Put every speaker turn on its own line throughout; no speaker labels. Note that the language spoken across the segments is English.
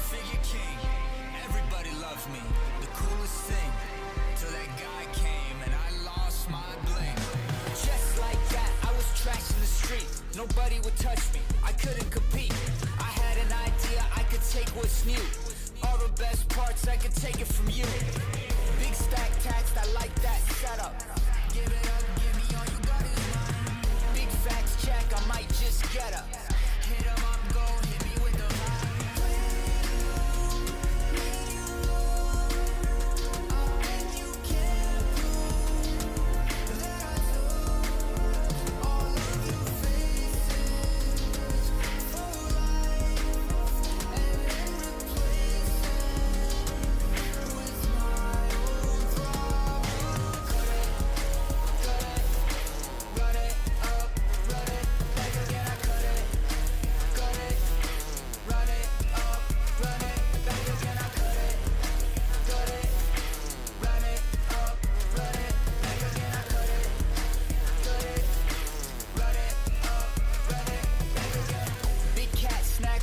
figure king. Everybody loves me, the coolest thing. Till that guy came and I lost my bling. Just like that, I was trash in the street. Nobody would touch me, I couldn't compete. I had an idea, I could take what's new. All the best parts, I could take it from you. Big stack taxed, I like that setup. Give it up, give me all you got is mine. Big facts check, I might just get up. Hit 'em up, go hit me with the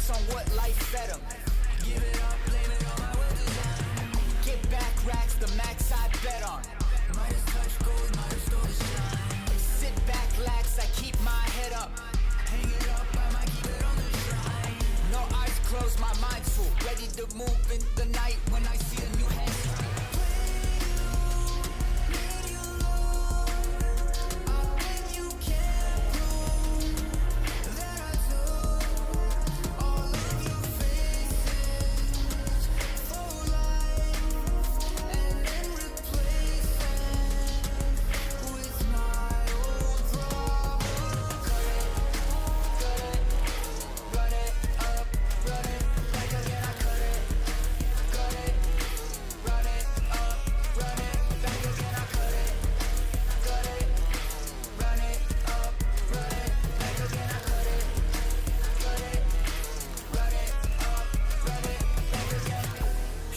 on what life fed 'em. Give it up, blame it on my well design. Get back racks, the max I bet on. Might as touch gold, might as stole the shine. Sit back, lax, I keep my head up. Hang it up, I might keep it on the shrine. No eyes closed, my mind's full. Ready to move in the night when I see a new head strike.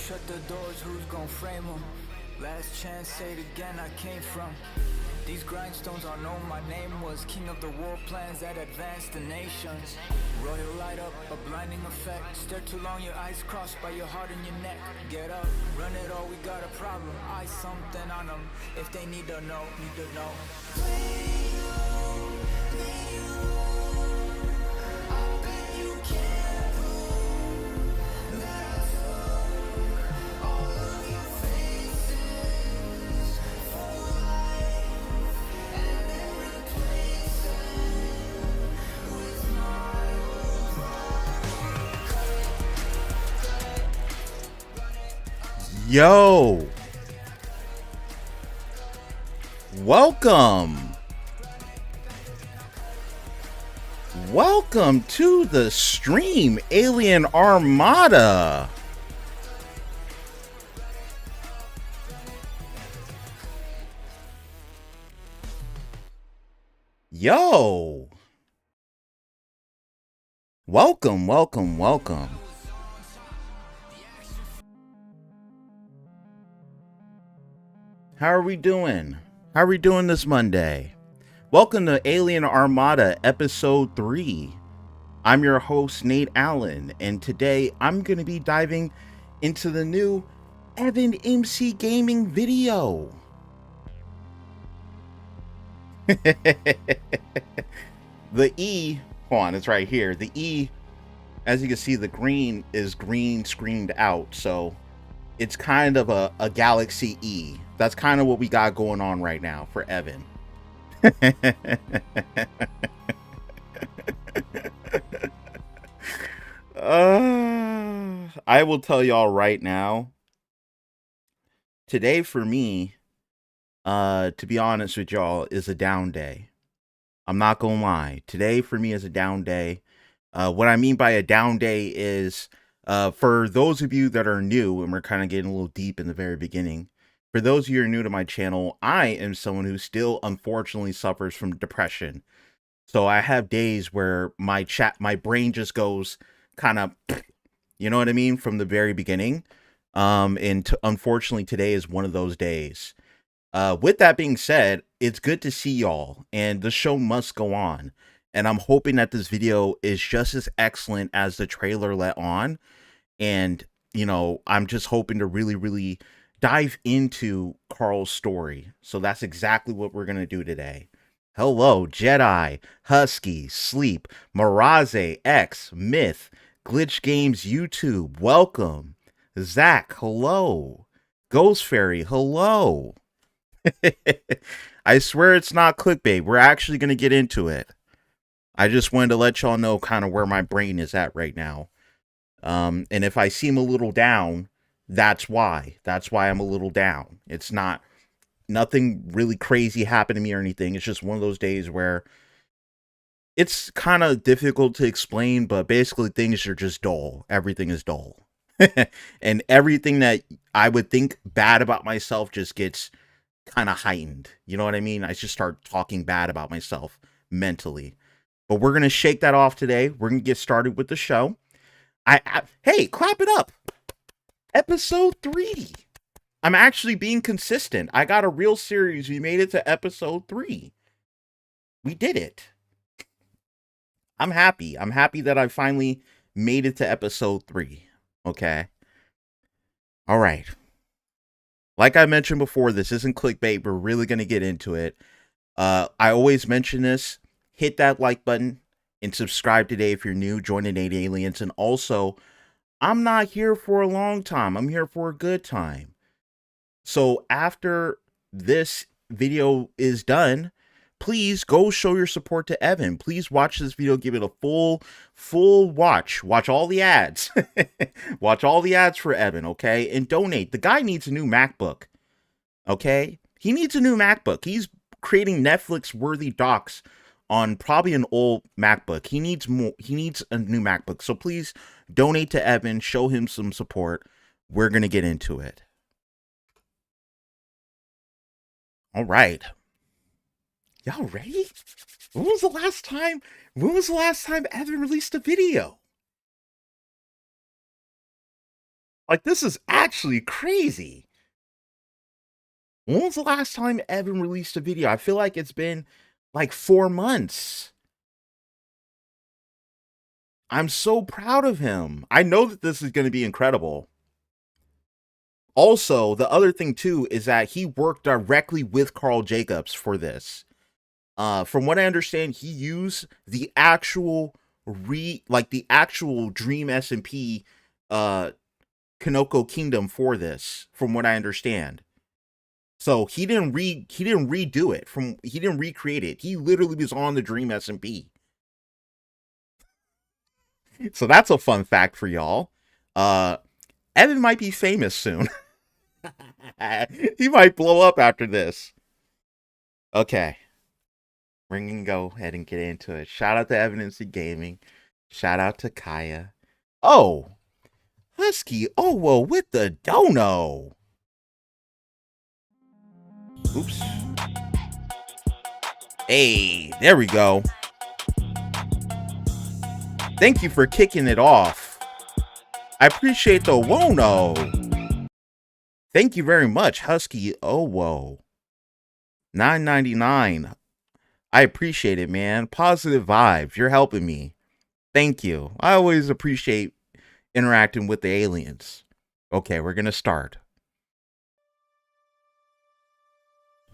Shut the doors, who's gon' frame them? Last chance, say it again, I came from. These grindstones all know my name was king of the world plans that advanced the nations. Royal light up, a blinding effect. Stare too long, your eyes crossed by your heart and your neck. Get up, run it all, we got a problem. I something on them, if they need to know, need to know.
Yo, welcome to the stream, Alien Armada. Yo, welcome. How are we doing? How are we doing this Monday? Welcome to Alien Armada episode 3. I'm your host, Nate Alyn, and today I'm going to be diving into the new EvanMCGaming video. The E, hold on, it's right here. The E, as you can see, the green is green screened out, so it's kind of a Galaxy E. That's kind of what we got going on right now for Evan. I will tell y'all right now, today for me, to be honest with y'all, is a down day. I'm not gonna lie. Today for me is a down day. What I mean by a down day is, for those of you that are new, and we're kind of getting a little deep in the very beginning, for those of you who are new to my channel, I am someone who still unfortunately suffers from depression. So I have days where my brain just goes kind of, you know what I mean, from the very beginning. Unfortunately, today is one of those days. With that being said, it's good to see y'all, and the show must go on. And I'm hoping that this video is just as excellent as the trailer let on. And, I'm just hoping to really, really dive into Karl's story. So that's exactly what we're going to do today. Hello, Jedi, Husky, Sleep, Miraze, X, Myth, Glitch Games YouTube, welcome. Zach, hello. Ghost Fairy, hello. I swear it's not clickbait. We're actually going to get into it. I just wanted to let y'all know kind of where my brain is at right now. And if I seem a little down, that's why. That's why I'm a little down. It's nothing really crazy happened to me or anything. It's just one of those days where it's kind of difficult to explain, but basically things are just dull. Everything is dull. And everything that I would think bad about myself just gets kind of heightened. You know what I mean? I just start talking bad about myself mentally. But we're going to shake that off today. We're going to get started with the show. Hey, clap it up. Episode 3. I'm actually being consistent. I got a real series. We made it to episode 3. We did it. I'm happy. I'm happy that I finally made it to episode 3. Okay. All right. Like I mentioned before, this isn't clickbait. We're really going to get into it. I always mention this. Hit that like button and subscribe today if you're new. Join the Innate Aliens. And also, I'm not here for a long time. I'm here for a good time. So after this video is done, please go show your support to Evan. Please watch this video. Give it a full watch. Watch all the ads. Watch all the ads for Evan, okay? And donate. The guy needs a new MacBook, okay? He needs a new MacBook. He's creating Netflix-worthy docs on probably an old MacBook. He needs more. He needs a new MacBook. So please donate to Evan. Show him some support. We're going to get into it. All right. Y'all ready? When was the last time Evan released a video? Like, this is actually crazy. When was the last time Evan released a video? I feel like it's been like 4 months. I'm so proud of him. I know that this is going to be incredible. Also, the other thing too is that he worked directly with Karl Jacobs for this. From what I understand, he used the actual Dream SMP Kanoko Kingdom for this, from what I understand. So he didn't redo it. He didn't recreate it. He literally was on the Dream SMP. So that's a fun fact for y'all. Evan might be famous soon. He might blow up after this. Okay. We're going to go ahead and get into it. Shout out to EvanMCGaming. Shout out to Kaya. Oh, Husky. Oh, well, with the dono. Oops. Hey, there we go. Thank you for kicking it off. I appreciate the wono. Thank you very much, Husky. Oh, whoa. $9.99. I appreciate it, man. Positive vibes. You're helping me. Thank you. I always appreciate interacting with the aliens. Okay, we're going to start.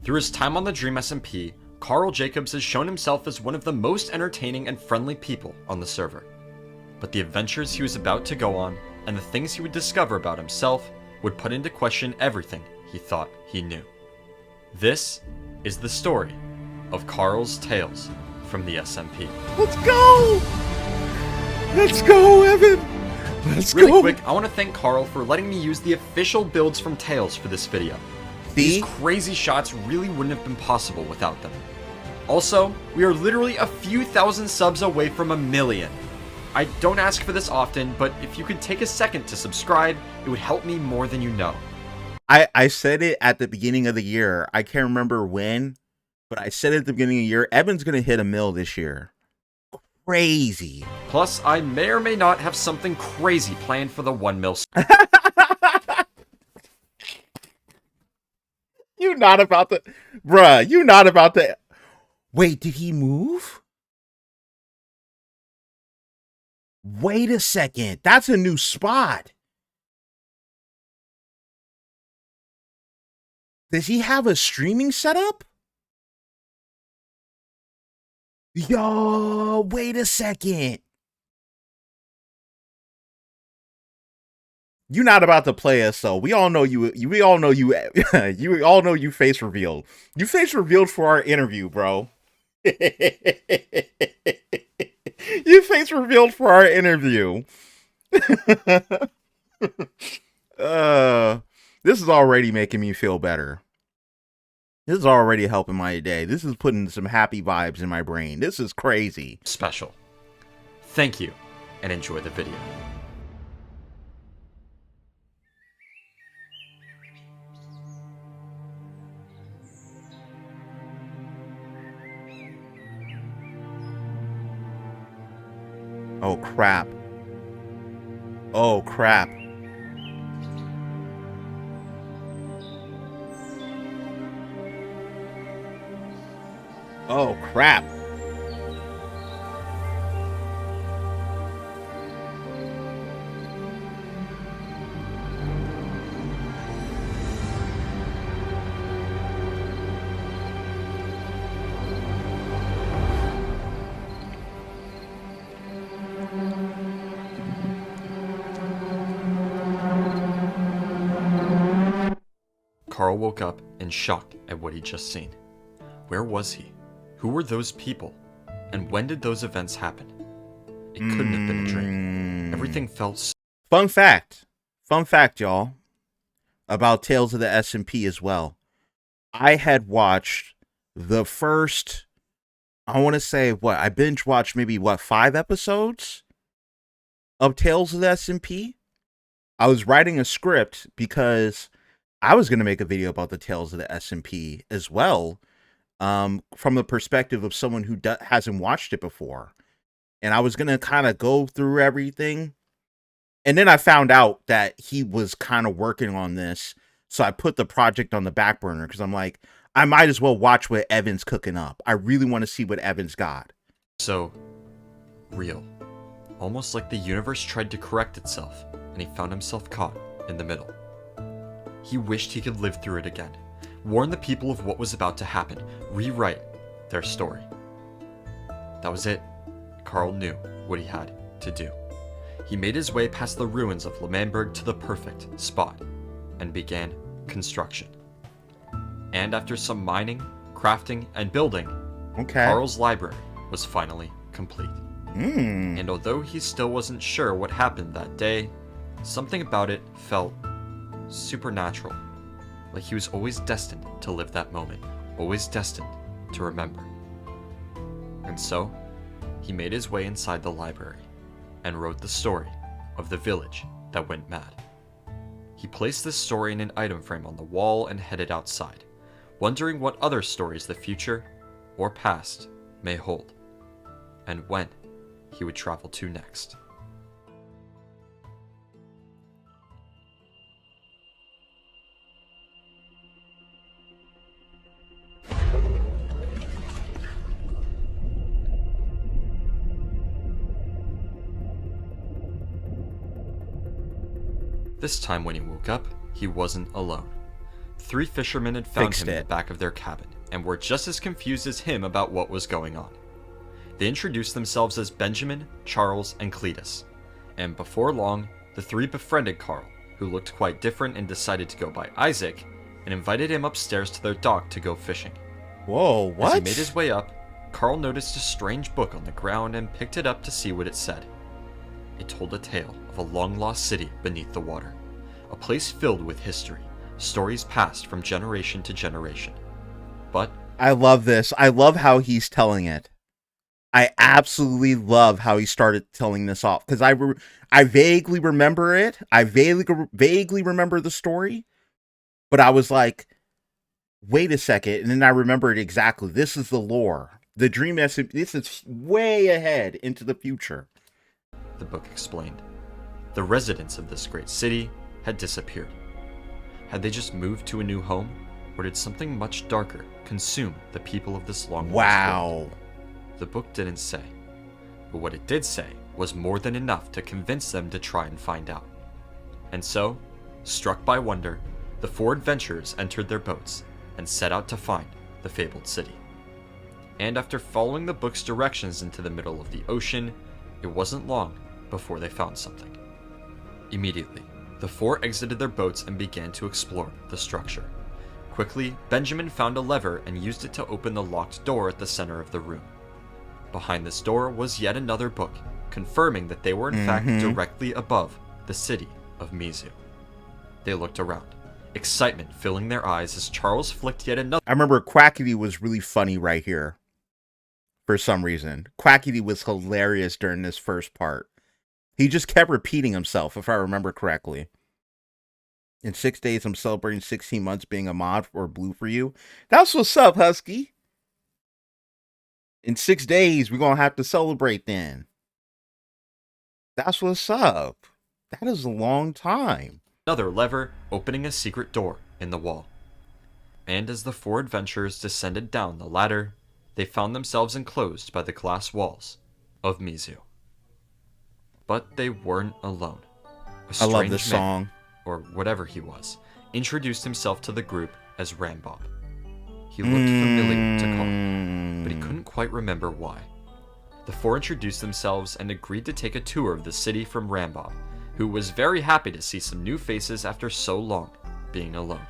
Through his time on the Dream SMP, Karl Jacobs has shown himself as one of the most entertaining and friendly people on the server. But the adventures he was about to go on, and the things he would discover about himself, would put into question everything he thought he knew. This is the story of Karl's Tales from the SMP.
Let's go! Let's go, Evan! Let's go!
Really quick, I want to thank Karl for letting me use the official builds from Tales for this video. These crazy shots really wouldn't have been possible without them. Also, we are literally a few thousand subs away from 1 million. I don't ask for this often, but if you could take a second to subscribe, it would help me more than you know.
I said it at the beginning of the year. I can't remember when, but I said it at the beginning of the year. Evan's going to hit 1 mil this year. Crazy.
Plus, I may or may not have something crazy planned for the 1 mil.
You're not about to... Bruh, you're not about to... Wait, did he move? Wait a second. That's a new spot. Does he have a streaming setup? Yo, wait a second. You're not about to play us, so we all know you. We all know you. You all know you face revealed. You face revealed for our interview, bro. You face revealed for our interview. This is already making me feel better. This is already helping my day. This is putting some happy vibes in my brain. This is crazy.
Special. Thank you, and enjoy the video.
Oh crap. Oh crap. Oh crap.
Karl woke up in shock at what he'd just seen. Where was he? Who were those people? And when did those events happen? It couldn't have been a dream. Everything felt so
Fun fact, y'all, about Tales of the SMP as well. I had watched the first, I want to say, I binge watched maybe, 5 episodes of Tales of the SMP? I was writing a script because I was going to make a video about the Tales of the SMP as well, from the perspective of someone who hasn't watched it before. And I was going to kind of go through everything. And then I found out that he was kind of working on this. So I put the project on the back burner because I'm like, I might as well watch what Evan's cooking up. I really want to see what Evan's got.
so real. Almost like the universe tried to correct itself, and he found himself caught in the middle. He wished he could live through it again, warn the people of what was about to happen, rewrite their story. That was it. Karl knew what he had to do. He made his way past the ruins of L'Manberg to the perfect spot, and began construction. And after some mining, crafting, and building, Karl's library was finally complete. And although he still wasn't sure what happened that day, something about it felt supernatural. Like he was always destined to live that moment, always destined to remember. And so, he made his way inside the library and wrote the story of the village that went mad. He placed this story in an item frame on the wall and headed outside, wondering what other stories the future or past may hold, and when he would travel to next. This time when he woke up, he wasn't alone. 3 fishermen had found him in the back of their cabin, and were just as confused as him about what was going on. They introduced themselves as Benjamin, Charles, and Cletus, and before long, the 3 befriended Karl, who looked quite different and decided to go by Isaac, and invited him upstairs to their dock to go fishing.
Whoa, what?
As he made his way up, Karl noticed a strange book on the ground and picked it up to see what it said. It told a tale of a long-lost city beneath the water, a place filled with history, stories passed from generation to generation. But
I love this. I love how he's telling it. I absolutely love how he started telling this off, because I vaguely remember it. I vaguely remember the story, but I was like, wait a second, and then I remembered exactly. This is the lore. The dream SMP. This is way ahead into the future.
the book explained, the residents of this great city had disappeared. Had they just moved to a new home, or did something much darker consume the people of this long-lost world?
Wow.
The book didn't say, but what it did say was more than enough to convince them to try and find out. And so, struck by wonder, the 4 adventurers entered their boats and set out to find the fabled city. And after following the book's directions into the middle of the ocean, it wasn't long before they found something. Immediately, the 4 exited their boats and began to explore the structure. Quickly, Benjamin found a lever and used it to open the locked door at the center of the room. Behind this door was yet another book, confirming that they were in fact directly above the city of Mizu. They looked around, excitement filling their eyes as Charles flicked yet another.
I remember Quackity was really funny right here. For some reason. Quackity was hilarious during this first part. He just kept repeating himself, if I remember correctly. In 6 days, I'm celebrating 16 months being a mod for Blue for You. That's what's up, Husky. In 6 days, we're going to have to celebrate then. That's what's up. That is a long time.
Another lever opening a secret door in the wall. And as the 4 adventurers descended down the ladder, they found themselves enclosed by the glass walls of Mizu. But they weren't alone.
I love this song.
Or whatever he was, introduced himself to the group as Rambob. He looked familiar to Karl, but he couldn't quite remember why. The 4 introduced themselves and agreed to take a tour of the city from Rambob, who was very happy to see some new faces after so long being alone.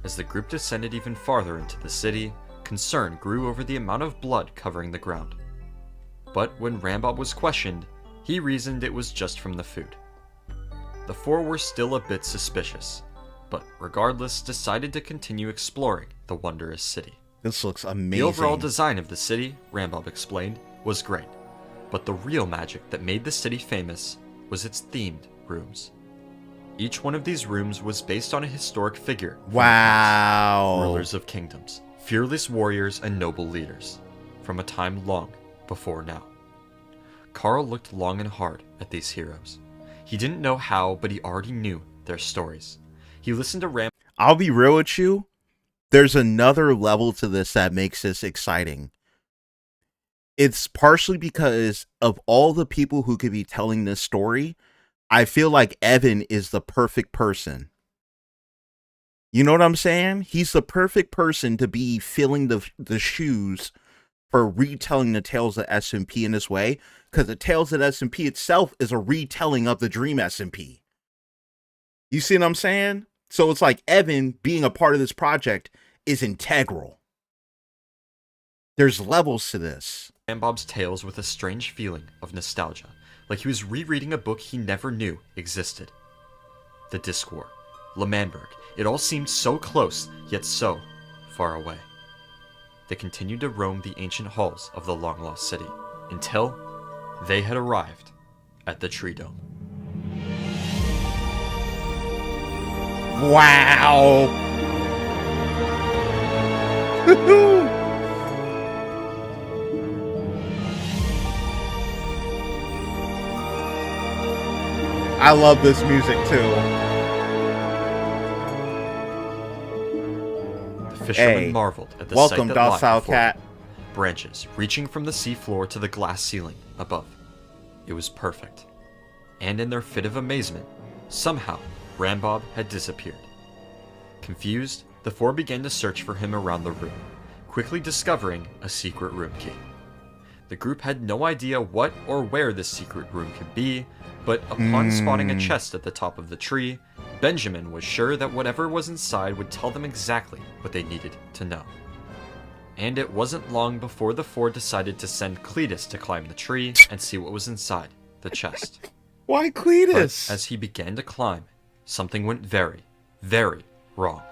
As the group descended even farther into the city, concern grew over the amount of blood covering the ground. But when Rambob was questioned, he reasoned it was just from the food. The 4 were still a bit suspicious, but regardless decided to continue exploring the wondrous city.
This looks amazing.
The overall design of the city, Rambob explained, was great, but the real magic that made the city famous was its themed rooms. Each one of these rooms was based on a historic figure.
Wow.
Rulers of kingdoms, fearless warriors, and noble leaders, from a time long before now. Karl looked long and hard at these heroes. He didn't know how, but he already knew their stories. He listened to Ram.
I'll be real with you. There's another level to this that makes this exciting. It's partially because of all the people who could be telling this story. I feel like Evan is the perfect person. You know what I'm saying? He's the perfect person to be filling the shoes for retelling the Tales of SMP in this way, because the Tales of SMP itself is a retelling of the Dream SMP. You see what I'm saying? So it's like Evan being a part of this project is integral. There's levels to this.
Rambob's tales with a strange feeling of nostalgia, like he was rereading a book he never knew existed. The Disc War, L'Manberg, it all seemed so close, yet so far away. They continued to roam the ancient halls of the long-lost city, until they had arrived at the Tree Dome.
Wow! I love this music too.
The fisherman marveled at the
welcome,
sight that
docile
lay before
cat.
them. Branches reaching from the seafloor to the glass ceiling above. It was perfect. And in their fit of amazement, somehow Rambob had disappeared. Confused, the 4 began to search for him around the room, quickly discovering a secret room key. The group had no idea what or where this secret room could be, but upon spotting a chest at the top of the tree, Benjamin was sure that whatever was inside would tell them exactly what they needed to know. And it wasn't long before the 4 decided to send Cletus to climb the tree and see what was inside the chest.
Why Cletus?
But as he began to climb, something went very, very wrong.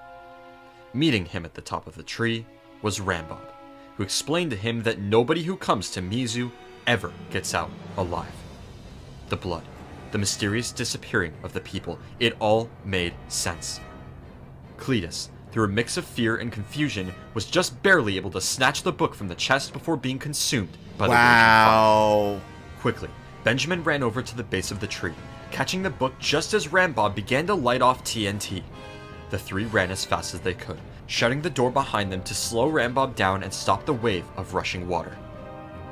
Meeting him at the top of the tree was Rambob, who explained to him that nobody who comes to Mizu ever gets out alive. The blood, the mysterious disappearing of the people, it all made sense. Cletus, through a mix of fear and confusion, was just barely able to snatch the book from the chest before being consumed by the raging fire. Quickly, Benjamin ran over to the base of the tree, catching the book just as Rambob began to light off TNT. The 3 ran as fast as they could, shutting the door behind them to slow Rambob down and stop the wave of rushing water.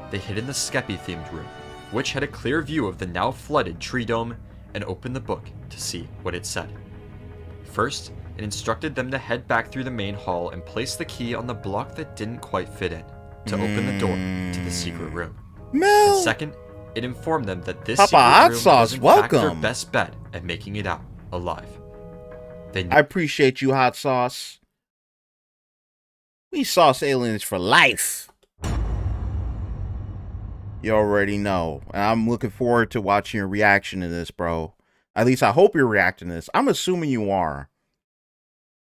They hid in the Skeppy-themed room, which had a clear view of the now flooded tree dome, and opened the book to see what it said. First, it instructed them to head back through the main hall and place the key on the block that didn't quite fit in to open the door to the secret room. And second, it informed them that this secret room was in fact their best bet at making it out alive.
I appreciate you, Hot Sauce. We sauce aliens for life. You already know. And I'm looking forward to watching your reaction to this, bro. At least I hope you're reacting to this. I'm assuming you are.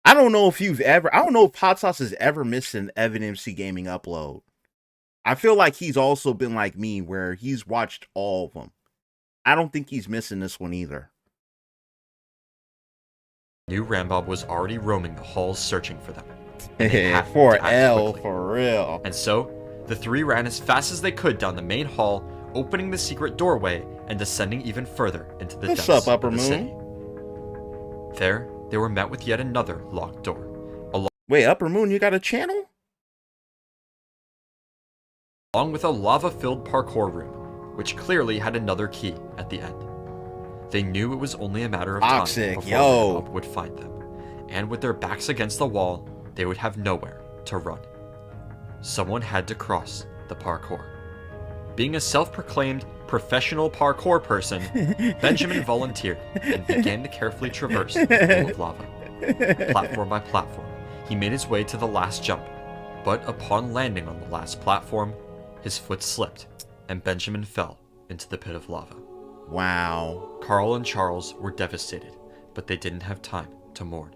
I don't know if Hot Sauce has ever missed an EvanMCGaming upload. I feel like he's also been like me, where he's watched all of them. I don't think he's missing this one either.
Knew Rambob was already roaming the halls searching for them.
For L, for real.
And so, the three ran as fast as they could down the main hall, opening the secret doorway and descending even further into the depths of the city. There, they were met with yet another locked door.
Wait, Upper Moon, you got a channel?
Along with a lava-filled parkour room, which clearly had another key at the end. They knew it was only a matter of time before Rambob would find them, and with their backs against the wall, they would have nowhere to run. Someone had to cross the parkour. Being a self-proclaimed professional parkour person, Benjamin volunteered and began to carefully traverse the pool of lava. Platform by platform, he made his way to the last jump, but upon landing on the last platform, his foot slipped, and Benjamin fell into the pit of lava.
Wow.
Karl and Charles were devastated, but they didn't have time to mourn.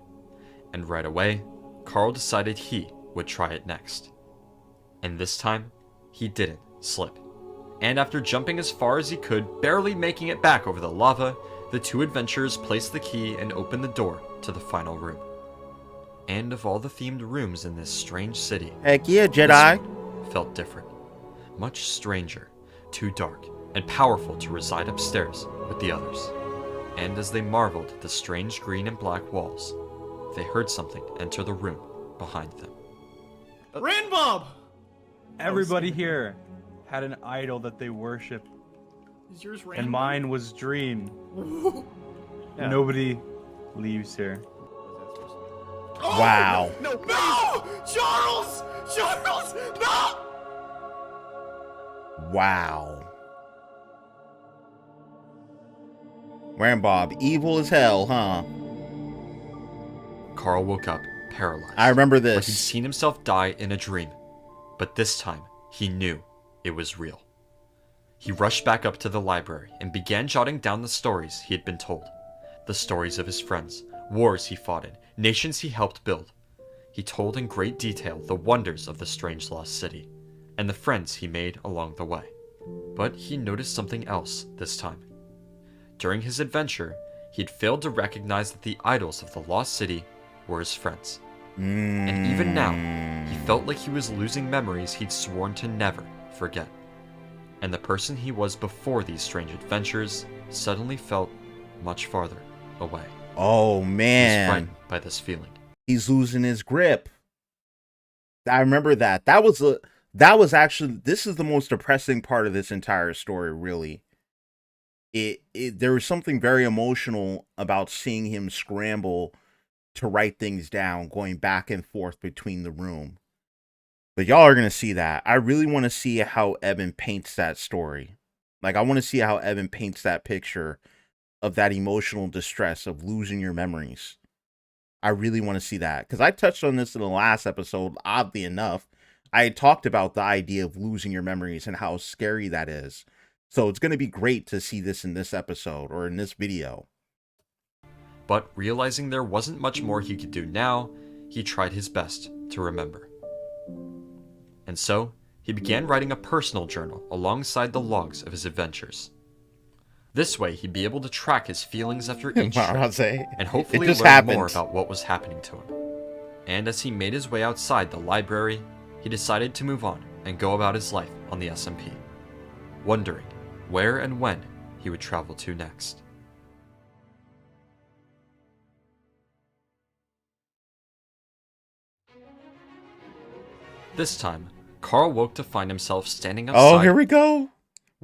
And right away, Karl decided he would try it next. And this time, he didn't slip. And after jumping as far as he could, barely making it back over the lava, the two adventurers placed the key and opened the door to the final room. And of all the themed rooms in this strange city,
heck yeah, Jedi,
this one felt different. Much stranger, too dark, and powerful to reside upstairs with the others. And as they marveled at the strange green and black walls, they heard something enter the room behind them.
Rambob!
Everybody here had an idol that they worship,
Is yours Rambob?
and mine was Dream.
Yeah.
Nobody leaves here.
Oh,
wow.
No! Charles! Charles! No!
Wow. Rambob, evil as hell, huh?
Karl woke up, paralyzed.
I remember
Like he'd
this.
seen himself die in a dream, but this time he knew it was real. He rushed back up to the library and began jotting down the stories he had been told. The stories of his friends, wars he fought in, nations he helped build. He told in great detail the wonders of the strange lost city, and the friends he made along the way. But he noticed something else this time. During his adventure, he had failed to recognize that the idols of the lost city were his friends. And even now, he felt like he was losing memories he'd sworn to never forget. And the person he was before these strange adventures suddenly felt much farther away.
Oh,
He was
man.
frightened by this feeling.
He's losing his grip. I remember that. That was actually, this is the most depressing part of this entire story, really. There was something very emotional about seeing him scramble to write things down, going back and forth between the room. But y'all are going to see that. I really want to see how Evan paints that story. Like, I want to see how Evan paints that picture of that emotional distress of losing your memories. I really want to see that. Because I touched on this in the last episode, oddly enough. I had talked about the idea of losing your memories and how scary that is. So it's going to be great to see this in this episode or in this video.
But realizing there wasn't much more he could do now, he tried his best to remember. And so, he began writing a personal journal alongside the logs of his adventures. This way, he'd be able to track his feelings after each trip, and hopefully learn more about what was happening to him. And as he made his way outside the library, he decided to move on and go about his life on the SMP, wondering where and when he would travel to next. This time, Karl woke to find himself standing outside.
Oh, here we go.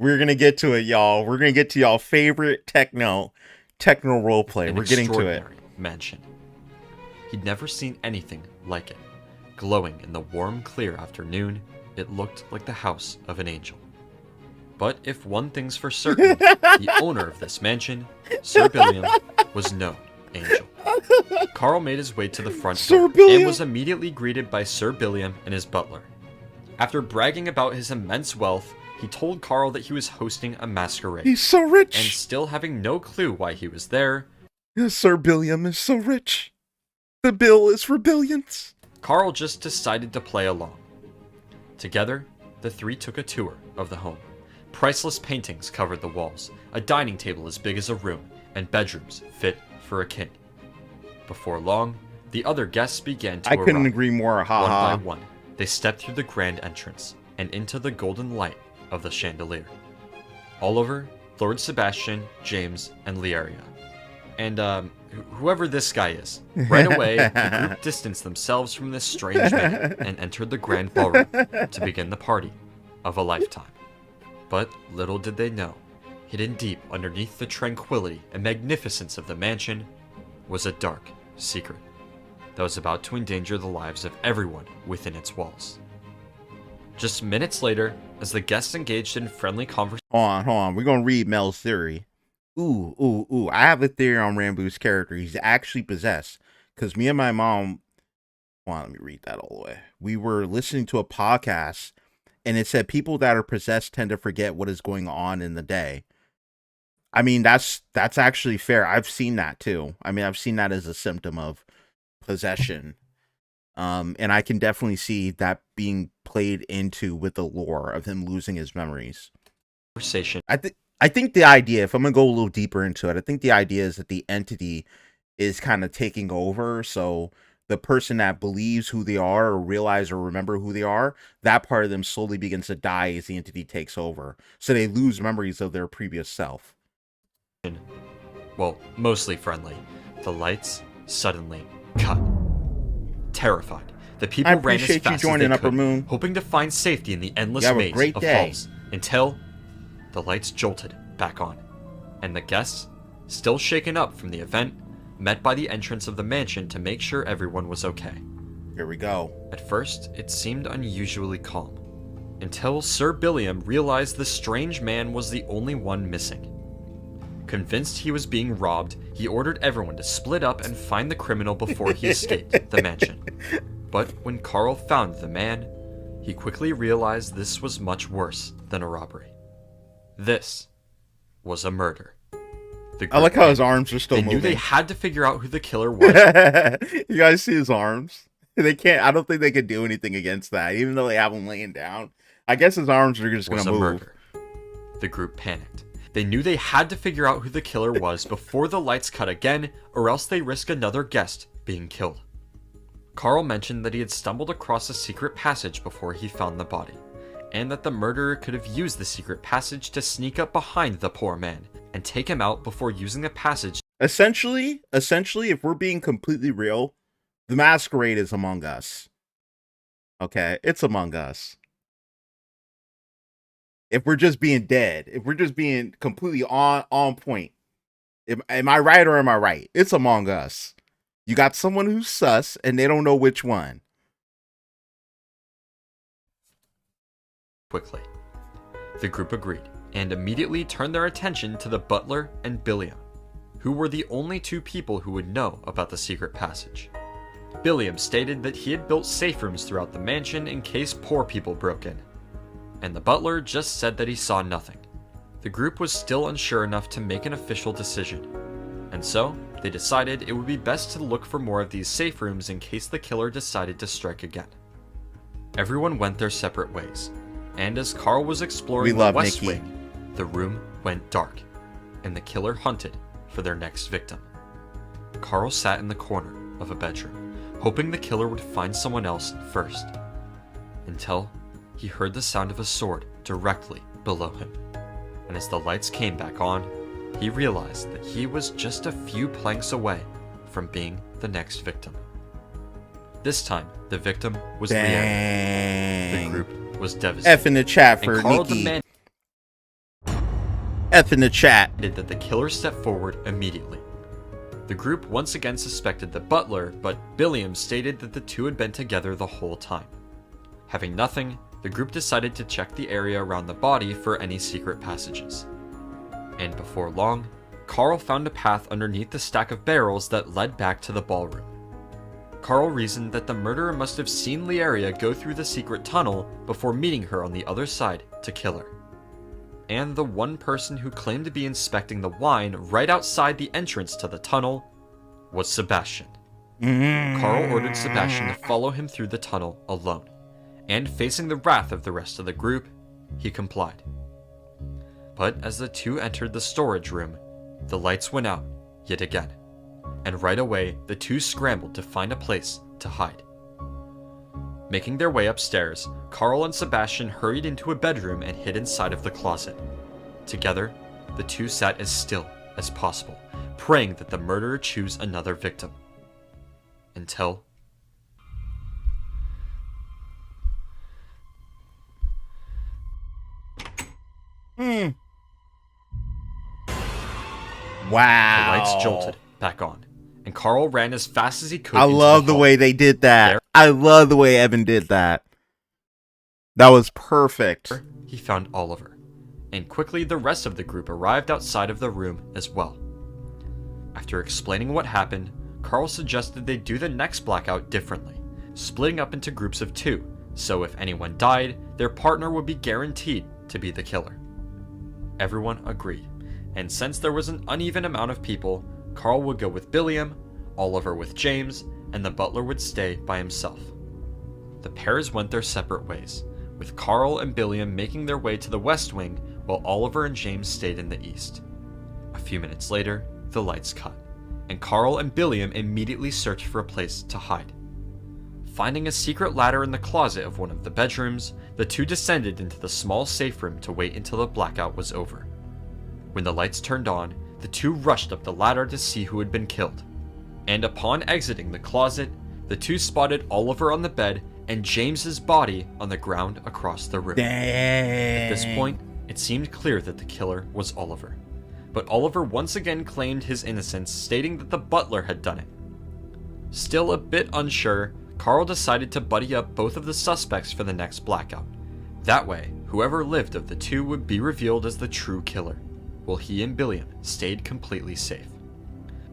We're gonna get to it, y'all. We're gonna get to y'all favorite techno roleplay.
An
We're getting to it.
extraordinary mansion. He'd never seen anything like it. Glowing in the warm, clear afternoon, it looked like the house of an angel. But if one thing's for certain, the owner of this mansion, Sir Billiam, was no angel. Karl made his way to the front
Sir
door
Billiam.
and was immediately greeted by Sir Billiam and his butler. After bragging about his immense wealth, he told Karl that he was hosting a masquerade.
He's so
And
rich.
still having no clue why he was there,
Sir Billiam is so rich. The bill is for billions.
Karl just decided to play along. Together, the three took a tour of the home. Priceless paintings covered the walls, a dining table as big as a room, and bedrooms fit for a king. Before long, the other guests began to
I couldn't
arrive.
agree more. Ha
One
ha.
by one, they stepped through the grand entrance and into the golden light of the chandelier. Oliver, Lord Sebastian, James, and Liaria. And whoever this guy is. Right away, the group distanced themselves from this strange man and entered the grand ballroom to begin the party of a lifetime. But little did they know, hidden deep underneath the tranquility and magnificence of the mansion was a dark secret that was about to endanger the lives of everyone within its walls. Just minutes later, as the guests engaged in friendly conversation,
Hold on. We're gonna read Mel's theory. Ooh. I have a theory on Rambu's character. He's actually possessed. Because me and my mom, let me read that all the way. We were listening to a podcast, and it said people that are possessed tend to forget what is going on in the day. I mean, that's actually fair. I've seen that too. I mean, I've seen that as a symptom of possession. And I can definitely see that being played into with the lore of him losing his memories. I think the idea, if I'm gonna go a little deeper into it, I think the idea is that the entity is kind of taking over. So the person that believes who they are or realize or remember who they are, that part of them slowly begins to die as the entity takes over. So they lose memories of their previous self.
well, mostly friendly, the lights suddenly cut. Terrified, the people
I
ran as
appreciate you
fast
joining,
as they
Upper
could,
Moon.
hoping to find safety in the endless
You have a
maze
great
of
day.
halls, until the lights jolted back on, and the guests, still shaken up from the event, met by the entrance of the mansion to make sure everyone was okay.
Here we go.
At first, it seemed unusually calm, until Sir Billiam realized the strange man was the only one missing. Convinced he was being robbed, he ordered everyone to split up and find the criminal before he escaped the mansion. But when Karl found the man, he quickly realized this was much worse than a robbery. This was a murder.
I like how his arms are still
They
moving.
knew they had to figure out who the killer was.
You guys see his arms? They can't. I don't think they could do anything against that, even though they have him laying down. I guess his arms are just
was
gonna
a
move.
murder. The group panicked. They knew they had to figure out who the killer was before the lights cut again, or else they risk another guest being killed. Karl mentioned that he had stumbled across a secret passage before he found the body, and that the murderer could have used the secret passage to sneak up behind the poor man and take him out before using the passage.
Essentially, if we're being completely real, the masquerade is Among Us. Okay, it's Among Us. If we're just being dead, if we're just being completely on point, am I right or am I right? It's Among Us. You got someone who's sus and they don't know which one.
Quickly. The group agreed, and immediately turned their attention to the butler and Billiam, who were the only two people who would know about the secret passage. Billiam stated that he had built safe rooms throughout the mansion in case poor people broke in, and the butler just said that he saw nothing. The group was still unsure enough to make an official decision, and so they decided it would be best to look for more of these safe rooms in case the killer decided to strike again. Everyone went their separate ways, and as Karl was exploring the west wing, the room went dark, and the killer hunted for their next victim. Karl sat in the corner of a bedroom, hoping the killer would find someone else first, until he heard the sound of a sword directly below him. And as the lights came back on, he realized that he was just a few planks away from being the next victim. This time, the victim was Liaria. The group was devastated.
F in the chat for
and Karl
Nikki.
demanded
F in the chat.
That the killer stepped forward immediately. The group once again suspected the butler, but Billiam stated that the two had been together the whole time. Having nothing, the group decided to check the area around the body for any secret passages. And before long, Karl found a path underneath the stack of barrels that led back to the ballroom. Karl reasoned that the murderer must have seen Liaria go through the secret tunnel before meeting her on the other side to kill her. And the one person who claimed to be inspecting the wine right outside the entrance to the tunnel was Sebastian. Karl ordered Sebastian to follow him through the tunnel alone, and facing the wrath of the rest of the group, he complied. But as the two entered the storage room, the lights went out yet again, and right away the two scrambled to find a place to hide. Making their way upstairs, Karl and Sebastian hurried into a bedroom and hid inside of the closet. Together, the two sat as still as possible, praying that the murderer choose another victim. Until...
Wow.
The lights jolted back on, and Karl ran as fast as he could.
I love the way they did that. I love the way Evan did that. That was perfect.
He found Oliver, and quickly the rest of the group arrived outside of the room as well. After explaining what happened, Karl suggested they do the next blackout differently, splitting up into groups of 2, so if anyone died, their partner would be guaranteed to be the killer. Everyone agreed, and since there was an uneven amount of people, Karl would go with Billiam, Oliver with James, and the butler would stay by himself. The pairs went their separate ways, with Karl and Billiam making their way to the west wing while Oliver and James stayed in the east. A few minutes later, the lights cut, and Karl and Billiam immediately searched for a place to hide. Finding a secret ladder in the closet of one of the bedrooms, the two descended into the small safe room to wait until the blackout was over. When the lights turned on, the two rushed up the ladder to see who had been killed. And upon exiting the closet, the two spotted Oliver on the bed and James's body on the ground across the room.
Dang.
At this point, it seemed clear that the killer was Oliver. But Oliver once again claimed his innocence, stating that the butler had done it. Still a bit unsure, Karl decided to buddy up both of the suspects for the next blackout. That way, whoever lived of the two would be revealed as the true killer, while he and Billiam stayed completely safe.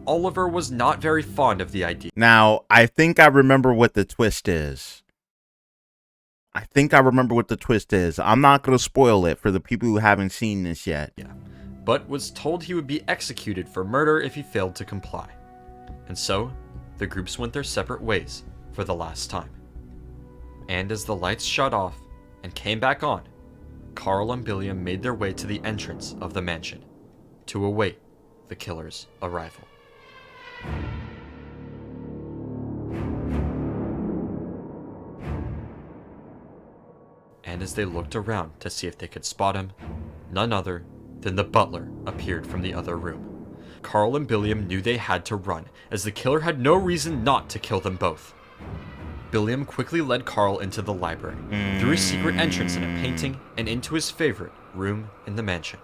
Oliver was not very fond of the idea.
Now, I think I remember what the twist is. I'm not going to spoil it for the people who haven't seen this yet.
But was told he would be executed for murder if he failed to comply. And so, the groups went their separate ways for the last time. And as the lights shut off and came back on, Karl and Billiam made their way to the entrance of the mansion to await the killer's arrival. And as they looked around to see if they could spot him, none other than the butler appeared from the other room. Karl and Billiam knew they had to run, as the killer had no reason not to kill them both. Billiam quickly led Karl into the library, through a secret entrance in a painting, and into his favorite room in the mansion.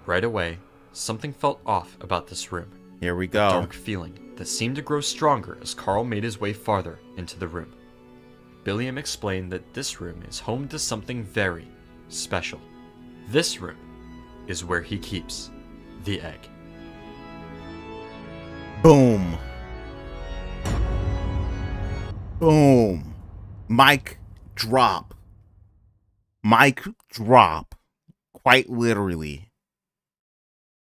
Right away, something felt off about this room.
Here we
A
go.
dark feeling that seemed to grow stronger as Karl made his way farther into the room. Billiam explained that this room is home to something very special. This room is where he keeps the egg.
Boom. Boom. Mic drop. Mic drop. Quite literally.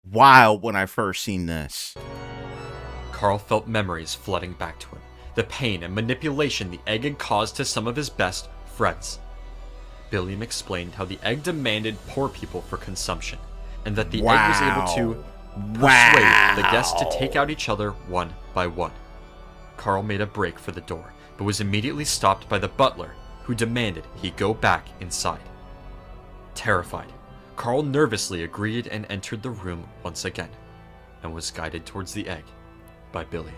Wild when I first seen this.
Karl felt memories flooding back to him. The pain and manipulation the egg had caused to some of his best friends. Billiam explained how the egg demanded poor people for consumption, and that the egg was able to persuade the guests to take out each other one by one. Karl made a break for the door, but was immediately stopped by the butler, who demanded he go back inside. Terrified, Karl nervously agreed and entered the room once again, and was guided towards the egg by Billiam.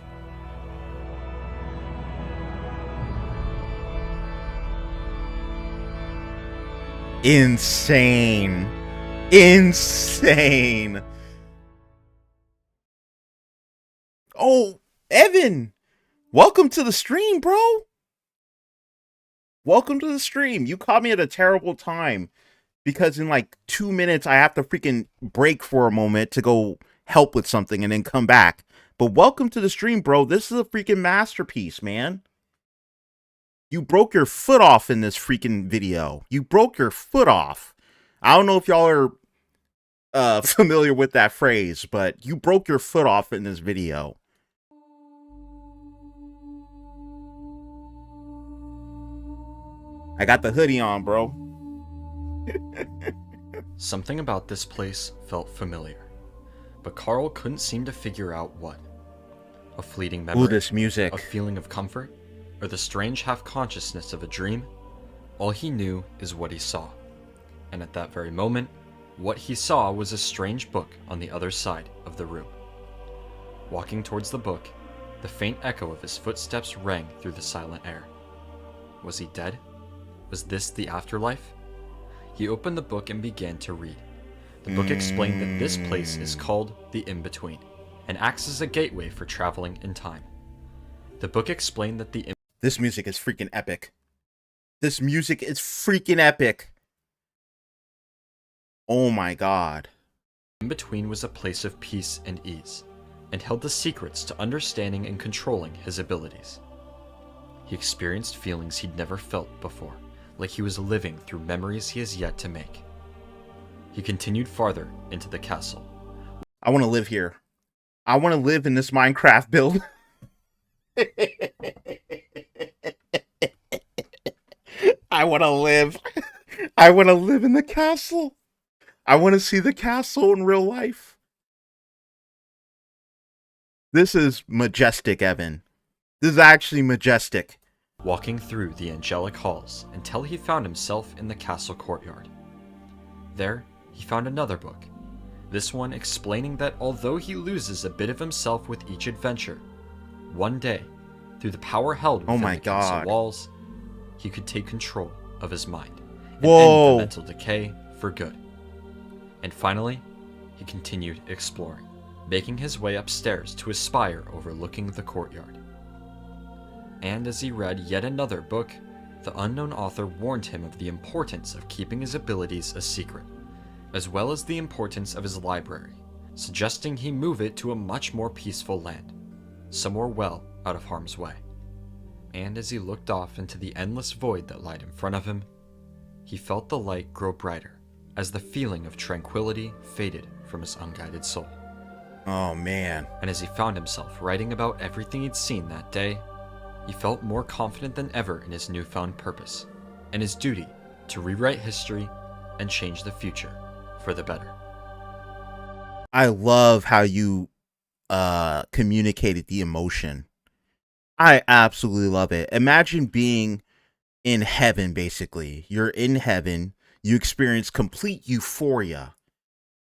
Insane. Insane. Oh, Evan, welcome to the stream, bro. Welcome to the stream. You caught me at a terrible time because in like 2 minutes I have to freaking break for a moment to go help with something and then come back. But welcome to the stream, bro. This is a freaking masterpiece, man. You broke your foot off in this freaking video. You broke your foot off. I don't know if y'all are familiar with that phrase, but you broke your foot off in this video. I got the hoodie on, bro.
Something about this place felt familiar, but Karl couldn't seem to figure out what. A fleeting memory,
Ooh, this music.
a feeling of comfort, or the strange half-consciousness of a dream? All he knew is what he saw. And at that very moment, what he saw was a strange book on the other side of the room. Walking towards the book, the faint echo of his footsteps rang through the silent air. Was he dead? Was this the afterlife? He opened the book and began to read. The book explained that this place is called the In-Between, and acts as a gateway for traveling in time. The book explained that the
This music is freaking epic. This music is freaking epic. Oh my god.
In-Between was a place of peace and ease, and held the secrets to understanding and controlling his abilities. He experienced feelings he'd never felt before, like he was living through memories he has yet to make. He continued farther into the castle.
I want to live here. I want to live in this Minecraft build. I want to live. I want to live in the castle. I want to see the castle in real life. This is majestic, Evan. This is actually majestic.
Walking through the angelic halls until he found himself in the castle courtyard. There, he found another book, this one explaining that although he loses a bit of himself with each adventure, one day, through the power held within the castle walls, he could take control of his mind and end the mental decay for good. And finally, he continued exploring, making his way upstairs to a spire overlooking the courtyard. And as he read yet another book, the unknown author warned him of the importance of keeping his abilities a secret, as well as the importance of his library, suggesting he move it to a much more peaceful land, somewhere well out of harm's way. And as he looked off into the endless void that lied in front of him, he felt the light grow brighter as the feeling of tranquility faded from his unguided soul.
Oh man.
And as he found himself writing about everything he'd seen that day, he felt more confident than ever in his newfound purpose and his duty to rewrite history and change the future for the better.
I love how you communicated the emotion. I absolutely love it. Imagine being in heaven, basically. You're in heaven, you experience complete euphoria,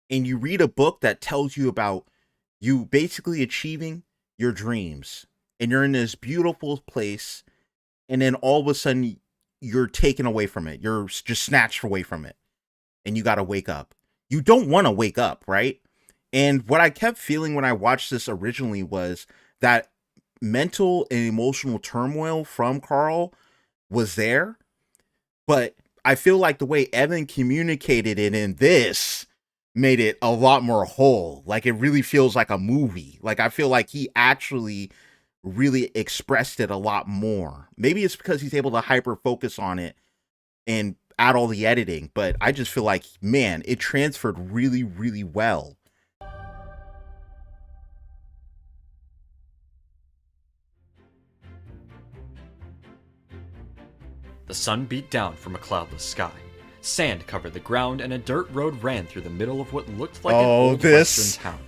and you read a book that tells you about you basically achieving your dreams. And you're in this beautiful place, and then all of a sudden you're taken away from it. You're just snatched away from it, and you got to wake up. You don't want to wake up, right? And what I kept feeling when I watched this originally was that mental and emotional turmoil from Karl was there, but I feel like the way Evan communicated it in this made it a lot more whole. Like, it really feels like a movie. Like, I feel like he actually really expressed it a lot more. Maybe it's because he's able to hyper focus on it and add all the editing, but I just feel like, man, it transferred really, really well.
The sun beat down from a cloudless sky. Sand covered the ground, and a dirt road ran through the middle of what looked like an old western town.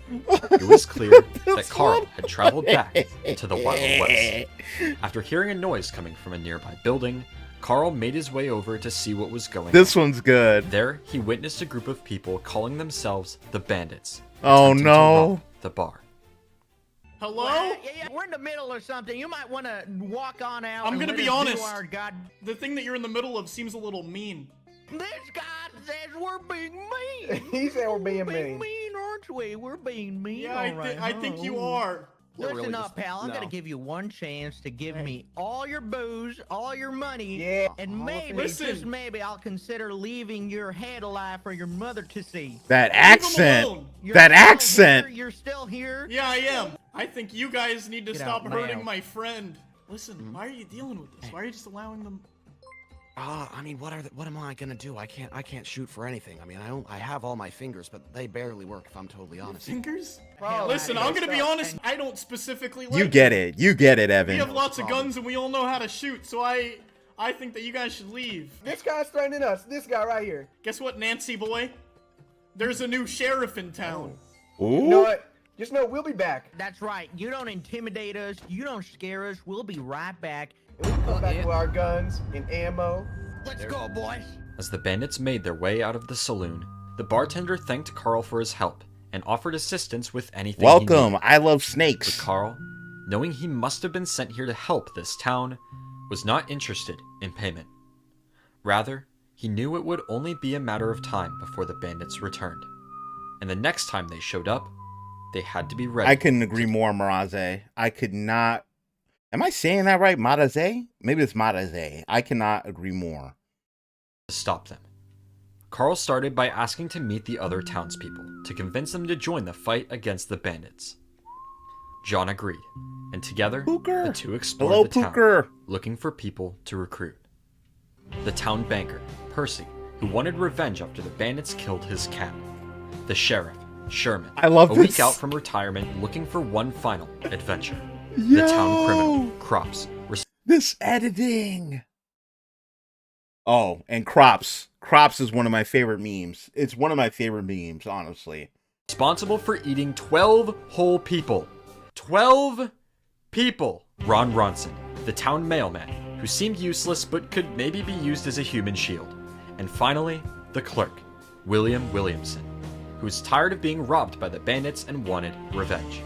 It was clear that Karl had traveled back to the Wild West. After hearing a noise coming from a nearby building, Karl made his way over to see what was going on.
This one's good.
There, he witnessed a group of people calling themselves the Bandits.
Oh
attempting to
no.
rob the bar.
Hello?
Well, yeah, we're in the middle of something. You might want to walk on out.
I'm
and
gonna
let
be
us do
honest.
our God.
The thing that you're in the middle of seems a little mean.
This guy says we're being mean.
He said we're being
Being
mean.
mean, aren't we? We're being mean.
Yeah,
all right,
I think you
huh?
are.
We're
Listen
really
up,
just-
pal. I'm
no.
gonna give you one chance to give me all your booze, all your money,
Yeah.
and
all of
maybe,
it.
Listen.
just maybe, I'll consider leaving your head alive for your mother to see.
That
Leave him
accent.
alone.
You're
That
still
accent.
here? You're still here?
Yeah, I am. I think you guys need to
Get
stop
out
hurting
now.
my friend. Listen, why are you dealing with this? Why are you just allowing them?
I mean, what am I gonna do? I can't shoot for anything. I mean, I have all my fingers, but they barely work. If I'm totally honest.
Fingers?
Bro,
Listen,
I
I'm gonna be
stop.
honest. I don't specifically like
You get it. You get it,
We
Evan.
have lots of guns and we all know how to shoot, so I think that you guys should leave.
This guy's threatening us. This guy right here.
Guess what, Nancy boy? There's a new sheriff in town.
You know
Ooh.
what? Just know we'll be back.
That's right. You don't intimidate us. You don't scare us. We'll be right back.
And we can come back with our guns and ammo.
Let's go, boys.
As the bandits made their way out of the saloon, the bartender thanked Karl for his help and offered assistance with anything he
Welcome.
needed.
I love
But
snakes.
Karl, knowing he must have been sent here to help this town, was not interested in payment. Rather, he knew it would only be a matter of time before the bandits returned. And the next time they showed up, they had to be ready.
I couldn't agree more, Maraze. I could not. Am I saying that right? Maraze? Maybe it's Maraze. I cannot agree more.
to stop them. Karl started by asking to meet the other townspeople to convince them to join the fight against the bandits. John agreed, and together
Pooker.
the two explored
Hello,
the town,
Pooker.
looking for people to recruit. The town banker, Percy, who wanted revenge after the bandits killed his cat. The sheriff, Sherman,
I love
a
this.
week out from retirement looking for one final adventure. The town criminal, Crops,
This editing. Oh, and Crops. Crops is one of my favorite memes. It's one of my favorite memes, honestly.
responsible for eating 12 whole people. 12 people! Ron Ronson, the town mailman, who seemed useless but could maybe be used as a human shield. And finally, the clerk, William Williamson, who was tired of being robbed by the bandits and wanted revenge.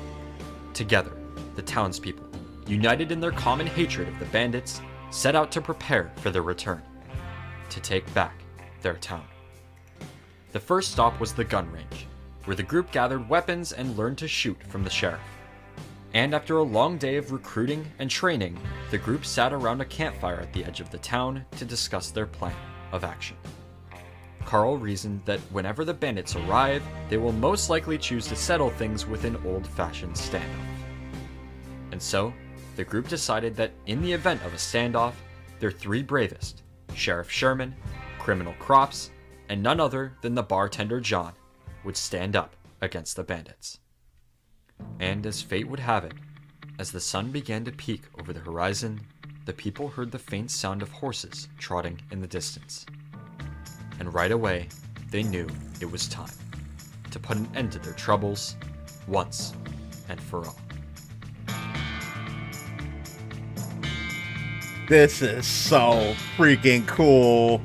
Together, the townspeople, united in their common hatred of the bandits, set out to prepare for their return, to take back their town. The first stop was the gun range, where the group gathered weapons and learned to shoot from the sheriff. And after a long day of recruiting and training, the group sat around a campfire at the edge of the town to discuss their plan of action. Karl reasoned that whenever the bandits arrive, they will most likely choose to settle things with an old-fashioned standoff. And so, the group decided that in the event of a standoff, their three bravest, Sheriff Sherman, Criminal Crops, and none other than the bartender John, would stand up against the bandits. And as fate would have it, as the sun began to peak over the horizon, the people heard the faint sound of horses trotting in the distance. And right away, they knew it was time to put an end to their troubles once and for all.
This is so freaking cool.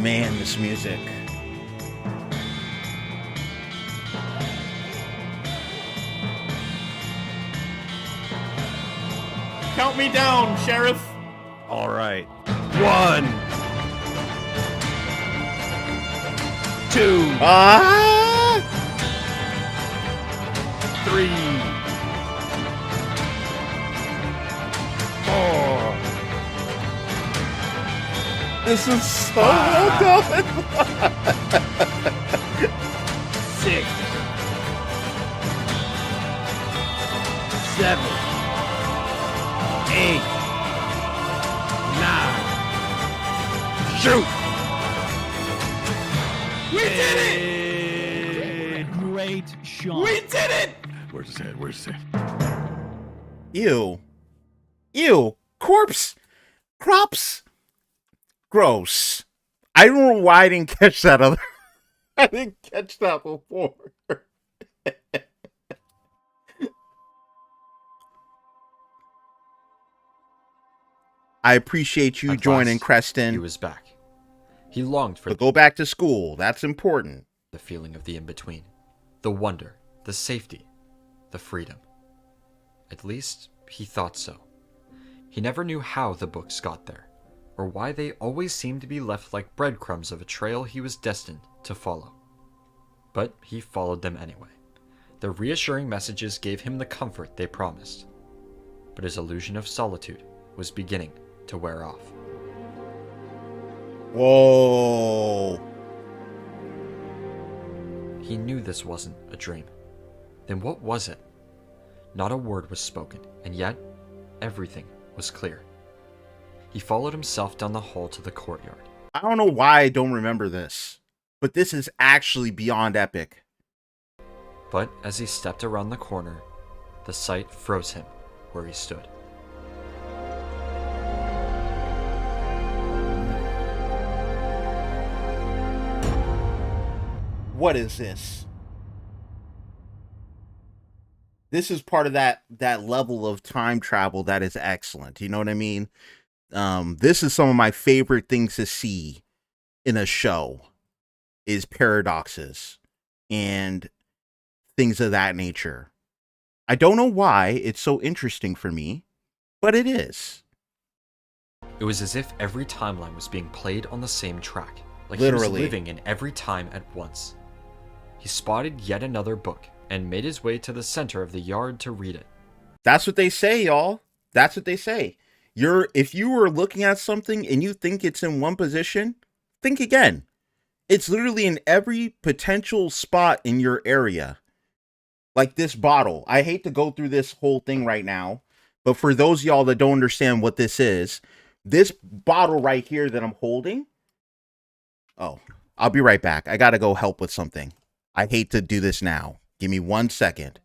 Man, this music.
Count me down, Sheriff.
All right. 1, 2,
Ah!
3, 4.
This is so well done.
6, 7, 8, 9. Shoot!
We did it!
Great shot.
We did it!
Where's his head? Where's his head?
Ew. Ew. Corpse. Crops. Gross. I don't know why I didn't catch that other. I didn't catch that before. I appreciate you
At
joining,
last,
Creston.
He was back. He longed for
But go back to school. That's important.
the feeling of the in-between. The wonder, the safety, the freedom. At least, he thought so. He never knew how the books got there, or why they always seemed to be left like breadcrumbs of a trail he was destined to follow. But he followed them anyway. Their reassuring messages gave him the comfort they promised. But his illusion of solitude was beginning to wear off.
Whoa.
He knew this wasn't a dream. Then what was it? Not a word was spoken, and yet everything was clear. He followed himself down the hall to the courtyard.
I don't know why I don't remember this, but this is actually beyond epic.
But as he stepped around the corner, the sight froze him where he stood.
What is this? This is part of that level of time travel that is excellent. You know what I mean? This is some of my favorite things to see in a show is paradoxes and things of that nature. I don't know why it's so interesting for me, but it is.
It was as if every timeline was being played on the same track, like
Literally.
he was living in every time at once. He spotted yet another book and made his way to the center of the yard to read it.
That's what they say, y'all. That's what they say. If you were looking at something and you think it's in one position, think again. It's literally in every potential spot in your area. Like this bottle. I hate to go through this whole thing right now, but for those of y'all that don't understand what this bottle right here that I'm holding. Oh, I'll be right back. I gotta go help with something. I hate to do this now. Give me 1 second.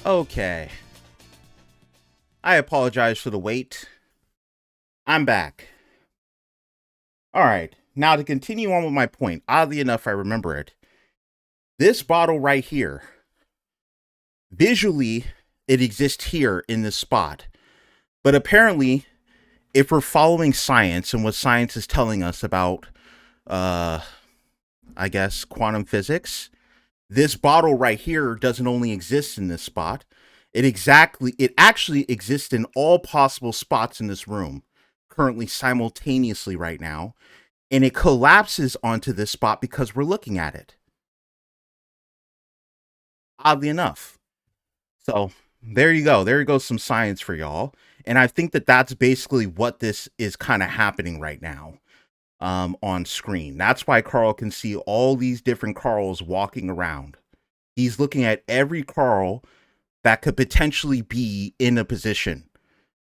Okay. I apologize for the wait. I'm back. Alright, now to continue on with my point. Oddly enough, I remember it. This bottle right here, visually, it exists here in this spot. But apparently, if we're following science and what science is telling us about, I guess, quantum physics, this bottle right here doesn't only exist in this spot. It actually exists in all possible spots in this room, currently simultaneously right now, and it collapses onto this spot because we're looking at it. Oddly enough. So, there you go. There goes some science for y'all. And I think that that's basically what this is kind of happening right now on screen. That's why Karl can see all these different Karls walking around. He's looking at every Karl that could potentially be in a position,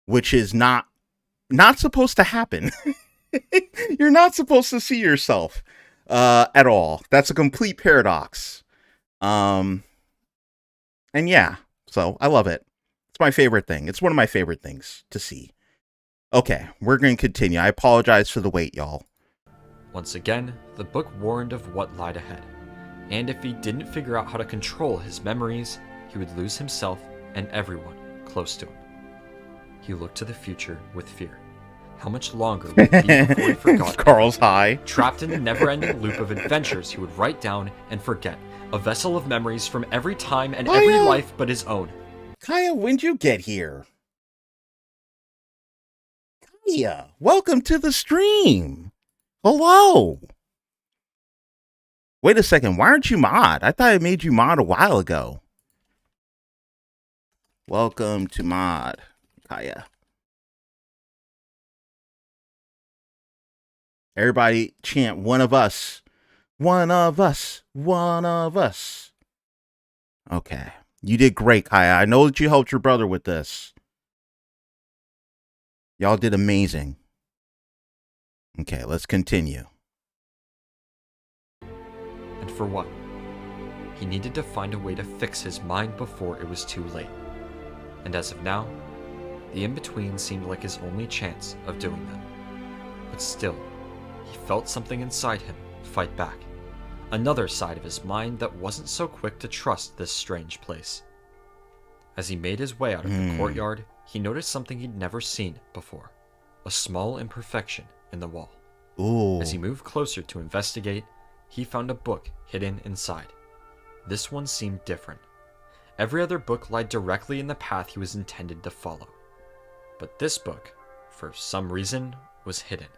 which is not supposed to happen. You're not supposed to see yourself at all. That's a complete paradox. And yeah, so I love it. It's my favorite thing. It's one of my favorite things to see. Okay, we're going to continue. I apologize for the wait, y'all.
Once again, the book warned of what lied ahead, and if he didn't figure out how to control his memories, he would lose himself and everyone close to him. He looked to the future with fear. How much longer would it be before he forgot?
Karl's high.
Trapped in a never-ending loop of adventures he would write down and forget. A vessel of memories from every time and every life but his own.
Kaya, when'd you get here? Kaya, welcome to the stream. Hello. Wait a second, why aren't you mod? I thought I made you mod a while ago. Welcome to mod, Kaya. Everybody chant one of us. One of us. One of us. Okay. You did great, Kaya. I know that you helped your brother with this. Y'all did amazing. Okay, let's continue.
And for what? He needed to find a way to fix his mind before it was too late. And as of now, the in-between seemed like his only chance of doing that. But still, he felt something inside him fight back. Another side of his mind that wasn't so quick to trust this strange place. As he made his way out of the courtyard, he noticed something he'd never seen before. A small imperfection in the wall.
Ooh.
As he moved closer to investigate, he found a book hidden inside. This one seemed different. Every other book lied directly in the path he was intended to follow. But this book, for some reason, was hidden.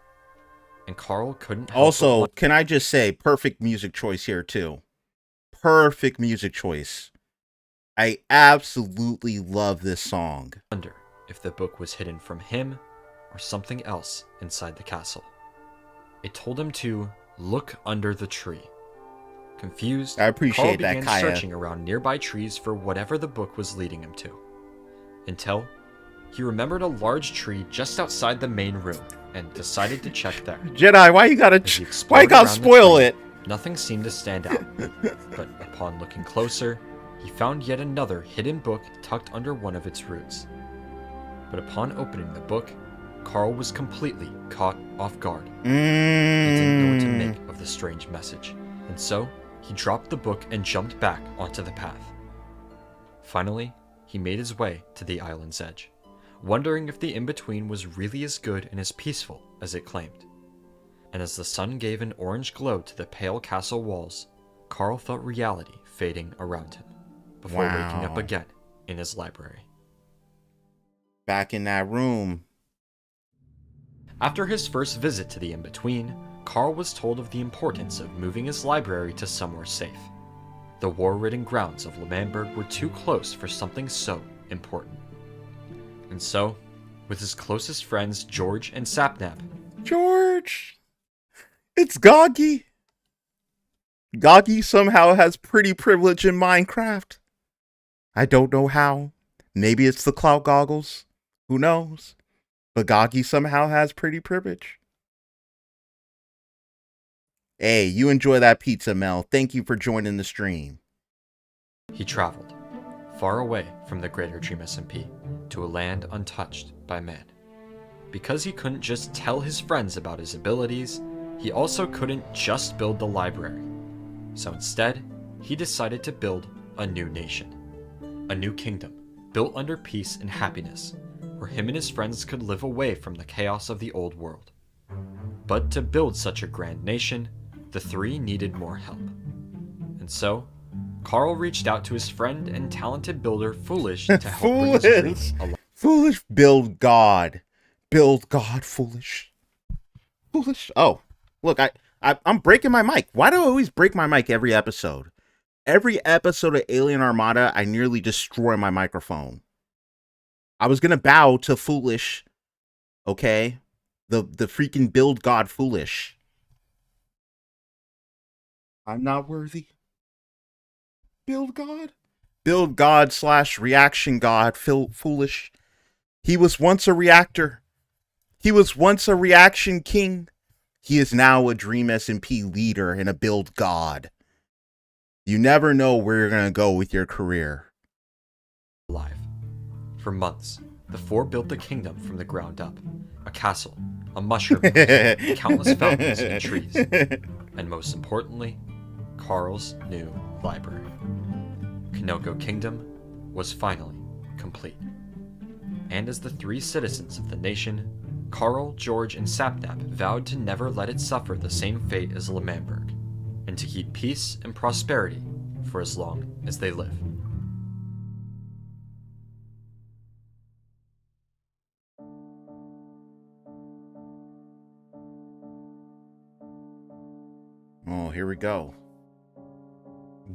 And Karl couldn't help
Also, can I just say, perfect music choice here too. Perfect music choice. I absolutely love this song.
wonder if the book was hidden from him or something else inside the castle. It told him to look under the tree. Confused,
I appreciate
Karl
that,
began
Kaya.
searching around nearby trees for whatever the book was leading him to. Until he remembered a large tree just outside the main room and decided to check there.
Jedi, why you gotta
As he
why you
explored
gotta
around the
spoil
tree,
it?
Nothing seemed to stand out. But upon looking closer, he found yet another hidden book tucked under one of its roots. But upon opening the book, Karl was completely caught off guard. He didn't know what to make of the strange message, and so he dropped the book and jumped back onto the path. Finally, he made his way to the island's edge, wondering if the in-between was really as good and as peaceful as it claimed. And as the sun gave an orange glow to the pale castle walls, Karl felt reality fading around him, before waking up
Wow.
again in his library.
Back in that room.
After his first visit to the in-between, Karl was told of the importance of moving his library to somewhere safe. The war-ridden grounds of L'Manberg were too close for something so important. And so, with his closest friends George and Sapnap,
George! It's Goggy! Goggy somehow has pretty privilege in Minecraft. I don't know how. Maybe it's the clout goggles. Who knows? But Goggy somehow has pretty privilege. Hey, you enjoy that pizza, Mel. Thank you for joining the stream.
he traveled, far away from the greater Dream SMP, to a land untouched by man. Because he couldn't just tell his friends about his abilities, he also couldn't just build the library. So instead, he decided to build a new nation. A new kingdom, built under peace and happiness, where him and his friends could live away from the chaos of the old world. But to build such a grand nation, the three needed more help. And so, Karl reached out to his friend and talented builder Foolish to help bring his dream alive.
Foolish build God. Build God, Foolish. Foolish. Oh, look, I'm breaking my mic. Why do I always break my mic every episode? Every episode of Alien Armada, I nearly destroy my microphone. I was gonna bow to Foolish, okay? The freaking build God Foolish. I'm not worthy. Build God? Build God / reaction God, Foolish. He was once a reactor. He was once a reaction king. He is now a Dream SMP leader and a build God. You never know where you're going to go with your career.
For months, the four built the kingdom from the ground up. A castle, a mushroom house, countless fountains and trees, and most importantly, Karl's new library. Kanoko Kingdom was finally complete. And as the three citizens of the nation, Karl, George, and Sapnap vowed to never let it suffer the same fate as L'Manberg, and to keep peace and prosperity for as long as they live.
Oh, here we go.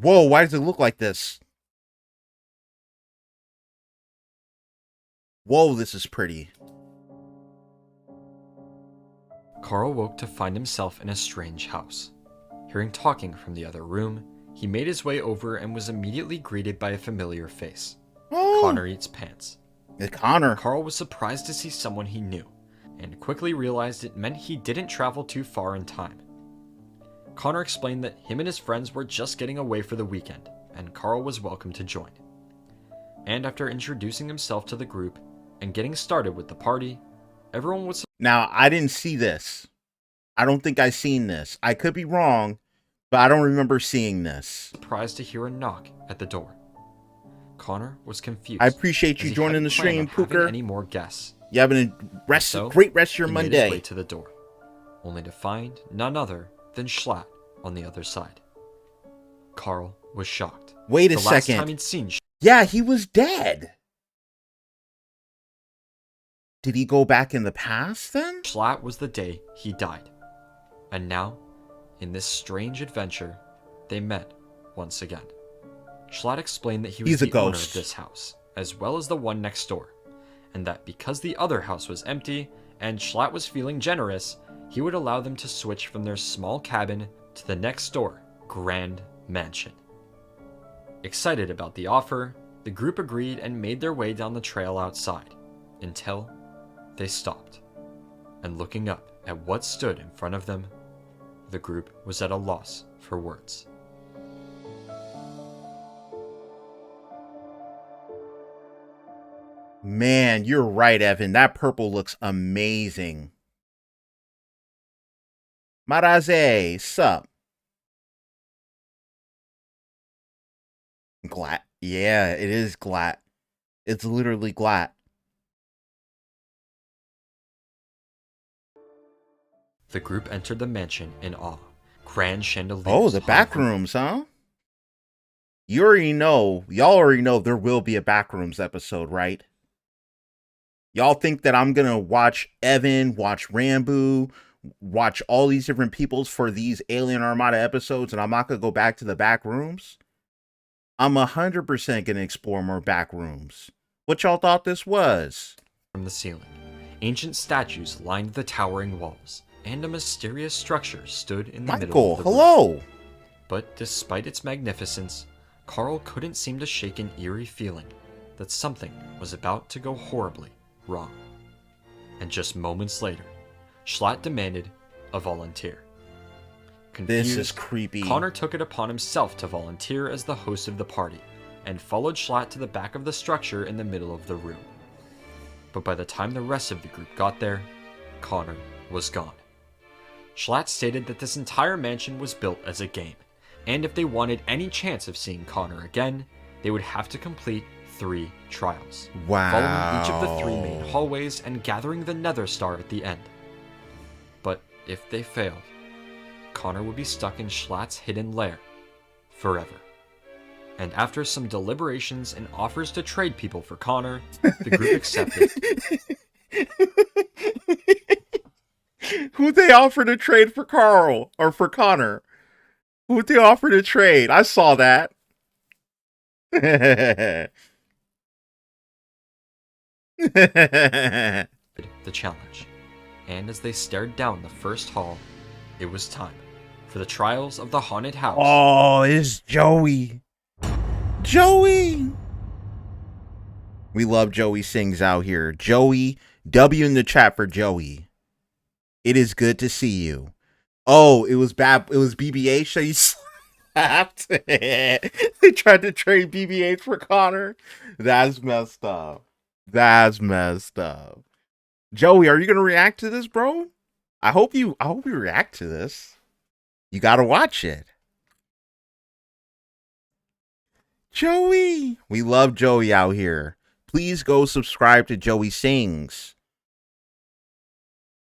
Whoa, why does it look like this? Whoa, this is pretty.
Karl woke to find himself in a strange house. Hearing talking from the other room, he made his way over and was immediately greeted by a familiar face.
Oh.
Connor Eats Pants.
It's Connor.
Karl was surprised to see someone he knew, and quickly realized it meant he didn't travel too far in time. Connor explained that him and his friends were just getting away for the weekend, and Karl was welcome to join. And after introducing himself to the group and getting started with the party, everyone was
Now, I didn't see this. I don't think I seen this. I could be wrong, but I don't remember seeing this.
surprised to hear a knock at the door. Connor was confused.
I appreciate
as
you
he
joining
hadn't
the
planned
stream,
on having
Pooker.
any more guests.
You having a
So,
great rest of your
He made his way
Monday.
to the door, only to find none other than Schlatt on the other side. Karl was shocked.
Wait a
The last
second.
time he'd seen
Yeah, he was dead. Did he go back in the past then?
Schlatt was the day he died. And now, in this strange adventure, they met once again. Schlatt explained that he was
He's a
the owner of
ghost.
this house, as well as the one next door, and that because the other house was empty and Schlatt was feeling generous, he would allow them to switch from their small cabin to the next door grand mansion. Excited about the offer, the group agreed and made their way down the trail outside, until they stopped. And looking up at what stood in front of them, the group was at a loss for words.
Man, you're right, Evan. That purple looks amazing. Maraze, sup? Glat. Yeah, it is glat. It's literally glat.
The group entered the mansion in awe. Grand chandeliers.
Oh, the
hung
back
from-
rooms, huh? You already know, y'all already know there will be a backrooms episode, right? Y'all think that I'm gonna watch Evan, watch Rambo, watch all these different peoples for these Alien Armada episodes, and I'm not gonna go back to the back rooms? I'm 100% gonna explore more back rooms. What y'all thought this was?
From the ceiling, ancient statues lined the towering walls, and a mysterious structure stood in the middle
Michael,
of the room.
hello!
But despite its magnificence, Karl couldn't seem to shake an eerie feeling that something was about to go horribly wrong. And just moments later, Schlatt demanded a volunteer.
This
Confused,
is creepy.
Connor took it upon himself to volunteer as the host of the party, and followed Schlatt to the back of the structure in the middle of the room. But by the time the rest of the group got there, Connor was gone. Schlatt stated that this entire mansion was built as a game, and if they wanted any chance of seeing Connor again, they would have to complete 3 trials, following each of the 3 main hallways and gathering the Nether Star at the end. But if they failed, Connor would be stuck in Schlatt's hidden lair forever. And after some deliberations and offers to trade people for Connor, the group accepted.
Who'd they offer to trade for Karl or for Connor? Who'd they offer to trade? I saw that.
The challenge. And as they stared down the first hall, it was time for the trials of the haunted house.
Oh, it's Joey. Joey. We love Joey Sings out here. Joey, W in the chat for Joey. It is good to see you. Oh, it was bad. It was BBH that you slapped. They tried to trade BBH for Connor. That's messed up. That's messed up. Joey, are you gonna react to this, bro? I hope you react to this. You gotta watch it. Joey. We love Joey out here. Please go subscribe to Joey Sings.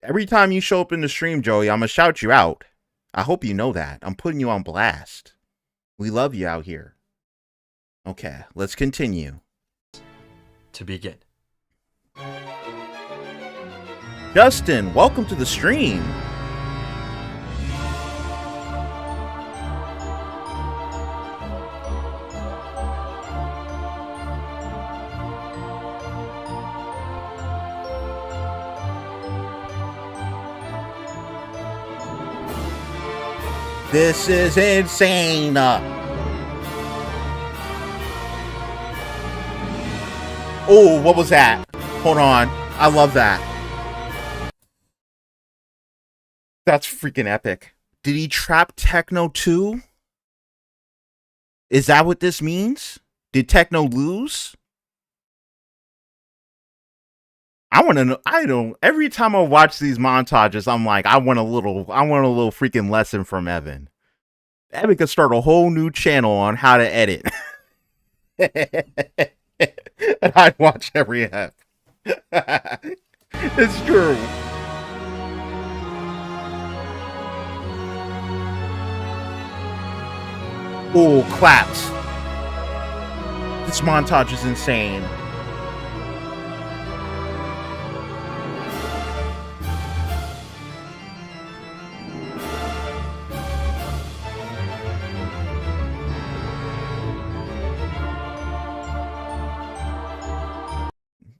Every time you show up in the stream, Joey, I'm gonna shout you out. I hope you know that. I'm putting you on blast. We love you out here. Okay, let's continue.
To begin.
Justin, welcome to the stream. This is insane. Oh, what was that? Hold on. I love that. That's freaking epic. Did he trap Techno too? Is that what this means? Did Techno lose? I want to know. I don't. Every time I watch these montages, I'm like, I want a little freaking lesson from Evan. Evan could start a whole new channel on how to edit. And I'd watch every ep. It's true. Oh, claps. This montage is insane.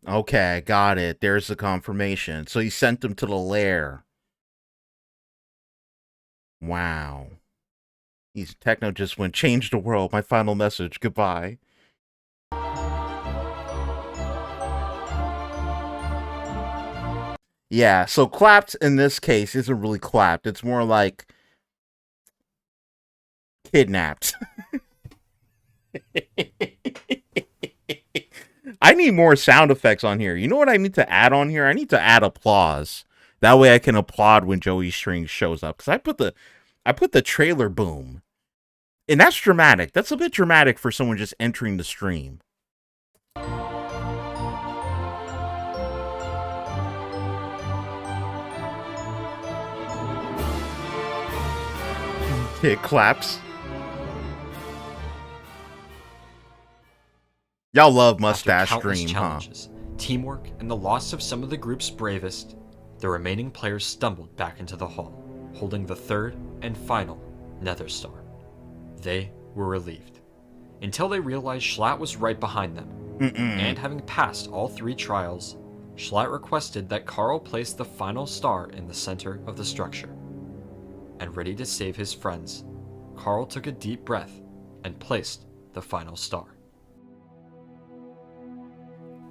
Okay, got it. There's the confirmation. So he sent them to the lair. Wow. He's Techno just went, change the world. My final message. Goodbye. Yeah, so clapped in this case isn't really clapped. It's more like kidnapped. I need more sound effects on here. You know what I need to add on here? I need to add applause. That way I can applaud when Joey String shows up. Because I put the trailer boom. And that's dramatic. That's a bit dramatic for someone just entering the stream. It claps. Y'all love Mustache Dream, huh?
Teamwork, and the loss of some of the group's bravest, the remaining players stumbled back into the hall, holding the third and final Nether Star. They were relieved, until they realized Schlatt was right behind them. And having passed all 3 trials, Schlatt requested that Karl place the final star in the center of the structure. And ready to save his friends, Karl took a deep breath and placed the final star.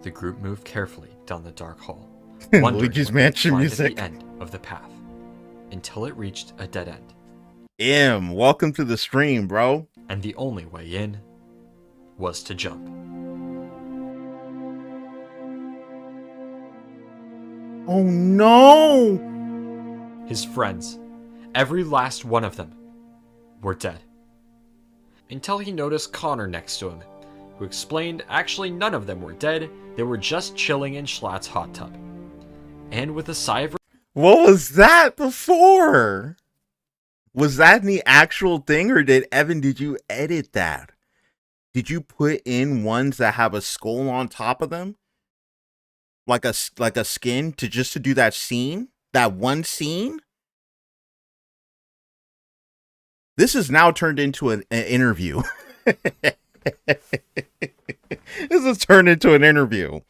The group moved carefully down the dark hall, wondering
Luigi's Mansion
what
music
at the end of the path, until it reached a dead end.
Welcome to the stream, bro.
And the only way in was to jump.
Oh no!
His friends, every last one of them, were dead. Until he noticed Connor next to him, who explained actually none of them were dead, they were just chilling in Schlatt's hot tub. And with a sigh of
What was that before? Was that the actual thing, or did you edit that? Did you put in ones that have a skull on top of them? Like a skin to do that scene? That one scene? This is now turned into an interview. This has turned into an interview.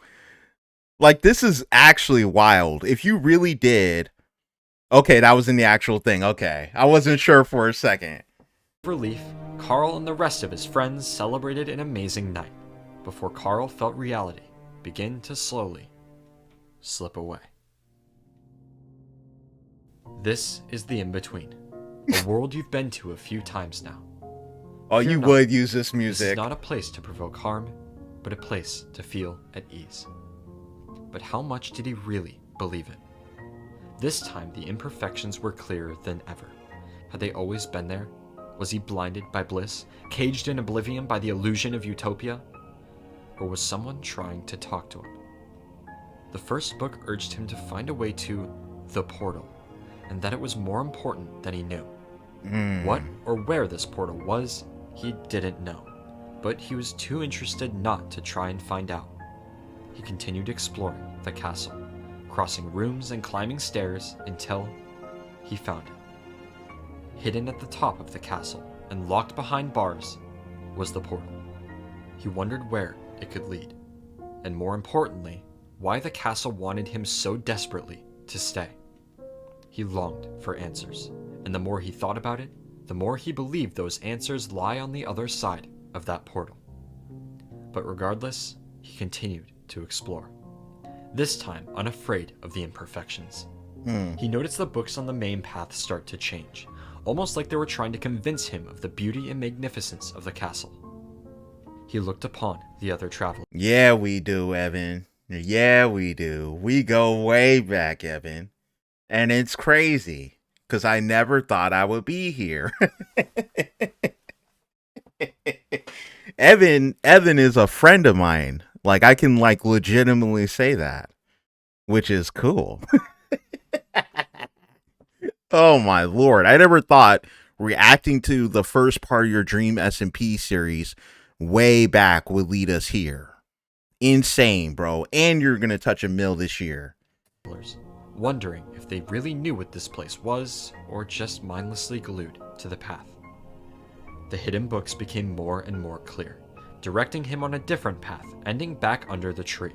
Like, this is actually wild. If you really did... Okay, that was in the actual thing. Okay. I wasn't sure for a second.
relief, Karl and the rest of his friends celebrated an amazing night before Karl felt reality begin to slowly slip away. This is the in-between, a world you've been to a few times now.
Oh,
Fear
you
not,
would use this
This
music.
is not a place to provoke harm, but a place to feel at ease. But how much did he really believe it? This time, the imperfections were clearer than ever. Had they always been there? Was he blinded by bliss, caged in oblivion by the illusion of utopia? Or was someone trying to talk to him? The first book urged him to find a way to the portal, and that it was more important than he knew. What or where this portal was, he didn't know, but he was too interested not to try and find out. He continued exploring the castle, crossing rooms and climbing stairs until he found it. Hidden at the top of the castle and locked behind bars was the portal. He wondered where it could lead, and more importantly, why the castle wanted him so desperately to stay. He longed for answers, and the more he thought about it, the more he believed those answers lie on the other side of that portal. But regardless, he continued to explore, this time unafraid of the imperfections. He noticed the books on the main path start to change, almost like they were trying to convince him of the beauty and magnificence of the castle. He looked upon the other travelers.
Yeah, we do, Evan. Yeah, we do. We go way back, Evan. And it's crazy, because I never thought I would be here. Evan is a friend of mine. Like, I can, like, legitimately say that, which is cool. Oh, my Lord. I never thought reacting to the first part of your Dream SMP series way back would lead us here. Insane, bro. And you're going to touch a mill this year.
Wondering if they really knew what this place was, or just mindlessly glued to the path. The hidden books became more and more clear, directing him on a different path, ending back under the tree.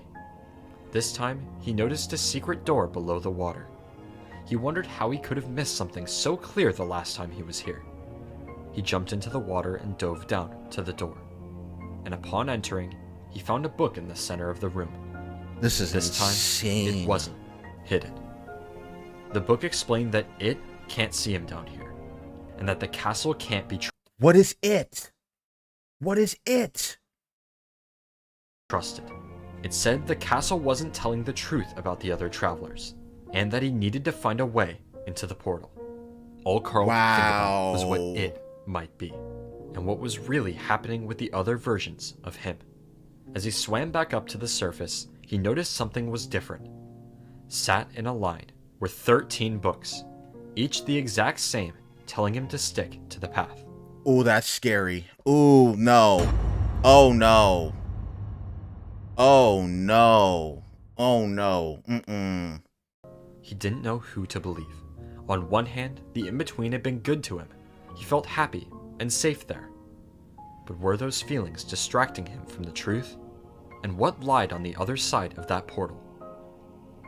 This time, he noticed a secret door below the water. He wondered how he could have missed something so clear the last time he was here. He jumped into the water and dove down to the door. And upon entering, he found a book in the center of the room.
This
Time, it wasn't hidden. The book explained that it can't see him down here, and that the castle can't be
What is it? What is it?
trusted. It said the castle wasn't telling the truth about the other travelers, and that he needed to find a way into the portal. All Karl could think about was what it might be, and what was really happening with the other versions of him. As he swam back up to the surface, he noticed something was different. Sat in a line were 13 books, each the exact same, telling him to stick to the path.
Oh, that's scary. Oh, no. Oh, no. Oh, no. Oh, no. Mm-mm.
He didn't know who to believe. On one hand, the in-between had been good to him. He felt happy and safe there. But were those feelings distracting him from the truth? And what lied on the other side of that portal?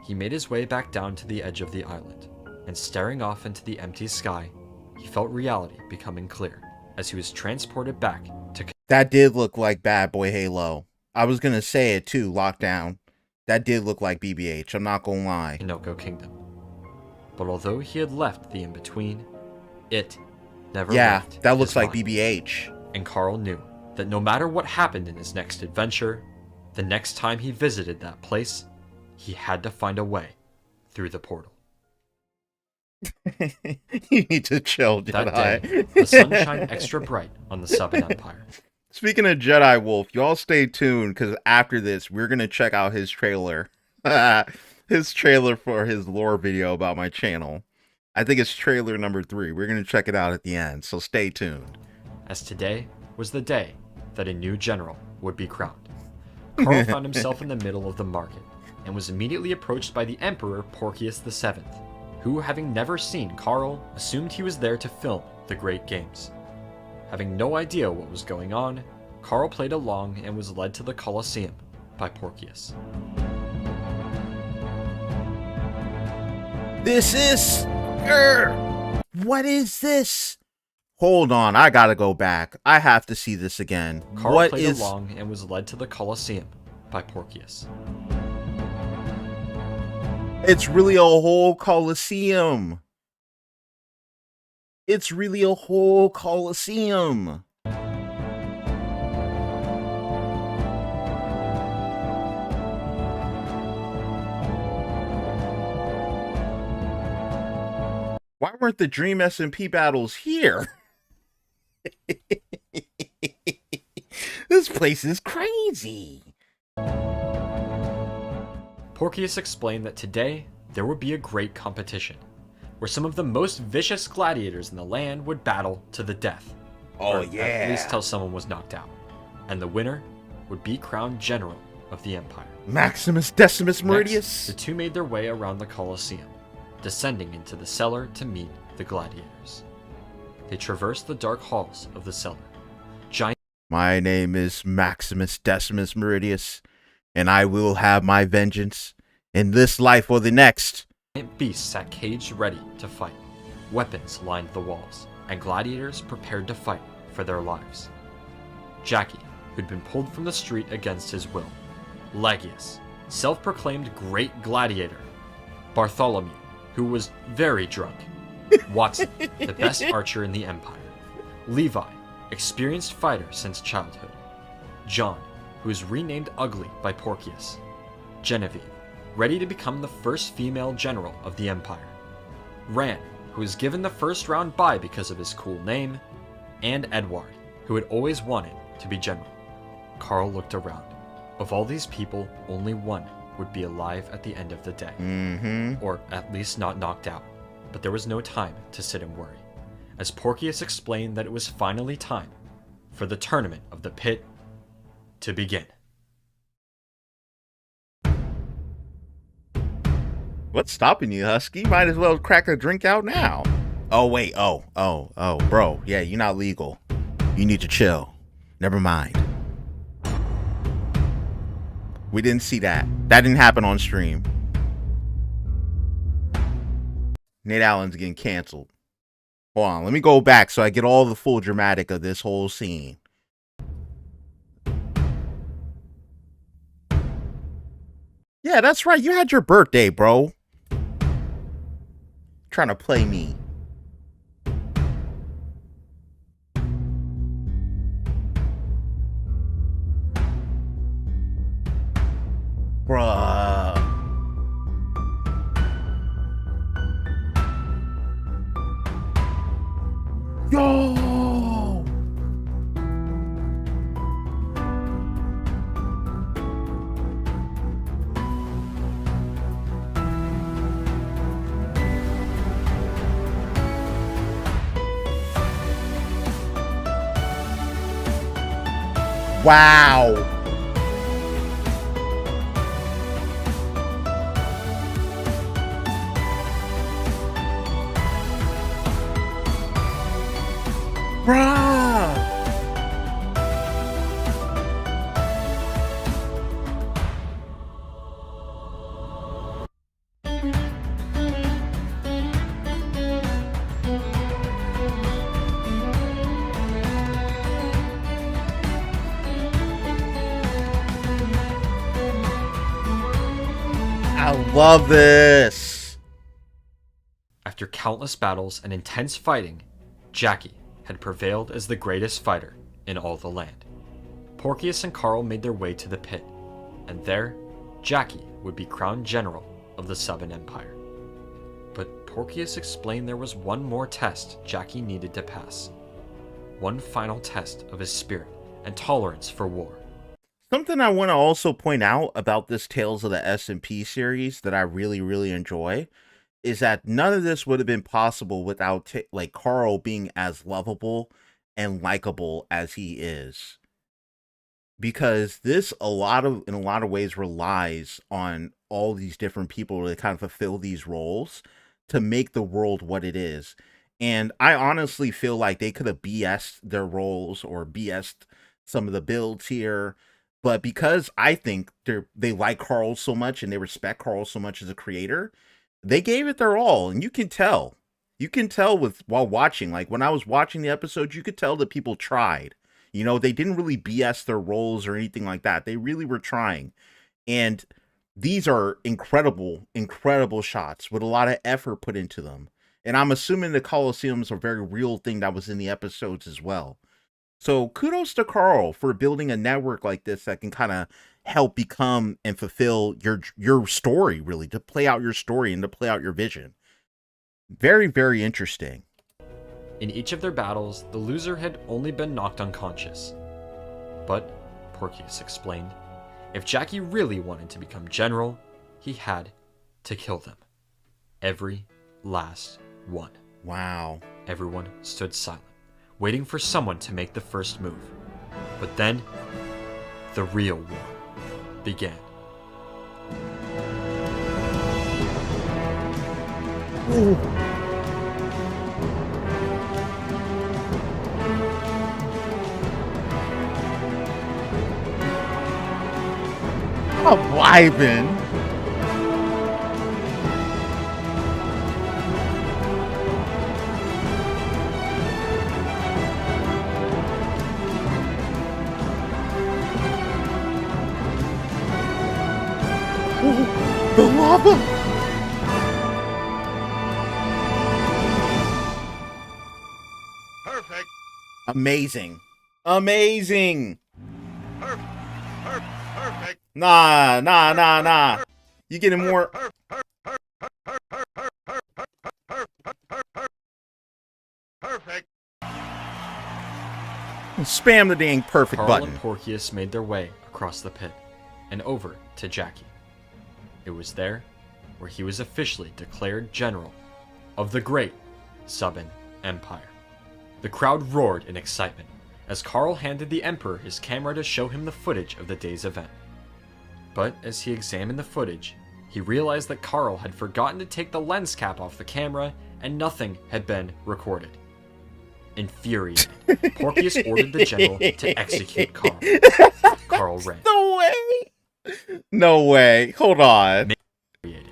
He made his way back down to the edge of the island, and staring off into the empty sky, he felt reality becoming clear as he was transported back to...
That did look like Bad Boy Halo. I was going to say it too, Lockdown. That did look like BBH, I'm not going to lie.
Kanoko Kingdom. But although he had left the in-between, it never
Yeah,
left
that looks
his
like
mind.
BBH.
And Karl knew that no matter what happened in his next adventure, the next time he visited that place, he had to find a way through the portal.
You need to chill, Jedi.
That day, the sun shined extra bright on the Seven Empire.
Speaking of Jedi Wolf, y'all stay tuned, because after this, we're going to check out his trailer. His trailer for his lore video about my channel. I think it's trailer number 3. We're going to check it out at the end, so stay tuned.
As today was the day that a new general would be crowned. Karl found himself in the middle of the market, and was immediately approached by the Emperor Porcius VII, who, having never seen Karl, assumed he was there to film the Great Games. Having no idea what was going on, Karl played along and was led to the Colosseum by Porcius.
This is... what is this? Hold on, I gotta go back. I have to see this again.
Karl
What
played
is...
along and was led to the Colosseum by Porcius.
It's really a whole Colosseum. It's really a whole Colosseum. Why weren't the Dream SMP battles here? This place is crazy.
Porcius explained that today there would be a great competition, where some of the most vicious gladiators in the land would battle to the death.
Oh,
or
yeah.
at least till someone was knocked out. And the winner would be crowned general of the empire.
Maximus Decimus
Next,
Meridius.
the two made their way around the Colosseum, descending into the cellar to meet the gladiators. They traversed the dark halls of the cellar. Giant
My name is Maximus Decimus Meridius, and I will have my vengeance in this life or the next.
beasts sat caged ready to fight. Weapons lined the walls, and gladiators prepared to fight for their lives. Jackie, who'd been pulled from the street against his will. Legius, self-proclaimed great gladiator. Bartholomew, who was very drunk. Watson, the best archer in the empire. Levi, experienced fighter since childhood. John, who was renamed Ugly by Porcius. Genevieve, ready to become the first female general of the empire. Ran, who was given the first round bye because of his cool name. And Edward, who had always wanted to be general. Karl looked around. Of all these people, only one would be alive at the end of the day. Or at least not knocked out. But there was no time to sit and worry, as Porcius explained that it was finally time for the tournament of the pit to begin.
What's stopping you, Husky? Might as well crack a drink out now. Oh, wait. Oh, bro. Yeah, you're not legal. You need to chill. Never mind. We didn't see that. That didn't happen on stream. Nate Allen's getting canceled. Hold on, let me go back so I get all the full dramatic of this whole scene. Yeah, that's right. You had your birthday, bro. Trying to play me. Bruh. Yo! Wow! Bruh! I love this!
After countless battles and intense fighting, Jackie had prevailed as the greatest fighter in all the land. Porcius and Karl made their way to the pit, and there, Jackie would be crowned general of the Southern Empire. But Porcius explained there was one more test Jackie needed to pass. One final test of his spirit and tolerance for war.
Something I want to also point out about this Tales of the SMP series that I really, really enjoy is that none of this would have been possible without like Karl being as lovable and likable as he is. Because this in a lot of ways relies on all these different people to kind of fulfill these roles to make the world what it is. And I honestly feel like they could have BS'd their roles or BS'd some of the builds here. But because I think they like Karl so much and they respect Karl so much as a creator, they gave it their all. And you can tell. You can tell while watching. Like when I was watching the episodes, you could tell that people tried. You know, they didn't really BS their roles or anything like that. They really were trying. And these are incredible, incredible shots with a lot of effort put into them. And I'm assuming the Colosseum's a very real thing that was in the episodes as well. So kudos to Karl for building a network like this that can kind of help become and fulfill your story, really, to play out your story and to play out your vision. Very, very interesting.
In each of their battles, the loser had only been knocked unconscious. But, Porcius explained, if Jackie really wanted to become general, he had to kill them. Every last one.
Wow.
Everyone stood silent, waiting for someone to make the first move. But then, the real war began.
Ooh. I'm vibing. The lava!
Perfect.
Amazing. Amazing!
Perfect.
Nah. You getting more...
Perfect.
Spam the dang perfect
Karl
button.
and Porcius made their way across the pit and over to Jackie. It was there where he was officially declared general of the great Southern Empire. The crowd roared in excitement as Karl handed the Emperor his camera to show him the footage of the day's event. But as he examined the footage, he realized that Karl had forgotten to take the lens cap off the camera and nothing had been recorded. Infuriated, Porcius ordered the general to execute Karl. Karl ran.
No way! No way. Hold on.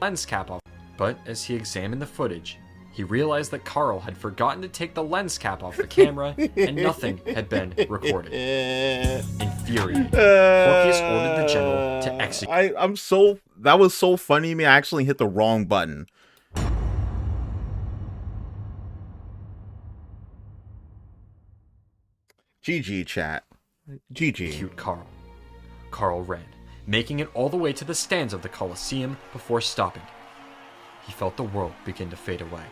Lens cap off. But as he examined the footage, he realized that Karl had forgotten to take the lens cap off the camera and nothing had been recorded. Infuriated, Porcius ordered the general to execute.
That was so funny to me. I actually hit the wrong button. GG, chat. GG.
Execute Karl. Karl ran, making it all the way to the stands of the Colosseum before stopping. He felt the world begin to fade away,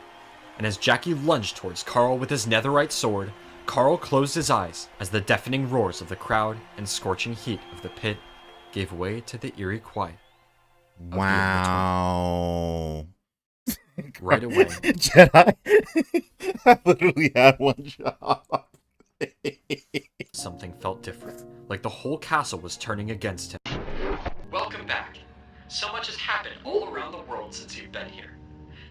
and as Jackie lunged towards Karl with his netherite sword, Karl closed his eyes as the deafening roars of the crowd and scorching heat of the pit gave way to the eerie quiet.
Wow.
Right away,
Jedi. I literally had one job.
something felt different, like the whole castle was turning against him. Welcome back. So much has happened all around the world since you've been here.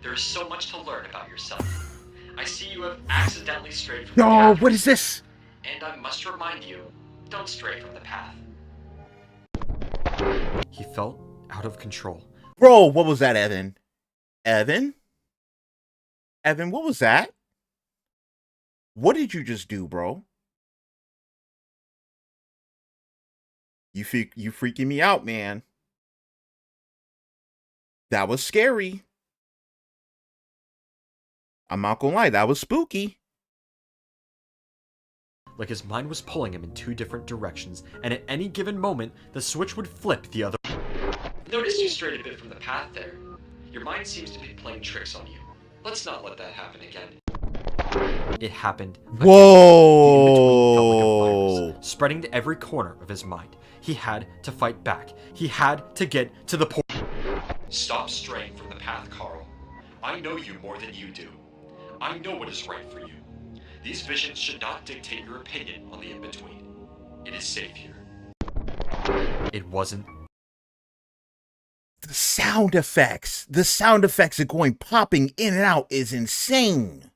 There is so much to learn about yourself. I see you have accidentally strayed from the path.
What is this?
And I must remind you, don't stray from the path. He felt out of control.
Bro, what was that, Evan? Evan, what was that? What did you just do, bro? You freaking me out, man. That was scary. I'm not gonna lie, that was spooky.
like his mind was pulling him in 2 different directions, and at any given moment, the switch would flip the other. Notice you strayed a bit from the path there. Your mind seems to be playing tricks on you. Let's not let that happen again. It happened again. The in-between felt like a virus, spreading to every corner of his mind. He had to fight back. He had to get to the point. Stop straying from the path, Karl. I know you more than you do. I know what is right for you. These visions should not dictate your opinion on the in-between. It is safe here. It wasn't.
The sound effects of going popping in and out is insane.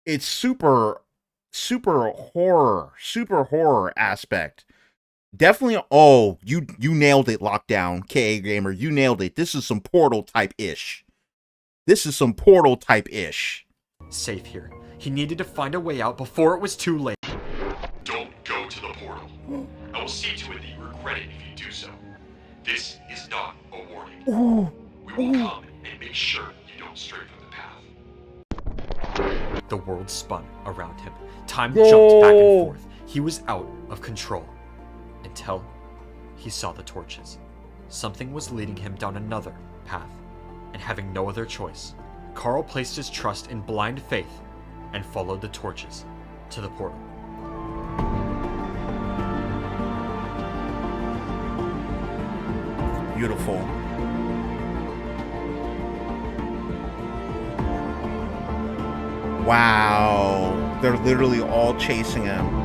It's super horror aspect. Definitely. Oh, you nailed it, Lockdown KA Gamer. You nailed it. This is some Portal type ish.
Safe here. He needed to find a way out before it was too late.
Don't go to the portal. I will see to it that you regret it if you do so. This is not a warning. We will come and make sure you don't stray from the path.
The world spun around him. Time jumped back and forth. He was out of control. Until he saw the torches. Something was leading him down another path. And having no other choice, Karl placed his trust in blind faith and followed the torches to the portal.
Beautiful. Wow. They're literally all chasing him.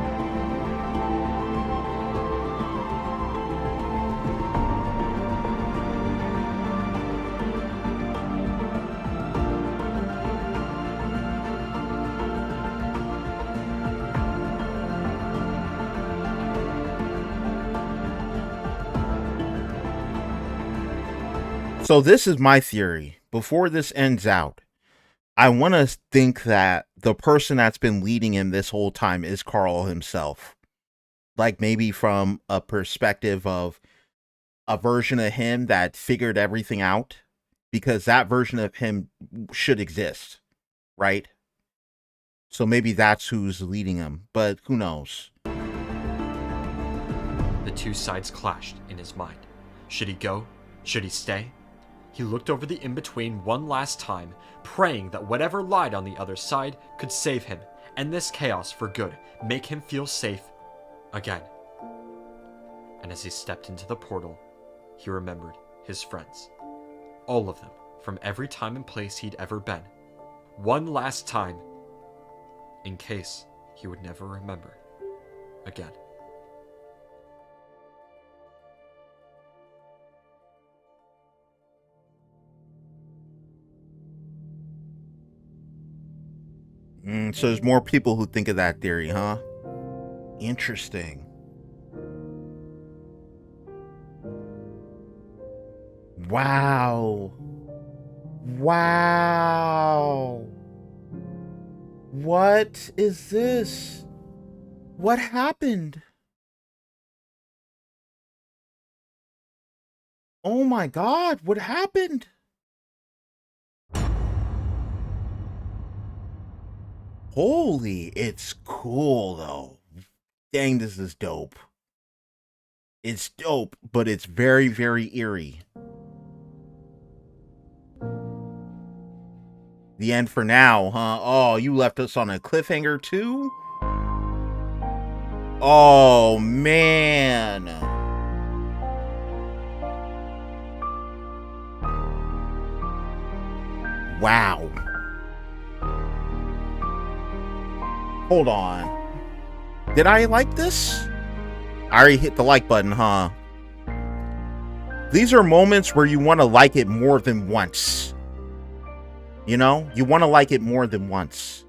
So this is my theory. Before this ends out, I want to think that the person that's been leading him this whole time is Karl himself. Like maybe from a perspective of a version of him that figured everything out, because that version of him should exist, right? So maybe that's who's leading him, but who knows?
The 2 sides clashed in his mind. Should he go? Should he stay? He looked over the in-between one last time, praying that whatever lied on the other side could save him, end this chaos for good, make him feel safe again. And as he stepped into the portal, he remembered his friends. All of them, from every time and place he'd ever been. One last time, in case he would never remember again.
So there's more people who think of that theory, huh? Interesting. Wow. Wow. What is this? What happened? Oh my God, what happened? Holy, it's cool though. Dang, this is dope. It's dope, but it's very, very eerie. The end for now, huh? Oh, you left us on a cliffhanger too? Oh, man. Wow. Hold on. Did I like this? I already hit the like button, huh? These are moments where you want to like it more than once. You know? You want to like it more than once.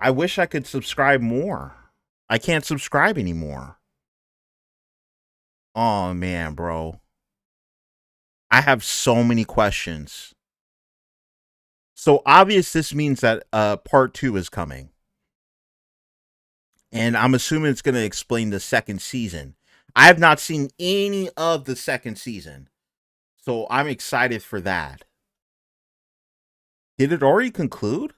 I wish I could subscribe more. I can't subscribe anymore. Oh, man, bro. I have so many questions. So obvious this means that part 2 is coming. And I'm assuming it's going to explain the second season. I have not seen any of the second season. So I'm excited for that. Did it already conclude?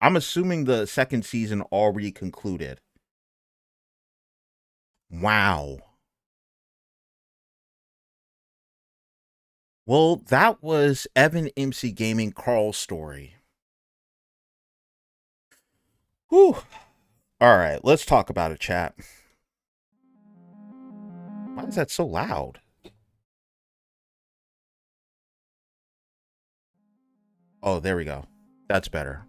I'm assuming the second season already concluded. Wow. Well, that was EvanMCGaming Karl's story. Whew. All right, let's talk about it, chat. Why is that so loud? Oh, there we go. That's better.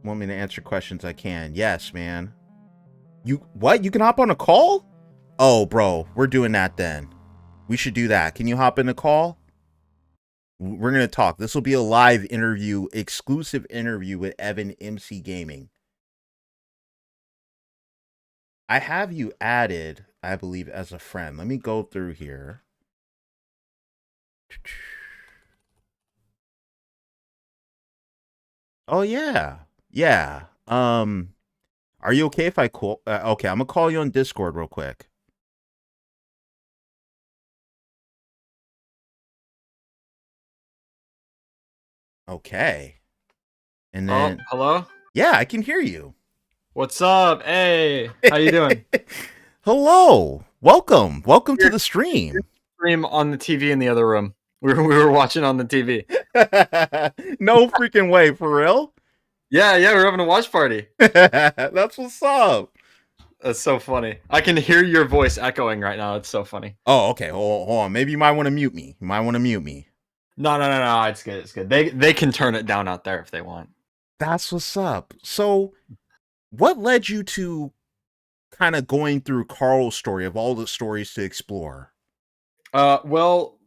Want me to answer questions? I can. Yes, man. What? You can hop on a call? Oh, bro, we're doing that then. We should do that. Can you hop in a call? We're going to talk. This will be a live interview, exclusive interview with EvanMCGaming. I have you added, I believe, as a friend. Let me go through here. Oh, yeah. Yeah. Are you okay if I call? Okay, I'm gonna call you on Discord real quick. Okay. And then,
hello?
yeah, I can hear you.
What's up? Hey, how you doing?
Hello. Welcome to the stream.
Stream on the TV in the other room. We were watching on the TV.
No freaking way, for real?
Yeah, we're having a watch party.
That's what's up.
That's so funny. I can hear your voice echoing right now. It's so funny.
Oh, okay. Hold on. Maybe you might want to mute me.
No. It's good. It's good. They can turn it down out there if they want.
That's what's up. So, what led you to kind of going through Karl's story of all the stories to explore?
Well,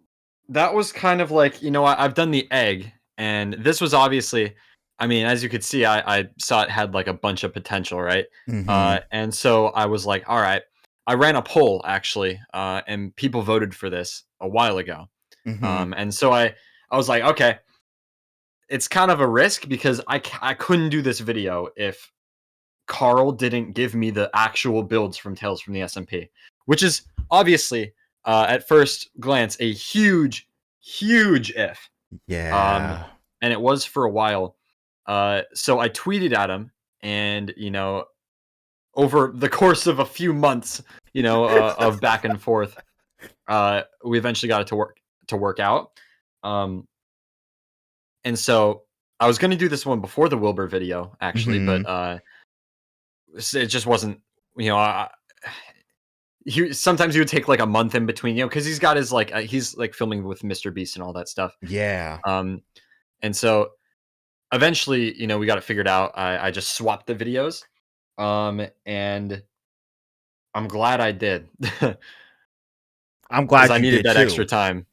that was kind of like, I've done the egg, and this was obviously, I mean, as you could see, I saw it had like a bunch of potential, right?
Mhm.
And so I was like, all right, I ran a poll actually, and people voted for this a while ago.
Mhm.
And so I was like, okay, it's kind of a risk because I couldn't do this video if Karl didn't give me the actual builds from Tales from the SMP, which is obviously, at first glance, a huge if.
Yeah.
And it was for a while. So I tweeted at him, and over the course of a few months, of back and forth, we eventually got it to work out. And so I was going to do this one before the Wilbur video, actually, but it just wasn't. Sometimes he would take like a month in between, because he's got his he's like filming with Mr. Beast and all that stuff.
Yeah.
And so eventually, we got it figured out. I just swapped the videos, and I'm glad I did.
I'm glad
I
you
needed
did
that
too.
extra time.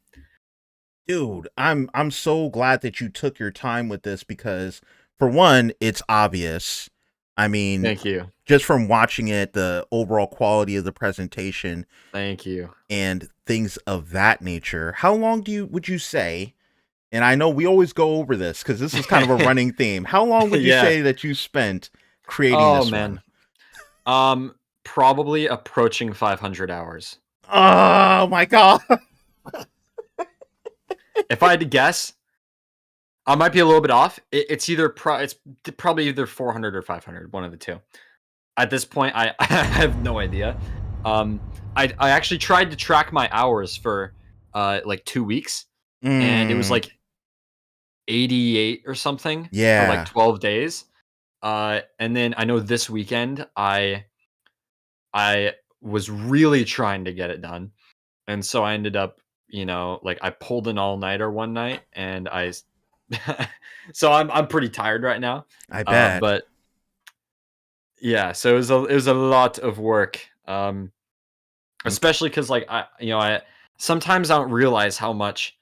Dude, I'm so glad that you took your time with this because, for one, it's obvious. I mean,
Thank you.
Just from watching it, the overall quality of the presentation.
Thank you.
And things of that nature. How long would you say? And I know we always go over this because this is kind of a running theme. How long would you say that you spent creating this one?
Probably approaching 500 hours.
Oh my god.
If I had to guess, I might be a little bit off. It's probably either 400 or 500, one of the two. At this point, I have no idea. I actually tried to track my hours for like 2 weeks, and it was like 88 or something for like 12 days. And then I know this weekend I was really trying to get it done, and so I ended up, like I pulled an all-nighter one night, and so I'm pretty tired right now.
I bet.
But yeah, so it was a lot of work, especially because like I sometimes I don't realize how much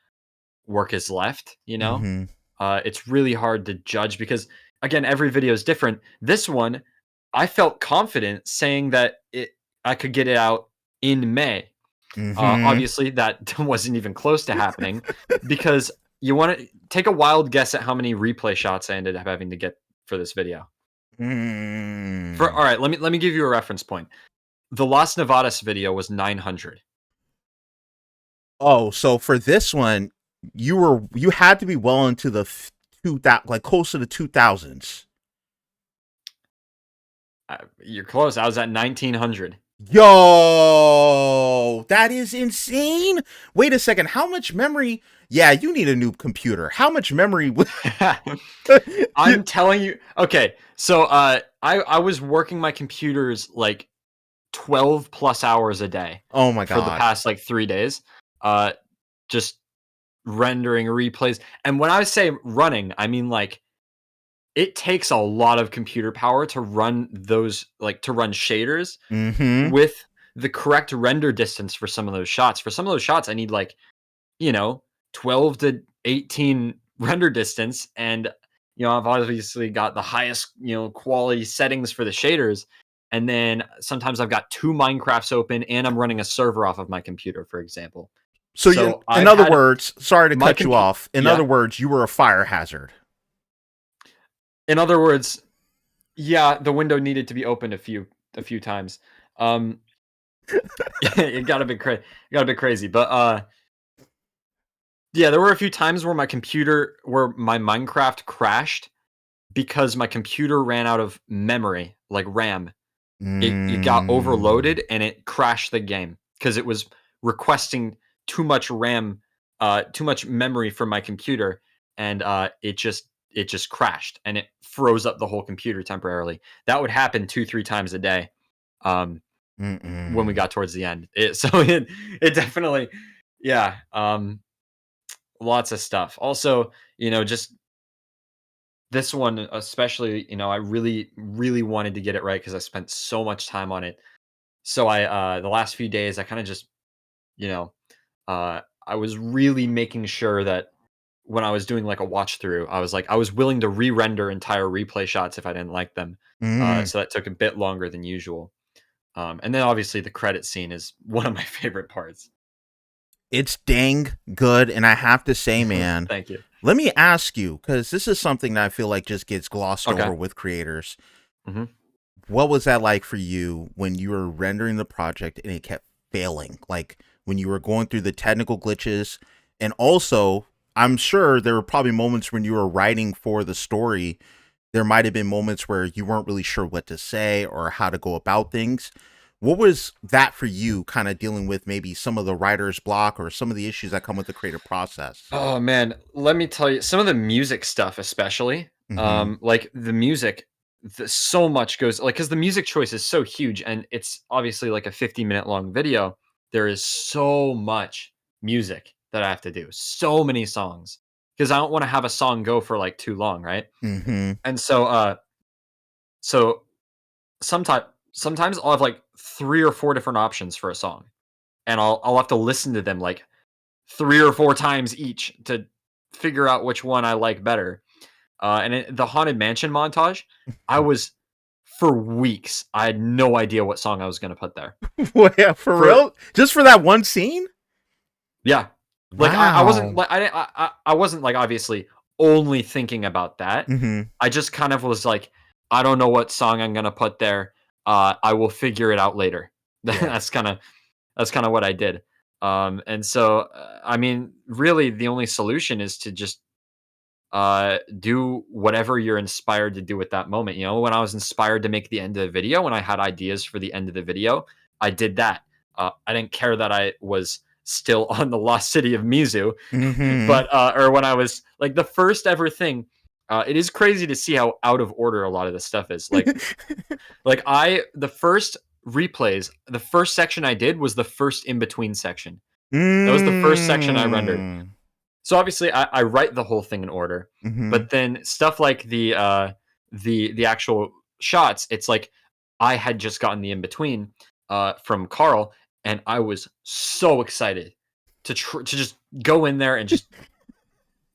work is left. It's really hard to judge because, again, every video is different. This one, I felt confident saying that I could get it out in May. Obviously, that wasn't even close to happening because you want to take a wild guess at how many replay shots I ended up having to get for this video. All right, let me give you a reference point. The Las Nevadas video was 900.
Oh, so for this one, you had to be well into the like close to the 2000s.
You're close. I was at 1900.
Yo, that is insane. Wait a second. How much memory? Yeah, you need a new computer. How much memory?
I'm telling you. Okay, so I was working my computers like 12 plus hours a day.
Oh my
For the
god.
past like 3 days, just rendering replays. And when I say running, I mean like it takes a lot of computer power to run those, like to run shaders
Mm-hmm.
with the correct render distance for some of those shots. For some of those shots, I need like, 12 to 18 render distance. And, I've obviously got the highest, quality settings for the shaders. And then sometimes I've got 2 Minecrafts open and I'm running a server off of my computer, for example.
So in other words, sorry to cut you off. In other words, you were a fire hazard.
In other words, yeah, the window needed to be opened a few times. It got a bit crazy, but yeah, there were a few times where my Minecraft crashed because my computer ran out of memory, like RAM. It got overloaded and it crashed the game because it was requesting too much RAM, too much memory from my computer, and it just crashed and it froze up the whole computer temporarily. That would happen 2-3 times a day when we got towards the end. It definitely, yeah, lots of stuff. Also, just this one especially, I really, really wanted to get it right because I spent so much time on it. So the last few days, I kind of just, I was really making sure that when I was doing like a watch through, I was willing to re-render entire replay shots if I didn't like them. So that took a bit longer than usual. And then obviously the credit scene is one of my favorite parts.
It's dang good, and I have to say, man.
Thank you.
Let me ask you, because this is something that I feel like just gets glossed over with creators.
Mm-hmm.
What was that like for you when you were rendering the project and it kept failing? Like when you were going through the technical glitches, and also I'm sure there were probably moments when you were writing for the story, there might have been moments where you weren't really sure what to say or how to go about things. What was that for you, kind of dealing with maybe some of the writer's block or some of the issues that come with the creative process?
Oh man, let me tell you, some of the music stuff especially, like the music, so much goes, like, because the music choice is so huge and it's obviously like a 50-minute long video. There is so much music that I have to do, so many songs, because I don't want to have a song go for like too long, right? And so sometimes I'll have like 3 or 4 different options for a song, and I'll have to listen to them like 3 or 4 times each to figure out which one I like better. And the Haunted Mansion montage, for weeks, I had no idea what song I was going to put there.
Well, yeah, for real? Just for that one scene?
Yeah. Like,
wow.
I wasn't like obviously only thinking about that. I just kind of was like, I don't know what song I'm going to put there. I will figure it out later. Yeah. That's kind of what I did. And so, I mean, really the only solution is to just do whatever you're inspired to do at that moment. When I was inspired to make the end of the video, when I had ideas for the end of the video, I did that. I didn't care that I was still on the lost city of Mizu, but or when I was like the first ever thing. It is crazy to see how out of order a lot of this stuff is. Like, the first replays, the first section I did was the first in between section. That was the first section I rendered. So obviously I write the whole thing in order, but then stuff like the actual shots, it's like I had just gotten the in between from Karl, and I was so excited to just go in there and just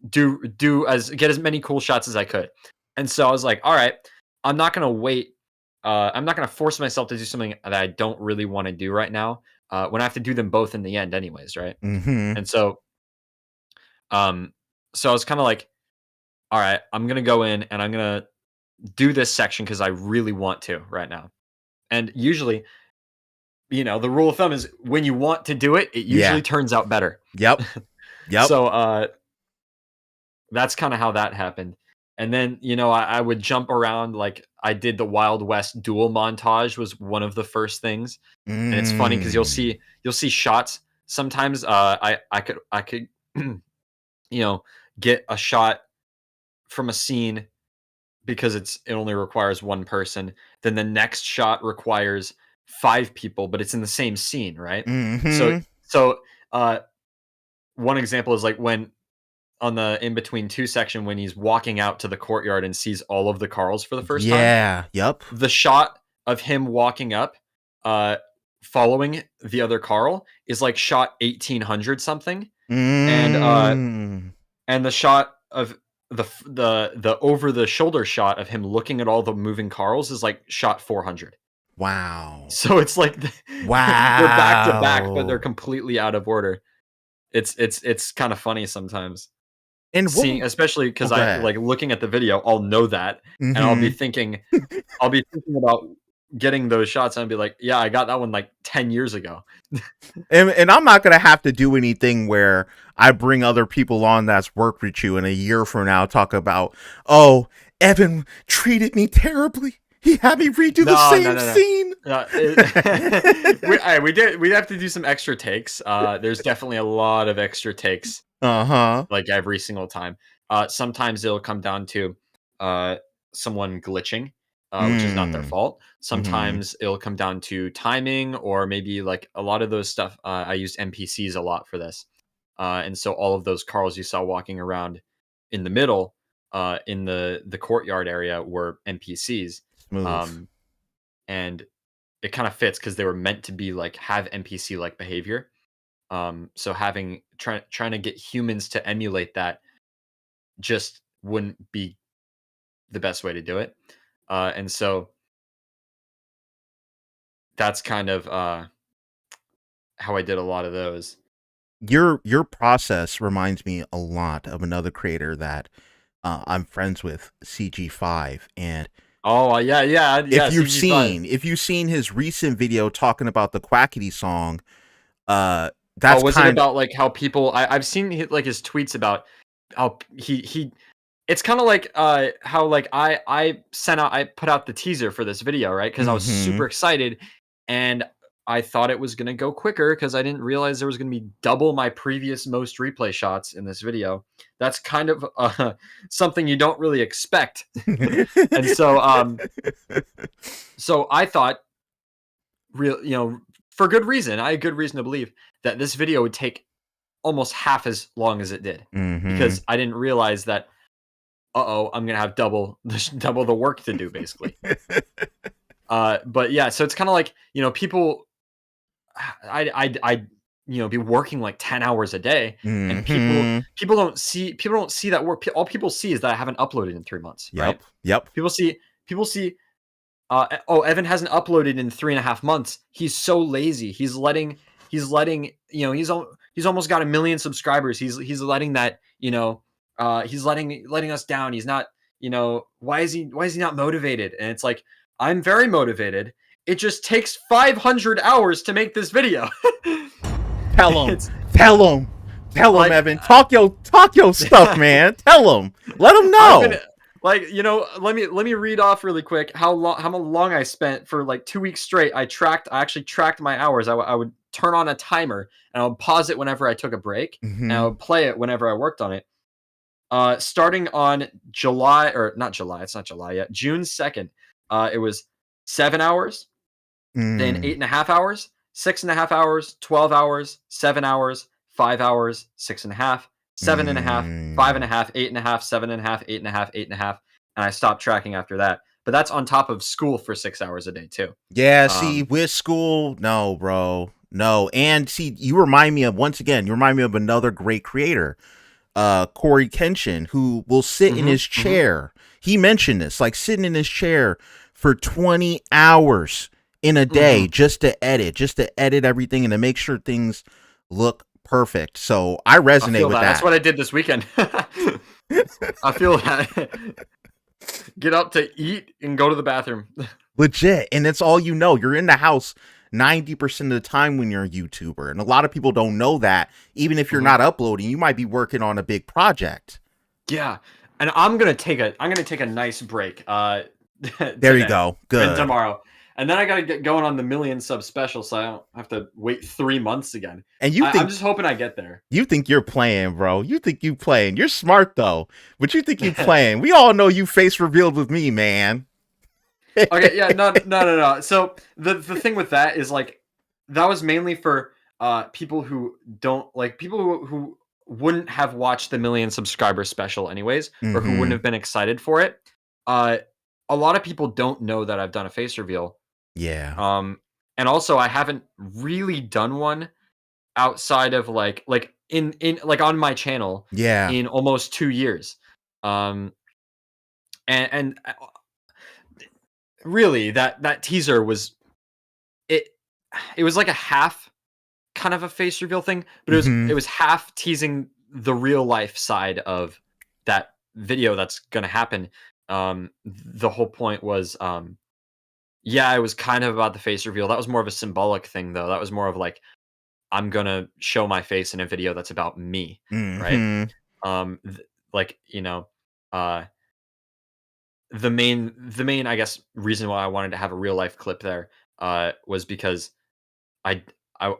get as many cool shots as I could. And so I was like, all right, I'm not gonna wait. I'm not gonna force myself to do something that I don't really want to do right now. When I have to do them both in the end, anyways, right? And so, so I was kind of like, all right, I'm gonna go in and I'm gonna do this section because I really want to right now. And usually, the rule of thumb is when you want to do it, it usually turns out better.
Yep.
So, that's kind of how that happened. And then, I would jump around. Like, I did the Wild West duel montage was one of the first things. And it's funny because you'll see shots. Sometimes I could get a shot from a scene because it only requires one person. Then the next shot requires 5 people, but it's in the same scene, right? So one example is like when on the in between 2 section when he's walking out to the courtyard and sees all of the Karls for the first time.
Yeah. Yep.
The shot of him walking up, following the other Karl is like shot 1800 something, and the shot of the over the shoulder shot of him looking at all the moving Karls is like shot 400.
Wow.
So it's like
wow,
they're back to back, but they're completely out of order. It's kind of funny sometimes.
And
seeing, especially because I like looking at the video, I'll know that, and I'll be thinking about getting those shots, and I'll be like, yeah, I got that one like 10 years ago.
and I'm not gonna have to do anything where I bring other people on that's worked with you, and a year from now talk about, oh, Evan treated me terribly. He had me redo the same scene.
We'd have to do some extra takes. There's definitely a lot of extra takes. Like every single time. Sometimes it'll come down to someone glitching, which is not their fault. Sometimes it'll come down to timing, or maybe like a lot of those stuff. I used NPCs a lot for this, and so all of those Karls you saw walking around in the middle, in the courtyard area, were NPCs. And it kind of fits because they were meant to be like have NPC like behavior. So trying to get humans to emulate that just wouldn't be the best way to do it. And so that's kind of how I did a lot of those.
Your process reminds me a lot of another creator that I'm friends with, CG5, and if you've seen his recent video talking about the Quackity song, that's
was it about like how people I've seen like his tweets about how he it's kind of like how like I put out the teaser for this video, right? Because I was super excited, and I thought it was gonna go quicker because I didn't realize there was gonna be double my previous most replay shots in this video. That's kind of something you don't really expect. And so so I thought, for good reason, I had good reason to believe that this video would take almost half as long as it did, because I didn't realize that I'm gonna have double the work to do, basically. But yeah, so it's kind of like, people, I be working like 10 hours a day, and people don't see that work. All people see is that I haven't uploaded in 3 months. Right?
Yep.
People see Evan hasn't uploaded in 3.5 months. He's so lazy. He's letting he's almost got 1 million subscribers. He's letting that, he's letting us down. He's not, why is he not motivated? And it's like, I'm very motivated. It just takes 500 hours to make this video.
Tell him, Evan. Talk your stuff, man. Tell him. Let him know.
Let me read off really quick how long I spent for like 2 weeks straight. I actually tracked my hours. I would turn on a timer, and I would pause it whenever I took a break, and I would play it whenever I worked on it. Starting on June 2nd, it was 7 hours, then 8.5 hours, 6.5 hours, 12 hours, 7 hours, 5 hours, 6.5, 7.5, 5.5, 8.5, 7.5, 8.5, 8.5, and I stopped tracking after that. But that's on top of school for 6 hours a day too.
Yeah, see, with school, no, bro, no. And see, you remind me of another great creator, Corey Kenshin, who will sit in his chair. He mentioned this, like sitting in his chair for 20 hours in a day just to edit everything and to make sure things look perfect. So I resonate with that.
That's what I did this weekend. I feel that. Get up to eat and go to the bathroom.
Legit. And it's all you know. You're in the house 90% of the time when you're a YouTuber. And a lot of people don't know that. Even if you're not uploading, you might be working on a big project.
Yeah, and I'm gonna take a nice break.
There you go. Good.
And tomorrow, and then I gotta get going on the million sub special, so I don't have to wait 3 months again.
And
I'm just hoping I get there.
You think you're playing, bro. You think you playing. You're smart though, but you think you playing. We all know you face revealed with me, man.
Okay, yeah, no. So the thing with that is like that was mainly for people who don't like people who wouldn't have watched the million subscriber special anyways, or who wouldn't have been excited for it. A lot of people don't know that I've done a face reveal.
Yeah.
And also I haven't really done one outside of like in like on my channel
Yeah.
in almost 2 years. And really that teaser was it was like a half kind of a face reveal thing, but it was half teasing the real life side of that video that's gonna happen. The whole point was yeah, it was kind of about the face reveal. That was more of a symbolic thing though. That was more of like I'm gonna show my face in a video that's about me, right? Like, you know, the main I guess reason why I wanted to have a real life clip there was because I I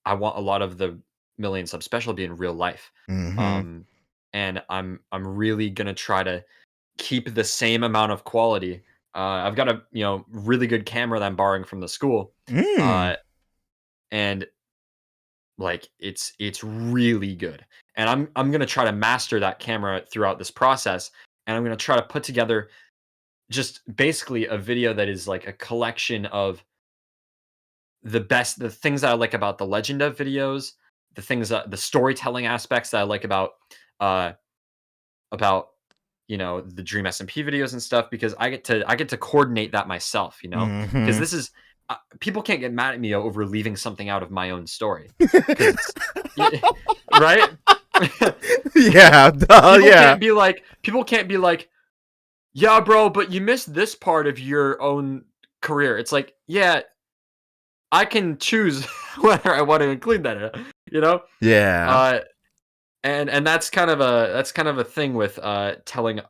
I want a lot of the million sub special to be in real life. And I'm really gonna try to keep the same amount of quality. I've got a really good camera that I'm borrowing from the school, and like it's really good. And I'm gonna try to master that camera throughout this process, and I'm gonna try to put together just basically a video that is like a collection of the things that I like about the Legend of videos, the things that the storytelling aspects that I like about the Dream SMP videos and stuff, because I get to coordinate that myself, because this is people can't get mad at me over leaving something out of my own story, right?
Yeah,
People can't be like, yeah, bro, but you missed this part of your own career. It's like, yeah, I can choose whether I want to include that,
Yeah.
And that's kind of a thing with telling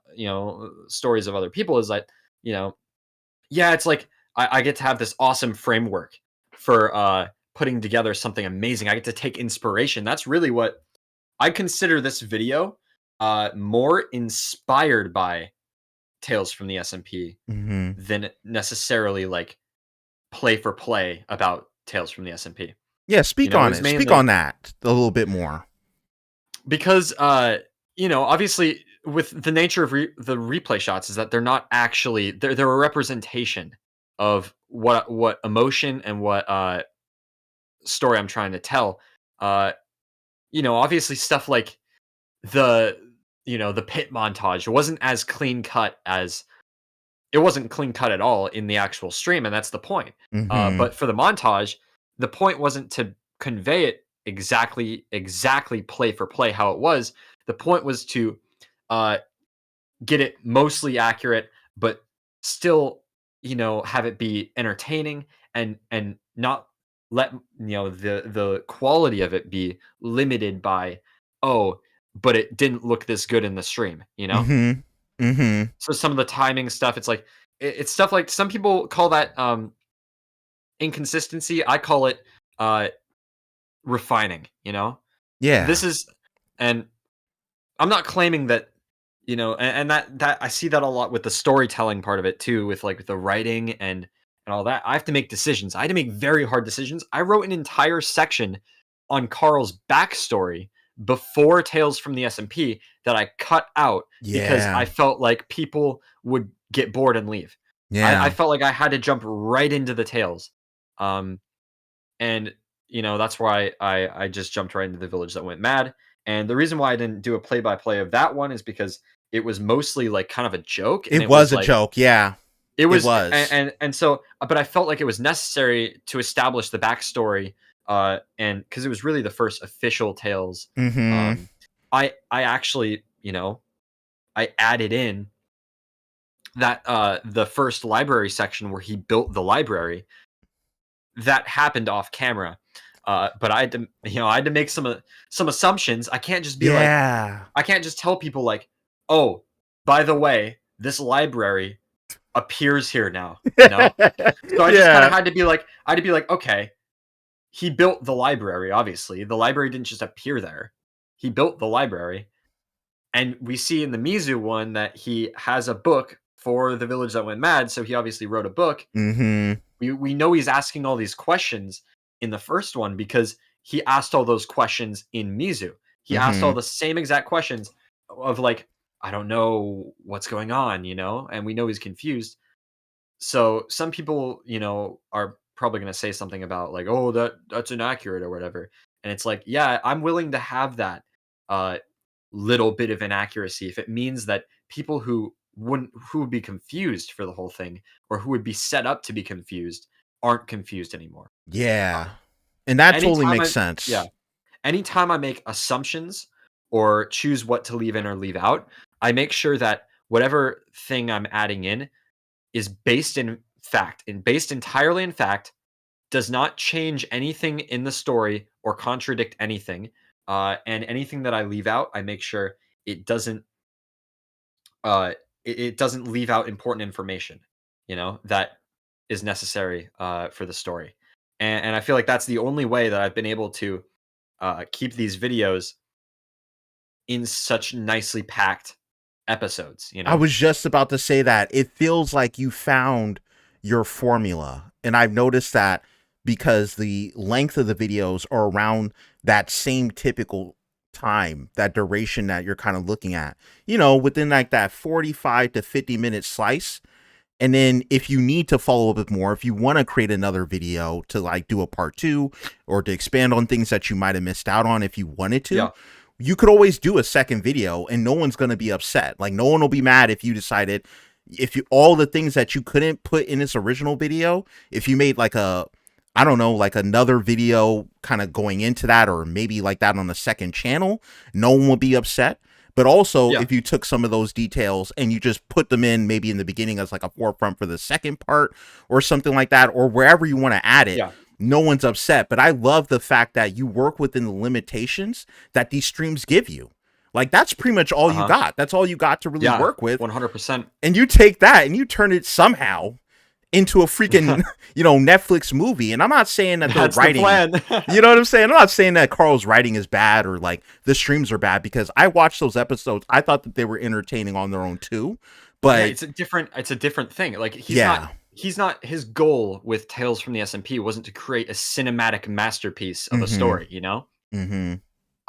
stories of other people, is that yeah, it's like I get to have this awesome framework for putting together something amazing. I get to take inspiration. That's really what I consider this video more inspired by Tales from the SMP than necessarily like play for play about Tales from the SMP.
Yeah, speak on it. Speak on that a little bit more.
Because obviously with the nature of the replay shots is that they're not actually they're a representation of what emotion and what story I'm trying to tell. Obviously stuff like the pit montage wasn't as clean cut as it wasn't clean cut at all in the actual stream, and that's the point. But for the montage, the point wasn't to convey it exactly play for play how it was. The point was to get it mostly accurate, but still have it be entertaining and not let the quality of it be limited by, oh, but it didn't look this good in the stream, So some of the timing stuff, it's like it's stuff like some people call that inconsistency. I call it refining,
Yeah.
This is, and I'm not claiming that, and that I see that a lot with the storytelling part of it too, with like the writing and all that. I have to make decisions. I had to make very hard decisions. I wrote an entire section on Karl's backstory before Tales from the SMP that I cut out because I felt like people would get bored and leave.
Yeah.
I felt like I had to jump right into the Tales. And that's why I just jumped right into the Village That Went Mad. And the reason why I didn't do a play-by-play of that one is because it was mostly like kind of a joke. And
it was a
like,
joke, yeah.
It was. And so, but I felt like it was necessary to establish the backstory, and because it was really the first official Tales. I actually, I added in that the first library section where he built the library. That happened off camera. But I had to, I had to make some assumptions. I can't just be
Yeah.
I can't just tell people like, oh, by the way, this library appears here now. So I just kind of had to be like, okay, he built the library. Obviously, the library didn't just appear there. He built the library, and we see in the Mizu one that he has a book for the village that went mad. So he obviously wrote a book.
Mm-hmm.
We know he's asking all these questions in the first one because he asked all those questions in Mizu. He asked all the same exact questions of like, I don't know what's going on, and we know he's confused. So some people, are probably going to say something about like, oh, that's inaccurate or whatever. And it's like, yeah, I'm willing to have that little bit of inaccuracy if it means that people who would be confused for the whole thing or who would be set up to be confused aren't confused anymore.
Yeah. And that totally
Anytime
makes sense.
Yeah. Anytime I make assumptions or choose what to leave in or leave out, I make sure that whatever thing I'm adding in is based in fact and based entirely in fact, does not change anything in the story or contradict anything. And anything that I leave out, I make sure it doesn't it doesn't leave out important information, that is necessary for the story. And I feel like that's the only way that I've been able to keep these videos in such nicely packed episodes.
I was just about to say that. It feels like you found your formula. And I've noticed that because the length of the videos are around that same typical time, that duration that you're kind of looking at, within like that 45 to 50-minute slice. And then if you need to follow up with more, if you want to create another video to like do a part 2 or to expand on things that you might have missed out on if you wanted to, you could always do a second video and no one's going to be upset. Like no one will be mad if you decided all the things that you couldn't put in this original video, if you made like like another video kind of going into that, or maybe like that on the second channel, no one will be upset. But also, if you took some of those details and you just put them in maybe in the beginning as like a forefront for the second part or something like that, or wherever you want to add it, no one's upset. But I love the fact that you work within the limitations that these streams give you. Like, that's pretty much all you got. That's all you got to really work with.
100%.
And you take that and you turn it somehow into a freaking, Netflix movie. And I'm not saying that they're writing, you know what I'm saying? I'm not saying that Karl's writing is bad or like the streams are bad, because I watched those episodes. I thought that they were entertaining on their own too, but
it's a different thing. Like he's not, his goal with Tales from the SMP wasn't to create a cinematic masterpiece of a story,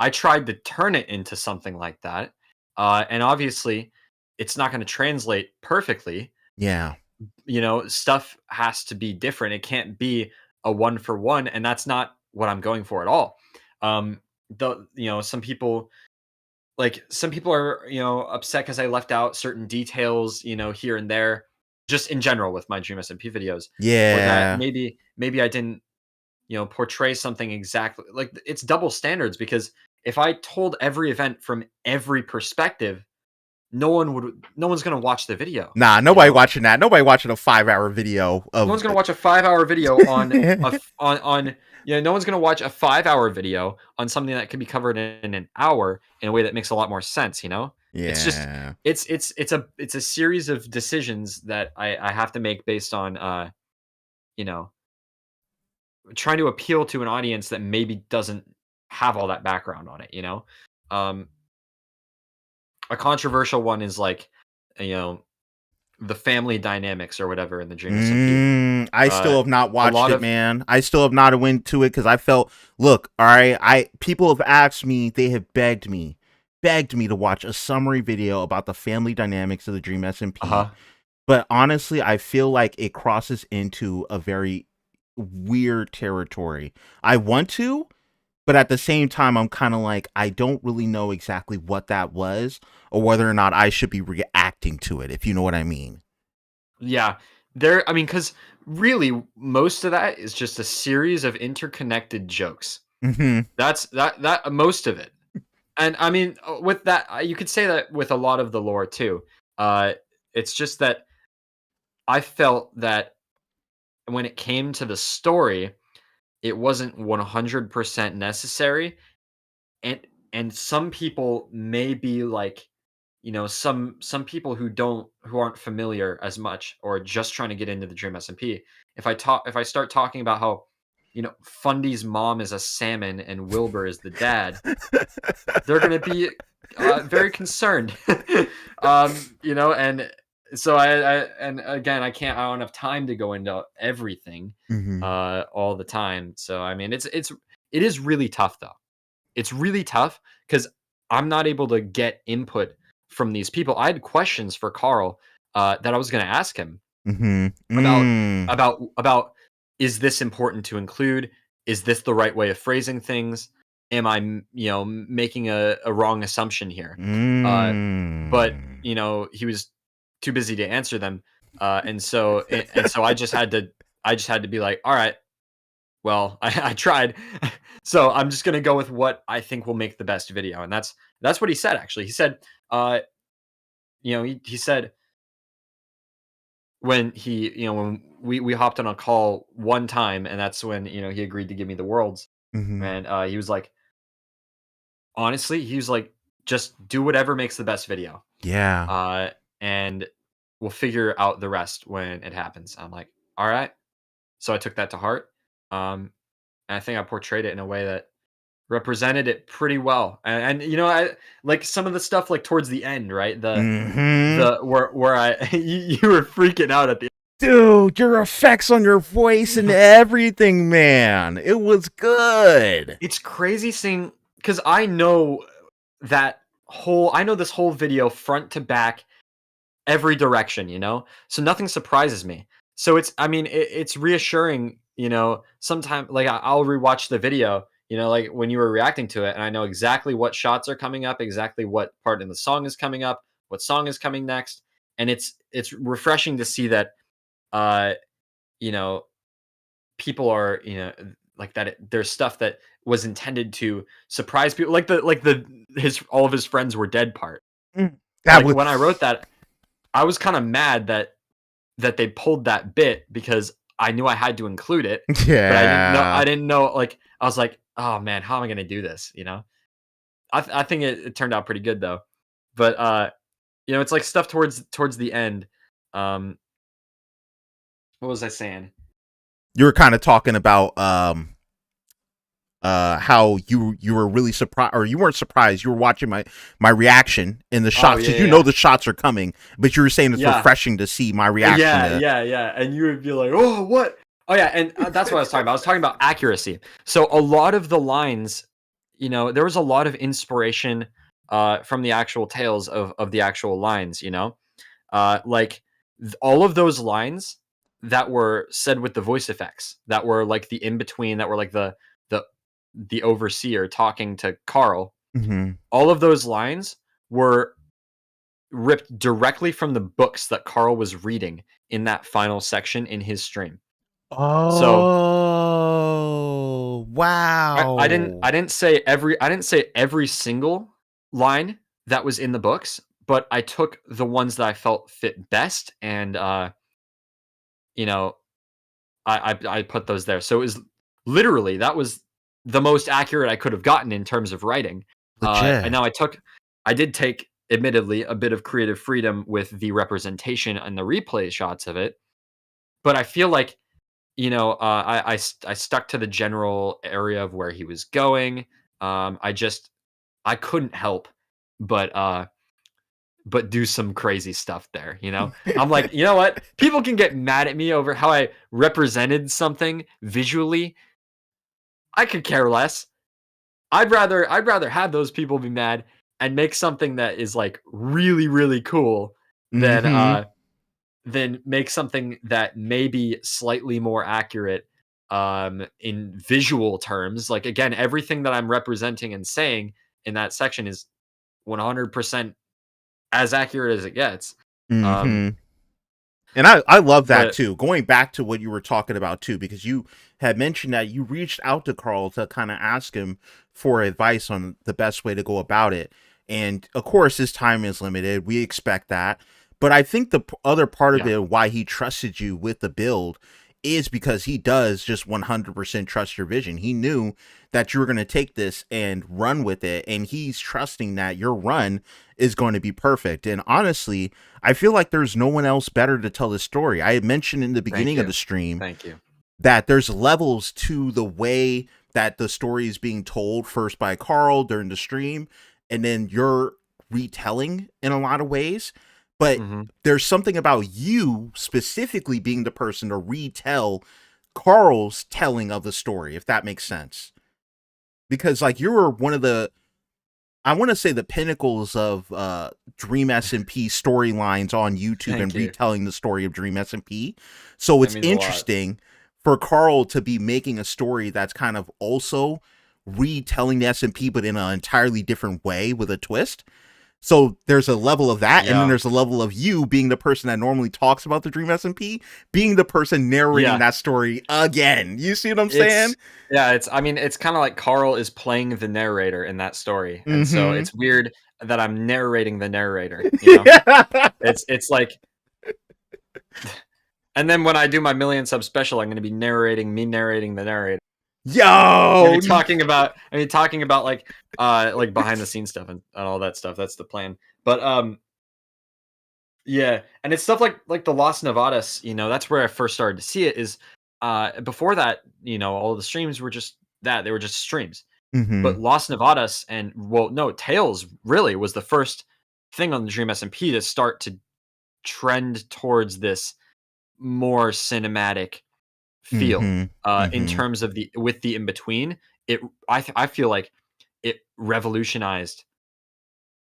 I tried to turn it into something like that. And obviously it's not going to translate perfectly.
Yeah.
Stuff has to be different. It can't be a 1-for-1, and that's not what I'm going for at all. Some people are, upset because I left out certain details, here and there, just in general with my Dream SMP videos.
Yeah.
Or that maybe I didn't, portray something exactly. Like, it's double standards, because if I told every event from every perspective, no one's gonna watch the video.
Nah, nobody watching that. Nobody watching a 5-hour video of.
No one's gonna watch a 5-hour video on no one's gonna watch a 5-hour video on something that can be covered in an hour in a way that makes a lot more sense.
Yeah.
It's just it's a series of decisions that I have to make based on trying to appeal to an audience that maybe doesn't have all that background on it. A controversial one is like, the family dynamics or whatever in the Dream SMP.
I still have not watched it, man. I still have not went to it because I felt, look, all right, people have asked me, they have begged me to watch a summary video about the family dynamics of the Dream SMP. But honestly, I feel like it crosses into a very weird territory. I want to, but at the same time, I'm kind of like, I don't really know exactly what that was or whether or not I should be reacting to it, if you know what I mean.
Yeah. Because really, most of that is just a series of interconnected jokes. That's that most of it. And I mean, with that, you could say that with a lot of the lore too. It's just that I felt that when it came to the story, it wasn't 100% necessary, and some people may be like, some people who aren't familiar as much or just trying to get into the Dream SMP. If I start talking about how, Fundy's mom is a salmon and Wilbur is the dad, they're going to be very concerned. And so and again, I don't have time to go into everything all the time. So I mean, it is really tough though. It's really tough because I'm not able to get input from these people. I had questions for Karl that I was going to ask him about is this important to include? Is this the right way of phrasing things? Am I, making a wrong assumption here? But he was too busy to answer them, and so I just had to be like, all right, well, I tried, so I'm just gonna go with what I think will make the best video, and that's what he said. Actually, he said, he said when when we hopped on a call one time, and that's when he agreed to give me the worlds, and he was like, honestly, he was like, just do whatever makes the best video.
Yeah.
And we'll figure out the rest when it happens. I'm like, all right. So I took that to heart. And I think I portrayed it in a way that represented it pretty well. And I like some of the stuff like towards the end, right? The where I you were freaking out at the
Dude, your effects on your voice and everything, man. It was good.
It's crazy seeing, because I know this whole video front to back, every direction, so nothing surprises me. So it's reassuring, sometimes like I'll rewatch the video, like when you were reacting to it, and I know exactly what shots are coming up, exactly what part in the song is coming up, what song is coming next, and it's refreshing to see that people are, like that there's stuff that was intended to surprise people, like all of his friends were dead part. When I wrote that, I was kind of mad that they pulled that bit because I knew I had to include it.
Yeah.
But I didn't know, like, I was like, oh man, how am I going to do this? I think it turned out pretty good though. But, it's like stuff towards the end. What was I saying?
You were kind of talking about how you were really surprised, or you weren't surprised. You were watching my reaction in the shots because know the shots are coming, but you were saying it's refreshing to see my reaction.
Yeah. And you would be like, oh, what? Oh yeah, and that's what I was talking about. I was talking about accuracy. So a lot of the lines, there was a lot of inspiration from the actual tales of the actual lines. Like all of those lines that were said with the voice effects, that were like the in between, that were like the overseer talking to Karl. All of those lines were ripped directly from the books that Karl was reading in that final section in his stream.
Oh, wow.
I didn't say every single line that was in the books, but I took the ones that I felt fit best, and I put those there. So it was literally, that was the most accurate I could have gotten in terms of writing. And now I did take, admittedly, a bit of creative freedom with the representation and the replay shots of it, but I feel like, I stuck to the general area of where he was going. I couldn't help but do some crazy stuff there. I'm like, you know what? People can get mad at me over how I represented something visually. I could care less. I'd rather have those people be mad and make something that is like really, really cool than make something that may be slightly more accurate in visual terms. Like, again, everything that I'm representing and saying in that section is 100% as accurate as it gets.
And I love that too. Going back to what you were talking about too, because you had mentioned that you reached out to Karl to kind of ask him for advice on the best way to go about it. And of course, his time is limited. We expect that. But I think the other part of it, why he trusted you with the build, is because he does just 100% trust your vision. He knew that you were going to take this and run with it, and he's trusting that your run is going to be perfect. And honestly, I feel like there's no one else better to tell this story. I had mentioned in the beginning of the stream that there's levels to the way that the story is being told, first by Karl during the stream, and then you're retelling in a lot of ways. But there's something about you specifically being the person to retell Karl's telling of the story, if that makes sense. Because like you were one of the, I want to say, the pinnacles of Dream SMP storylines on YouTube and retelling the story of Dream SMP. So it's interesting for Karl to be making a story that's kind of also retelling the SMP, but in an entirely different way with a twist. So there's a level of that, and then there's a level of you being the person that normally talks about the Dream SMP, being the person narrating that story again. You see what I'm saying?
It's kind of like Karl is playing the narrator in that story. And so it's weird that I'm narrating the narrator. You know? It's like, and then when I do my million sub special, I'm going to be narrating the narrator.
Yo,
talking about like behind the scenes stuff and all that stuff. That's the plan. But and it's stuff like the Lost Nevadas, you know, that's where I first started to see it. Is before that, you know, all the streams were just that, they were just streams. But Lost Nevadas and Tales really was the first thing on the Dream SMP to start to trend towards this more cinematic feel in terms of the in between. I feel like it revolutionized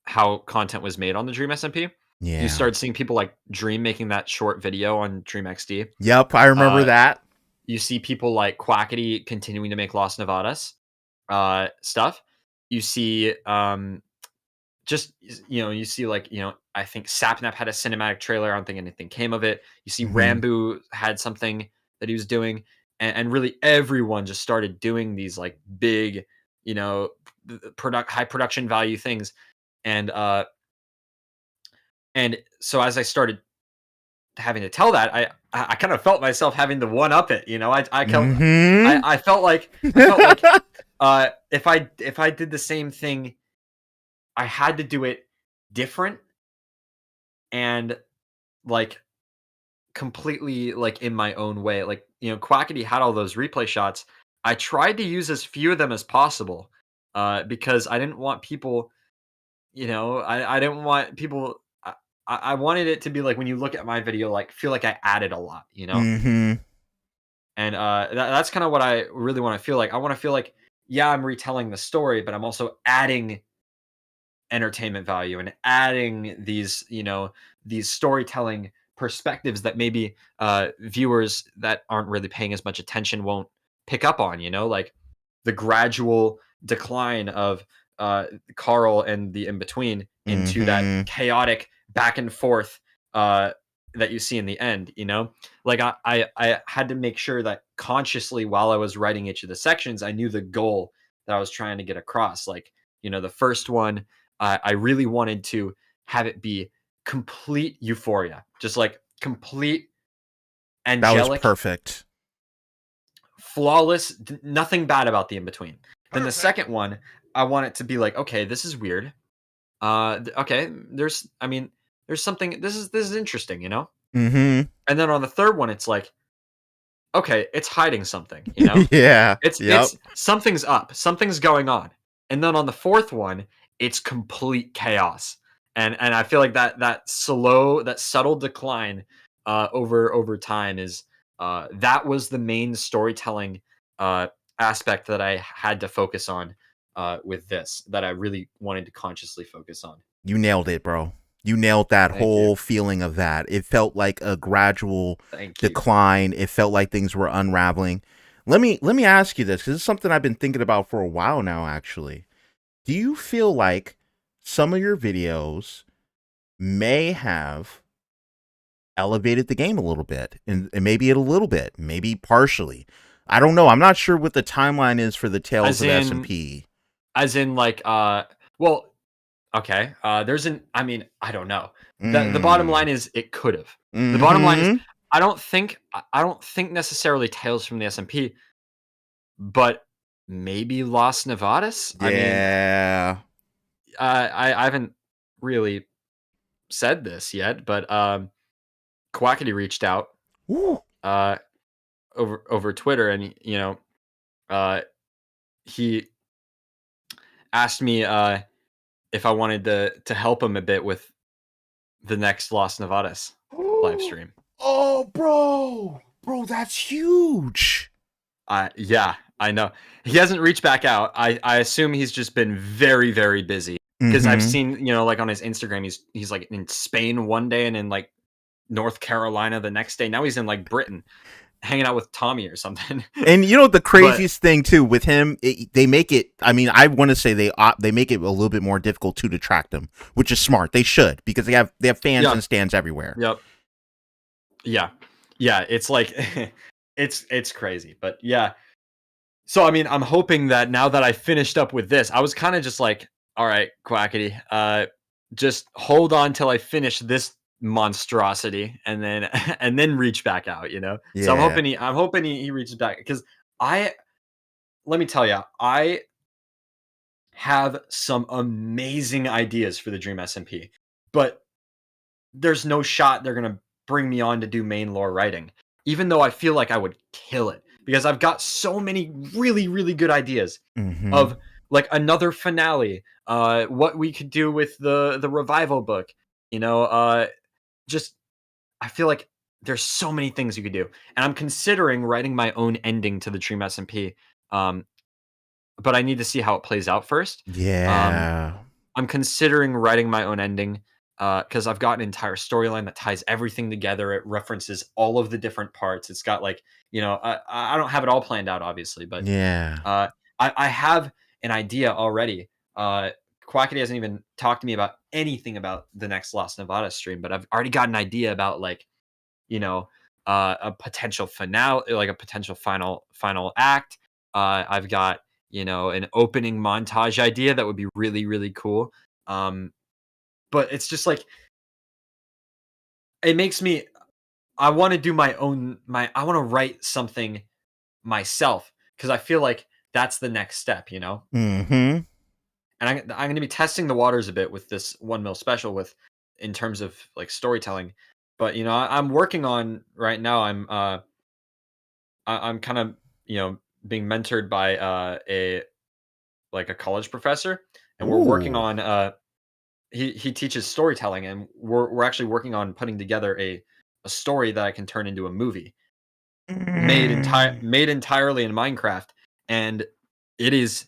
how content was made on the Dream SMP. You started seeing people like Dream making that short video on Dream XD.
Yep, I remember that.
You see people like Quackity continuing to make Lost Nevadas stuff. You see just, you know, you see like, you know, I think Sapnap had a cinematic trailer. I don't think anything came of it. You see Rambo had something that he was doing, and really everyone just started doing these like big, you know, high production value things. And so as I started having to tell that, I kind of felt myself having to one up it, you know. I felt like if I did the same thing, I had to do it different and like completely like in my own way. Like, you know, Quackity had all those replay shots. I tried to use as few of them as possible because I didn't want people, you know, I didn't want people. I wanted it to be like when you look at my video, like feel like I added a lot, you know. And that's kind of what I really want to feel like. I want to feel like, yeah, I'm retelling the story, but I'm also adding entertainment value and adding these, you know, these storytelling perspectives that maybe viewers that aren't really paying as much attention won't pick up on, you know, like the gradual decline of Karl and the in-between into that chaotic back and forth that you see in the end, you know. Like I had to make sure that consciously while I was writing each of the sections, I knew the goal that I was trying to get across. Like, you know, the first one, I really wanted to have it be complete euphoria, just like complete angelic. That was
perfect.
Flawless, nothing bad about the in-between. Then the second one, I want it to be like, okay, this is weird. Okay, there's something, this is interesting, you know? And then on the third one, it's like, okay, it's hiding something, you know? It's something's up, something's going on. And then on the fourth one, it's complete chaos. And I feel like that subtle decline over time is that was the main storytelling aspect that I had to focus on with this, that I really wanted to consciously focus on.
You nailed it, bro. You nailed that whole feeling of that. It felt like a gradual decline. It felt like things were unraveling. Let me ask you this, because it's something I've been thinking about for a while now, actually. Do you feel like some of your videos may have elevated the game a little bit, and maybe a little bit, maybe partially? I don't know. I'm not sure what the timeline is for the Tales of SMP.
As in, like, well, okay. I don't know. The bottom line is it could have. The bottom line is I don't think necessarily Tales from the SMP, but maybe Los Nevadas.
Yeah.
I haven't really said this yet, but Quackity reached out
Woo.
over Twitter, and he asked me if I wanted to help him a bit with the next Los Nevadas live stream.
Oh, bro, that's huge.
Yeah, I know. He hasn't reached back out. I assume he's just been very, very busy, because I've seen, like on his Instagram, he's like in Spain one day and in like North Carolina the next day. Now he's in like Britain, hanging out with Tommy or something.
And the craziest thing too with him, they make it. I mean, I want to say they make it a little bit more difficult to track them, which is smart. They should, because they have fans and stands everywhere.
Yep. Yeah. It's like it's crazy, but yeah. So I mean, I'm hoping that now that I finished up with this, I was kind of just like, all right, Quackity, just hold on till I finish this monstrosity, and then reach back out,
Yeah.
So I'm hoping he reaches back, because let me tell you, I have some amazing ideas for the Dream SMP, but there's no shot they're gonna bring me on to do main lore writing, even though I feel like I would kill it, because I've got so many really, really good ideas of like another finale, what we could do with the revival book, just I feel like there's so many things you could do, and I'm considering writing my own ending to the Dream SMP, but I need to see how it plays out first.
Yeah.
I'm considering writing my own ending, because I've got an entire storyline that ties everything together. It references all of the different parts. It's got like, I don't have it all planned out, obviously, but
yeah.
I have an idea already. Quackity hasn't even talked to me about anything about the next Lost Nevada stream, but I've already got an idea about like, a potential finale, like a potential final act. I've got, an opening montage idea that would be really, really cool. But it's just like, it makes me, I want to do I want to write something myself, because I feel like that's the next step,
Mm-hmm.
And I'm going to be testing the waters a bit with this 1 mil special in terms of like storytelling. But, I'm working on right now. I'm kind of, being mentored by a college professor, and we're working on, he teaches storytelling, and we're actually working on putting together a story that I can turn into a movie made entirely in Minecraft, and it is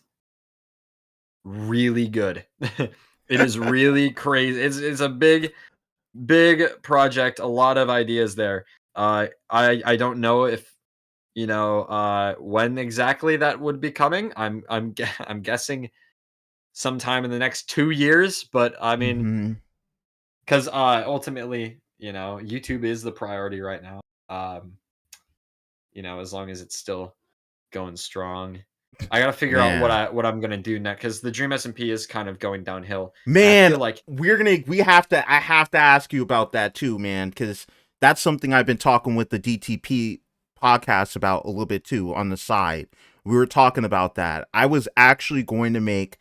really good. It is really crazy. It's a big project, a lot of ideas there. I don't know if when exactly that would be coming. I'm guessing sometime in the next 2 years, but I mean, because ultimately, YouTube is the priority right now. As long as it's still going strong, I gotta figure out what I'm gonna do next, because the Dream SMP is kind of going downhill.
Man,
I feel like
I have to ask you about that too, man, because that's something I've been talking with the DTP podcast about a little bit too on the side. We were talking about that. I was actually going to make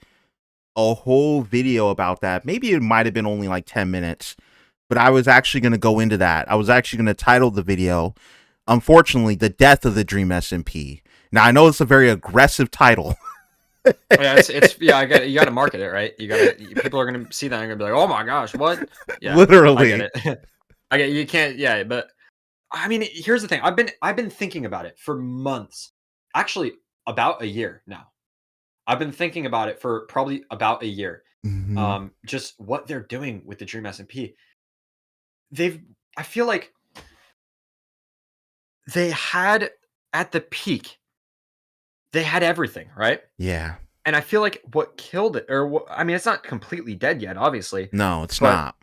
a whole video about that. Maybe it might have been only like 10 minutes, but I was actually going to go into that. I was actually going to title the video, unfortunately, The Death of the Dream SMP. Now, I know it's a very aggressive title.
Yeah, I get it. You got to market it, right? People are going to see that and going to be like, "Oh my gosh, what?" Yeah,
literally.
I get it. I get, you can't. Yeah, but I mean, here's the thing. I've been thinking about it for months. Actually, about a year now. I've been thinking about it for probably about a year. Just what they're doing with the Dream SMP. I feel like they had, at the peak, they had everything, right?
Yeah.
And I feel like what killed it, I mean, it's not completely dead yet, obviously.
No, it's not.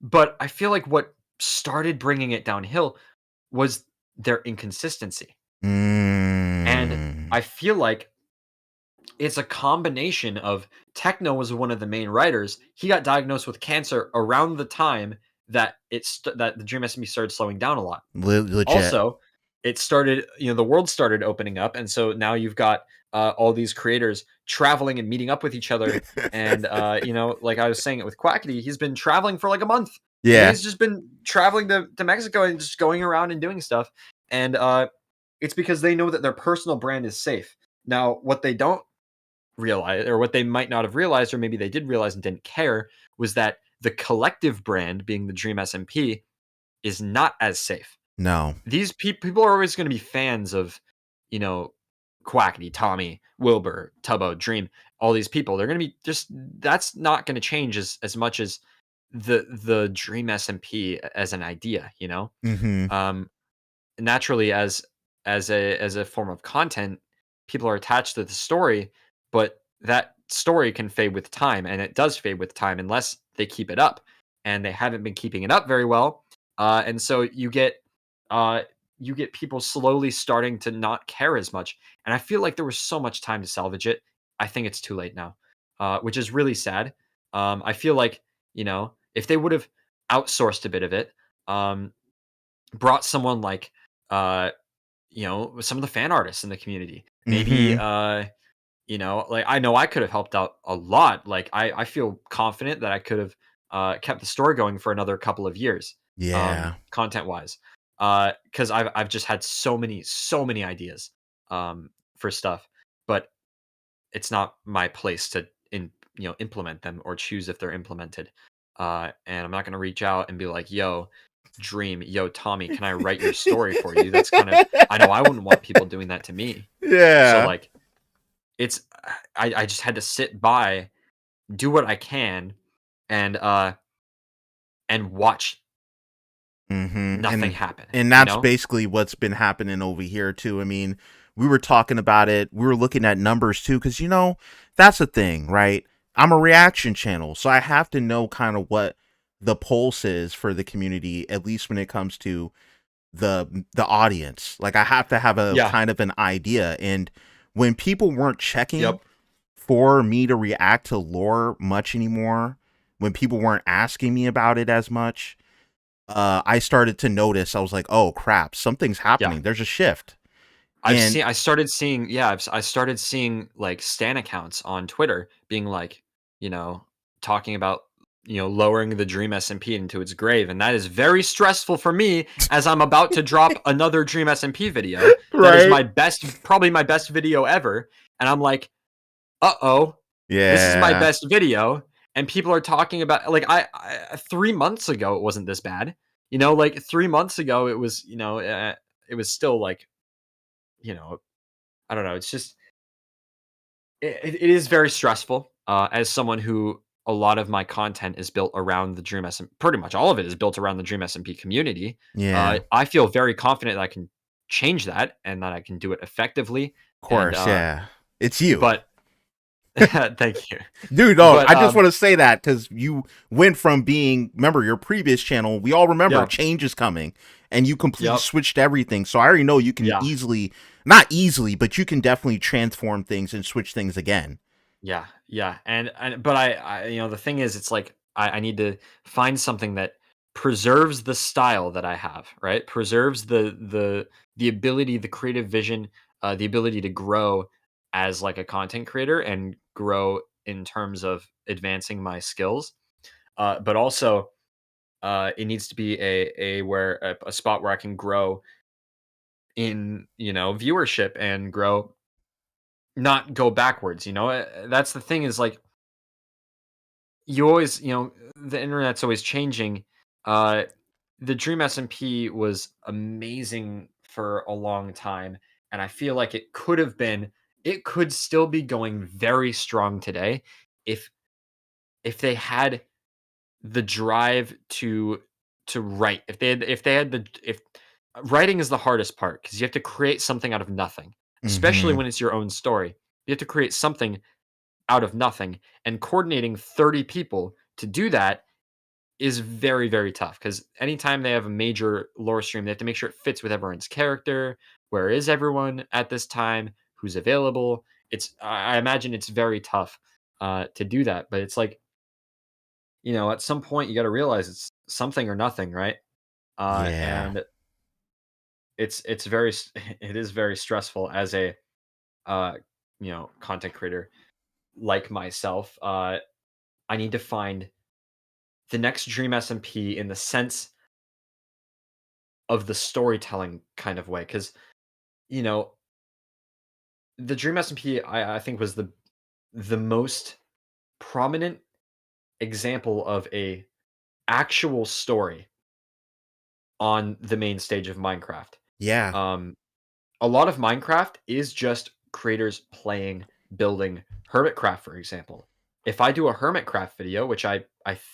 But I feel like what started bringing it downhill was their inconsistency. And I feel like it's a combination of, Techno was one of the main writers. He got diagnosed with cancer around the time that that the Dream SMP started slowing down a lot.
Legit.
Also, it started, the world started opening up, and so now you've got all these creators traveling and meeting up with each other, and like I was saying it with Quackity, he's been traveling for like a month.
Yeah.
He's just been traveling to Mexico and just going around and doing stuff, and it's because they know that their personal brand is safe. Now, what they don't realize, or what they might not have realized, or maybe they did realize and didn't care, was that the collective brand, being the Dream SMP, is not as safe.
No.
These people are always going to be fans of, Quackity, Tommy, Wilbur, Tubbo, Dream, all these people. They're going to be just, that's not going to change as much as the Dream SMP as an idea,
Mm-hmm.
Naturally, as a form of content, people are attached to the story, but that story can fade with time, and it does fade with time unless they keep it up, and they haven't been keeping it up very well. And so you get people slowly starting to not care as much. And I feel like there was so much time to salvage it. I think it's too late now, which is really sad. I feel like, if they would have outsourced a bit of it, brought someone like, some of the fan artists in the community, maybe,
Mhm.
like, I know I could have helped out a lot. Like, I feel confident that I could have kept the story going for another couple of years,
Yeah.
content wise, because I've just had so many ideas for stuff, but it's not my place to implement them or choose if they're implemented. And I'm not going to reach out and be like, yo, Dream, yo, Tommy, can I write your story for you? That's kind of, I know I wouldn't want people doing that to me. So
Yeah.
like, it's, I just had to sit by, do what I can, and watch
Mm-hmm.
nothing happen,
And that's basically what's been happening over here too. I mean, we were talking about it. We were looking at numbers too, because that's the thing, right? I'm a reaction channel, so I have to know kind of what the pulse is for the community, at least when it comes to the audience. Like I have to have a
Yeah.
kind of an idea. And when people weren't checking
Yep.
for me to react to lore much anymore, when people weren't asking me about it as much, I started to notice. I was like, oh crap, something's happening. There's a shift.
I started seeing like stan accounts on Twitter being like, talking about, lowering the Dream SMP into its grave. And that is very stressful for me as I'm about to drop another Dream SMP video. That is probably my best video ever. And I'm like, uh-oh, this is my best video. And people are talking about, like, I 3 months ago, it wasn't this bad. Like 3 months ago, it was, it was still like, I don't know. It's just, it is very stressful as someone who a lot of my content is built around the Dream SMP. Pretty much all of it is built around the Dream SMP community.
Yeah.
I feel very confident that I can change that and that I can do it effectively.
Of course,
and,
yeah. It's you.
But thank you.
Dude, I just want to say that because you went from being, remember your previous channel, we all remember change is coming, and you completely switched everything. So I already know you can easily, not easily, but you can definitely transform things and switch things again.
Yeah. But I the thing is, it's like I need to find something that preserves the style that I have, right? Preserves the ability, the creative vision, the ability to grow as like a content creator and grow in terms of advancing my skills. But also, it needs to be a spot where I can grow in viewership and grow, not go backwards. That's the thing, is like, you always, the internet's always changing. The Dream SMP was amazing for a long time, and I feel like it could still be going very strong today if they had the drive to write. If writing is the hardest part, because you have to create something out of nothing, especially when it's your own story. You have to create something out of nothing, and coordinating 30 people to do that is very, very tough, because anytime they have a major lore stream, they have to make sure it fits with everyone's character. Where is everyone at this time? Who's available? I imagine it's very tough to do that, but it's like, at some point you got to realize it's something or nothing, right?
Yeah.
And it's very it is very stressful as a content creator like myself. I need to find the next dream SMP in the sense of the storytelling kind of way, because you know the dream SMP I think was the most prominent example of a actual story on the main stage of Minecraft.
Yeah.
A lot of Minecraft is just creators playing, building Hermitcraft, for example. If I do a Hermitcraft video, which I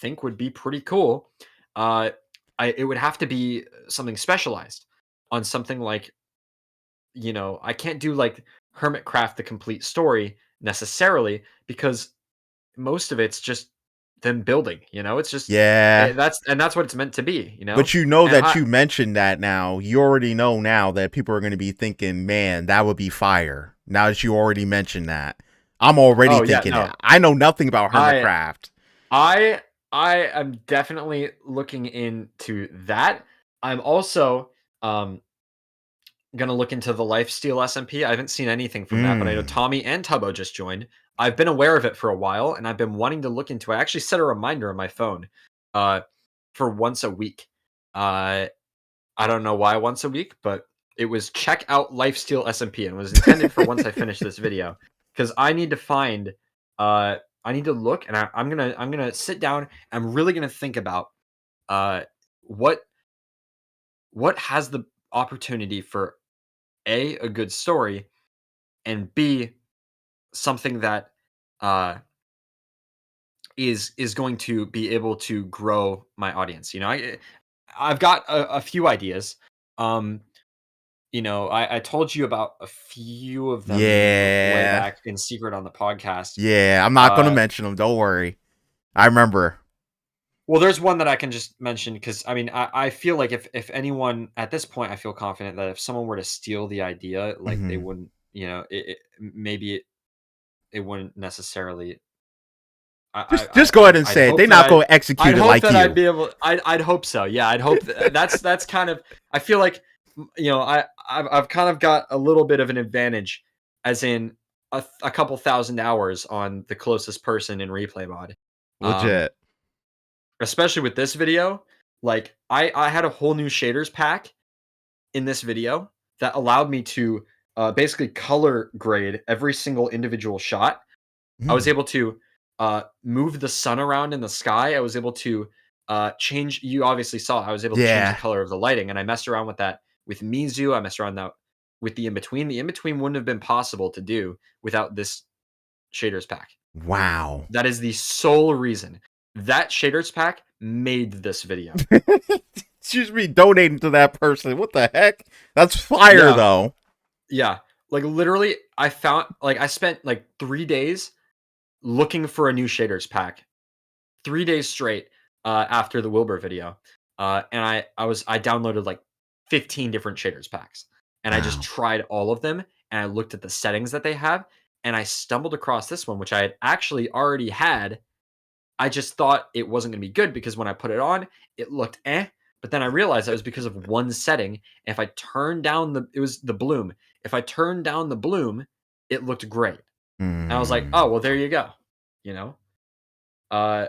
think would be pretty cool, it would have to be something specialized on something like, I can't do like Hermitcraft the complete story necessarily, because most of it's just them building. It's just
Yeah.
that's what it's meant to be.
But
And
that you mentioned that now. You already know now that people are going to be thinking, man, that would be fire. Now that you already mentioned that. I'm already thinking it. I know nothing about Hermitcraft.
I am definitely looking into that. I'm also gonna look into the Lifesteal SMP. I haven't seen anything from that, but I know Tommy and Tubbo just joined. I've been aware of it for a while, and I've been wanting to look into it. I actually set a reminder on my phone for once a week. I don't know why once a week, but it was check out Lifesteal SMP, and was intended for once I finish this video, because I need to find I need to look, and I'm gonna sit down. I'm really gonna think about what has the opportunity for a good story, and B, something that is going to be able to grow my audience. I've got a few ideas. I told you about a few of them way back in secret on the podcast.
Yeah, I'm not going to mention them. Don't worry. I remember.
Well, there's one that I can just mention, because I feel like if anyone at this point, I feel confident that if someone were to steal the idea, like they wouldn't, maybe it wouldn't necessarily.
Just go ahead and say it. They're not going to execute it like you.
I'd be able. I'd hope so. Yeah, I'd hope that's kind of. I feel like I've kind of got a little bit of an advantage, as in a couple thousand hours on the closest person in replay mod.
Legit.
Especially with this video, like I had a whole new shaders pack in this video that allowed me to basically color grade every single individual shot. I was able to move the sun around in the sky. I was able to change. You obviously saw I was able to change the color of the lighting, and I messed around with that with Mizu. I messed around that with the in between. The in between wouldn't have been possible to do without this shaders pack.
Wow,
that is the sole reason. That shaders pack made this video.
Excuse me, donating to that person. What the heck? That's fire, though.
Yeah, like literally, I spent like 3 days looking for a new shaders pack. 3 days straight after the Wilbur video, and I downloaded like 15 different shaders packs, and I just tried all of them, and I looked at the settings that they have, and I stumbled across this one, which I had actually already had. I just thought it wasn't going to be good, because when I put it on, it looked but then I realized that was because of one setting. And if I turned down it was the bloom. If I turned down the bloom, it looked great. And I was like, oh, well, there you go. And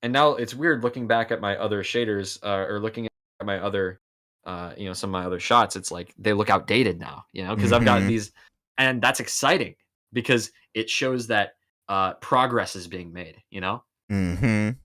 now it's weird looking back at my other shaders, or looking at my other, some of my other shots. It's like they look outdated now, because I've got these, and that's exciting because it shows that progress is being made,
And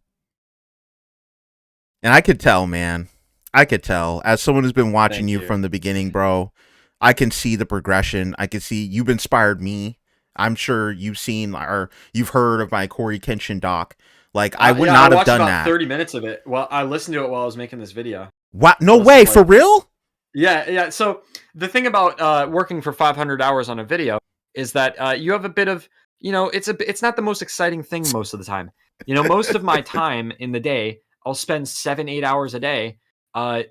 I could tell, man. I could tell. As someone who's been watching you from the beginning, bro, I can see the progression. I can see you've inspired me. I'm sure you've seen or you've heard of my Corey Kenshin doc. Like, I would not have done
about
that.
30 minutes of it. Well, I listened to it while I was making this video.
What? No way. For real?
Yeah. So the thing about working for 500 hours on a video is that you have a bit of, it's not the most exciting thing most of the time. Most of my time in the day, I'll spend 7-8 hours a day it's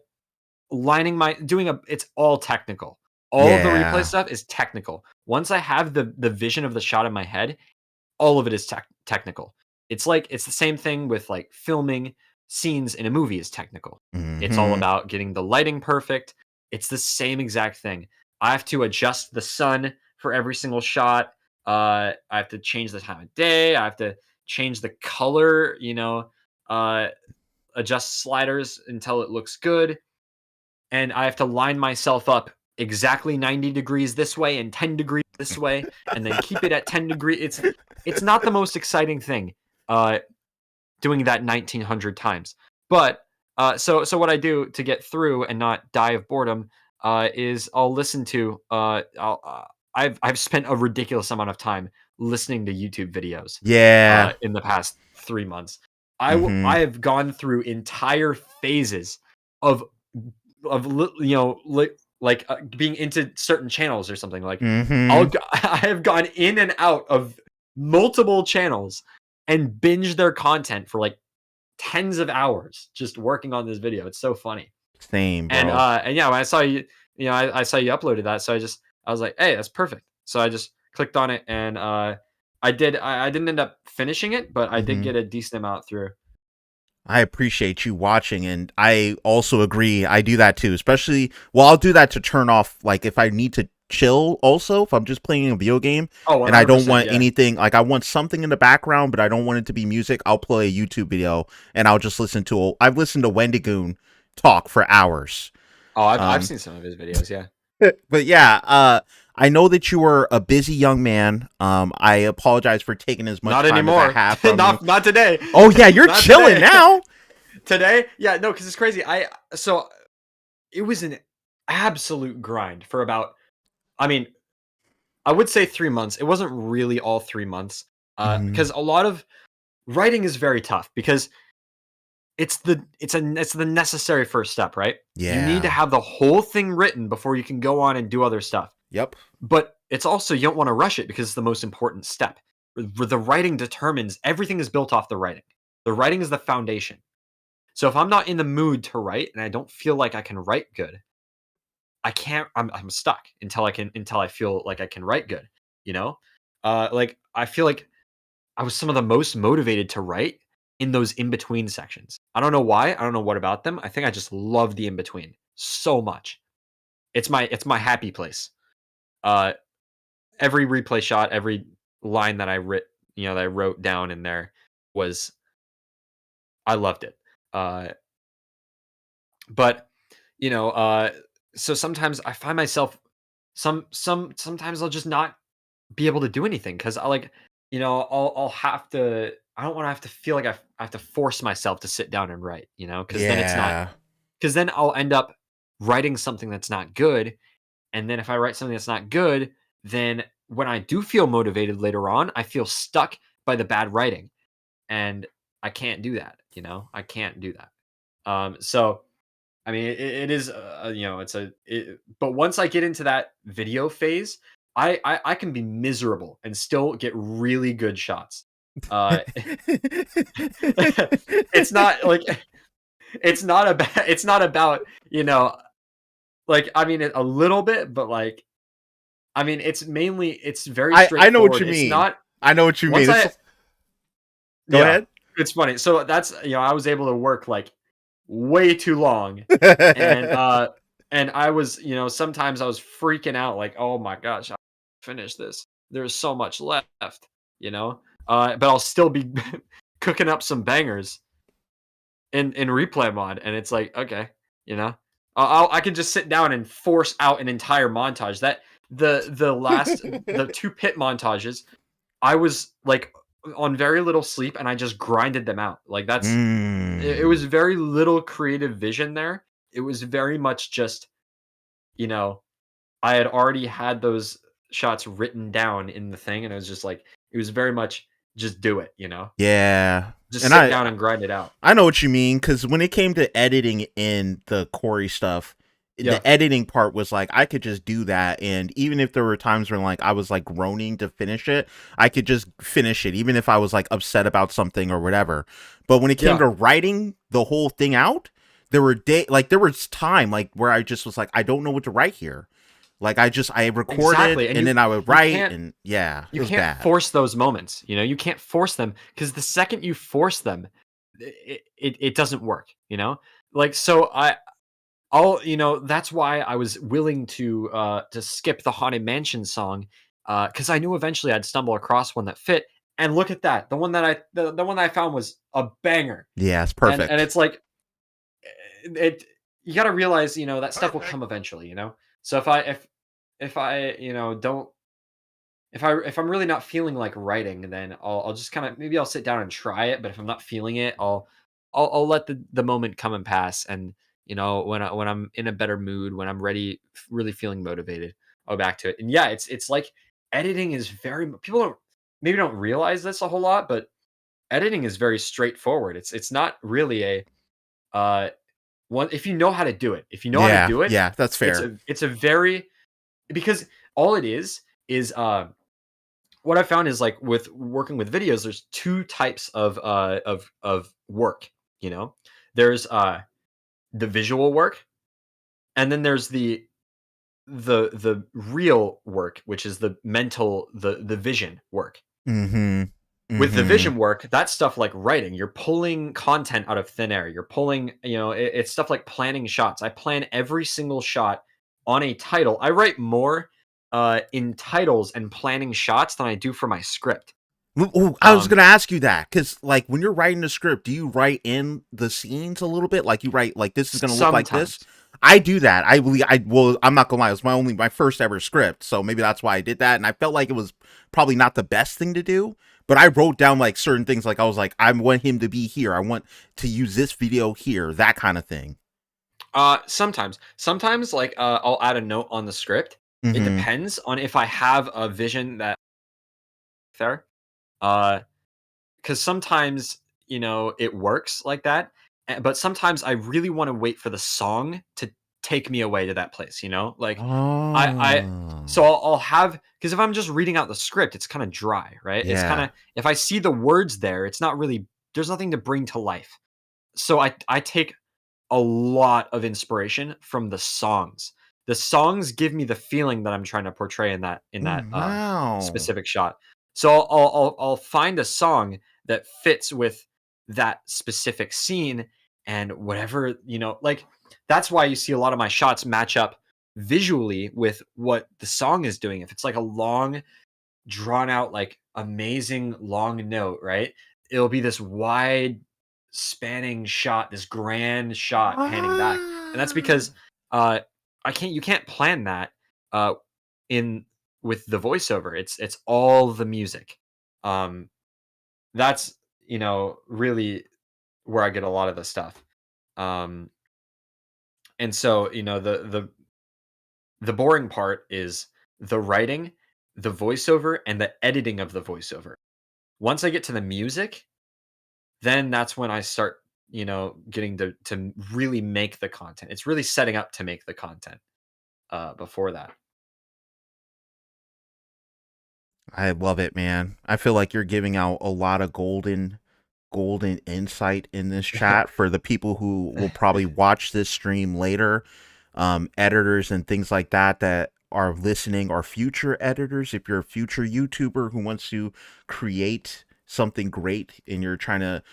all technical. All of the replay stuff is technical. Once I have the vision of the shot in my head, all of it is technical. it's the same thing with like filming scenes in a movie is technical. It's all
Mhm.
about getting the lighting perfect. It's the same exact thing. I have to adjust the sun for every single shot. I have to change the time of day. I have to change the color, adjust sliders until it looks good. And I have to line myself up exactly 90 degrees this way and 10 degrees this way, and then keep it at 10 degrees. It's not the most exciting thing, doing that 1900 times. But so what I do to get through and not die of boredom is I'll listen to I've spent a ridiculous amount of time listening to YouTube videos
Yeah.
in the past 3 months.
Mhm.
I have gone through entire phases of being into certain channels or something. Like
Mhm.
I have gone in and out of multiple channels and binged their content for like tens of hours just working on this video. It's so funny.
Same,
And
bro.
and yeah, when I saw you, I saw you uploaded that, so I was like, hey, that's perfect. So I just clicked on it, and I didn't end up finishing it, but I did
Mhm.
get a decent amount through.
I appreciate you watching, and I also agree. I do that too, especially. Well, I'll do that to turn off, like if I need to chill. Also, if I'm just playing a video game
Oh,
and I don't
100%,
want
yeah.
anything, like I want something in the background, but I don't want it to be music. I'll play a YouTube video and I'll just listen to. I've listened to Wendigoon talk for hours.
Oh, I've seen some of his videos, yeah.
But yeah, I know that you were a busy young man. I apologize for taking as much
Not
time as I
anymore.
have from you.
Not today.
Oh yeah, you're
Not
chilling
today.
now.
Today? Yeah, no, because it's crazy. So it was an absolute grind for about, I mean, I would say 3 months. It wasn't really all 3 months.
Mhm.
Because a lot of writing is very tough because it's the necessary first step, right? You need to
Yeah.
have the whole thing written before you can go on and do other stuff.
Yep.
But it's also, you don't want to rush it because it's the most important step. The writing determines everything is built off the writing. The writing is the foundation. So if I'm not in the mood to write and I don't feel like I can write good, I can't. I'm stuck until I feel like I can write good. You know, like I feel like I was some of the most motivated to write in those in between sections. I don't know why. I don't know what about them. I think I just love the in between so much. It's my happy place. Uh, every replay shot, every line that that I wrote down in there was, I loved it. But you know, so sometimes I find myself sometimes I'll just not be able to do anything because I like, I'll have to. I don't want to have to feel like I have to force myself to sit down and write, because then it's not.
Yeah.
Because then I'll end up writing something that's not good, and then if I write something that's not good, then when I do feel motivated later on, I feel stuck by the bad writing, and I can't do that. I can't do that. So I mean, it is, but once I get into that video phase, I can be miserable and still get really good shots. It's not like, it's not about, like, I mean, a little bit, but like, I mean, it's very
I know what
straightforward.
you
It's
mean.
not,
I know what you
once
mean.
I,
Go
yeah,
ahead.
it's funny. So that's, I was able to work like way too long, and I was, sometimes I was freaking out like, oh my gosh, I finished this, there's so much left, but I'll still be cooking up some bangers in replay mod, and it's like, okay, I can just sit down and force out an entire montage. That the two pit montages, I was like on very little sleep and I just grinded them out. Like it was very little creative vision there. It was very much just, I had already had those shots written down in the thing, and it was just like, it was very much just do it,
Yeah.
just
And
sit down and grind it out.
I know what you mean, because when it came to editing in the Corey stuff,
Yeah.
the editing part was like, I could just do that, and even if there were times when like I was like groaning to finish it, I could just finish it, even if I was like upset about something or whatever. But when it came to writing the whole thing out, there was time like where I just was like, I don't know what to write here. Like I recorded
Exactly,
and
you-
then I would
you
write
can't-
and yeah, it
You
was
can't
bad.
force those moments. You know, you can't force them because the second you force them, it doesn't work. You know, like so that's why I was willing to skip the Haunted Mansion song because I knew eventually I'd stumble across one that fit. And look at that, the one that the one that I found was a banger.
Yeah, it's perfect.
And it's like it. You got to realize, that stuff will come eventually. So if I don't if I'm really not feeling like writing, then I'll just kind of maybe I'll sit down and try it. But if I'm not feeling it, I'll let the moment come and pass. And when I'm in a better mood, when I'm ready, really feeling motivated, I'll go back to it. And yeah, it's like editing is very people don't realize this a whole lot, but editing is very straightforward. It's not really a one if you know how to do it. If you know how to do it,
yeah, that's fair.
It's a very because all it is what I found is like with working with videos, there's two types of work. There's the visual work, and then there's the real work, which is the mental, the vision work. With the vision work, that's stuff like writing. You're pulling content out of thin air. You're pulling, it's stuff like planning shots. I plan every single shot on a title. I write more in titles and planning shots than I do for my script.
Ooh, I was gonna ask you that because, like, when you're writing a script, do you write in the scenes a little bit? Like, you write like this is gonna look like this. I do that. I'm not gonna lie. It was my first ever script, so maybe that's why I did that. And I felt like it was probably not the best thing to do. But I wrote down like certain things. Like I was like, I want him to be here. I want to use this video here. That kind of thing.
Sometimes like I'll add a note on the script. It depends on if I have a vision that there. Because sometimes it works like that, but sometimes I really want to wait for the song to take me away to that place. Like so I'll have because if I'm just reading out the script, it's kind of dry, right? It's kind of if I see the words there, it's not really there's nothing to bring to life. So I take a lot of inspiration from the songs. The songs give me the feeling that I'm trying to portray in that specific shot. So I'll find a song that fits with that specific scene and whatever, like that's why you see a lot of my shots match up visually with what the song is doing. If it's like a long, drawn out, like amazing long note, right? It'll be this wide spanning shot, this grand shot panning back. And that's because you can't plan that in with the voiceover. It's all the music. That's really where I get a lot of the stuff. And so the boring part is the writing, the voiceover, and the editing of the voiceover. Once I get to the music, then that's when I start getting to really make the content. It's really setting up to make the content before that.
I love it, man. I feel like you're giving out a lot of golden insight in this chat for the people who will probably watch this stream later. Editors and things like that are listening, or future editors. If you're a future YouTuber who wants to create something great and you're trying to,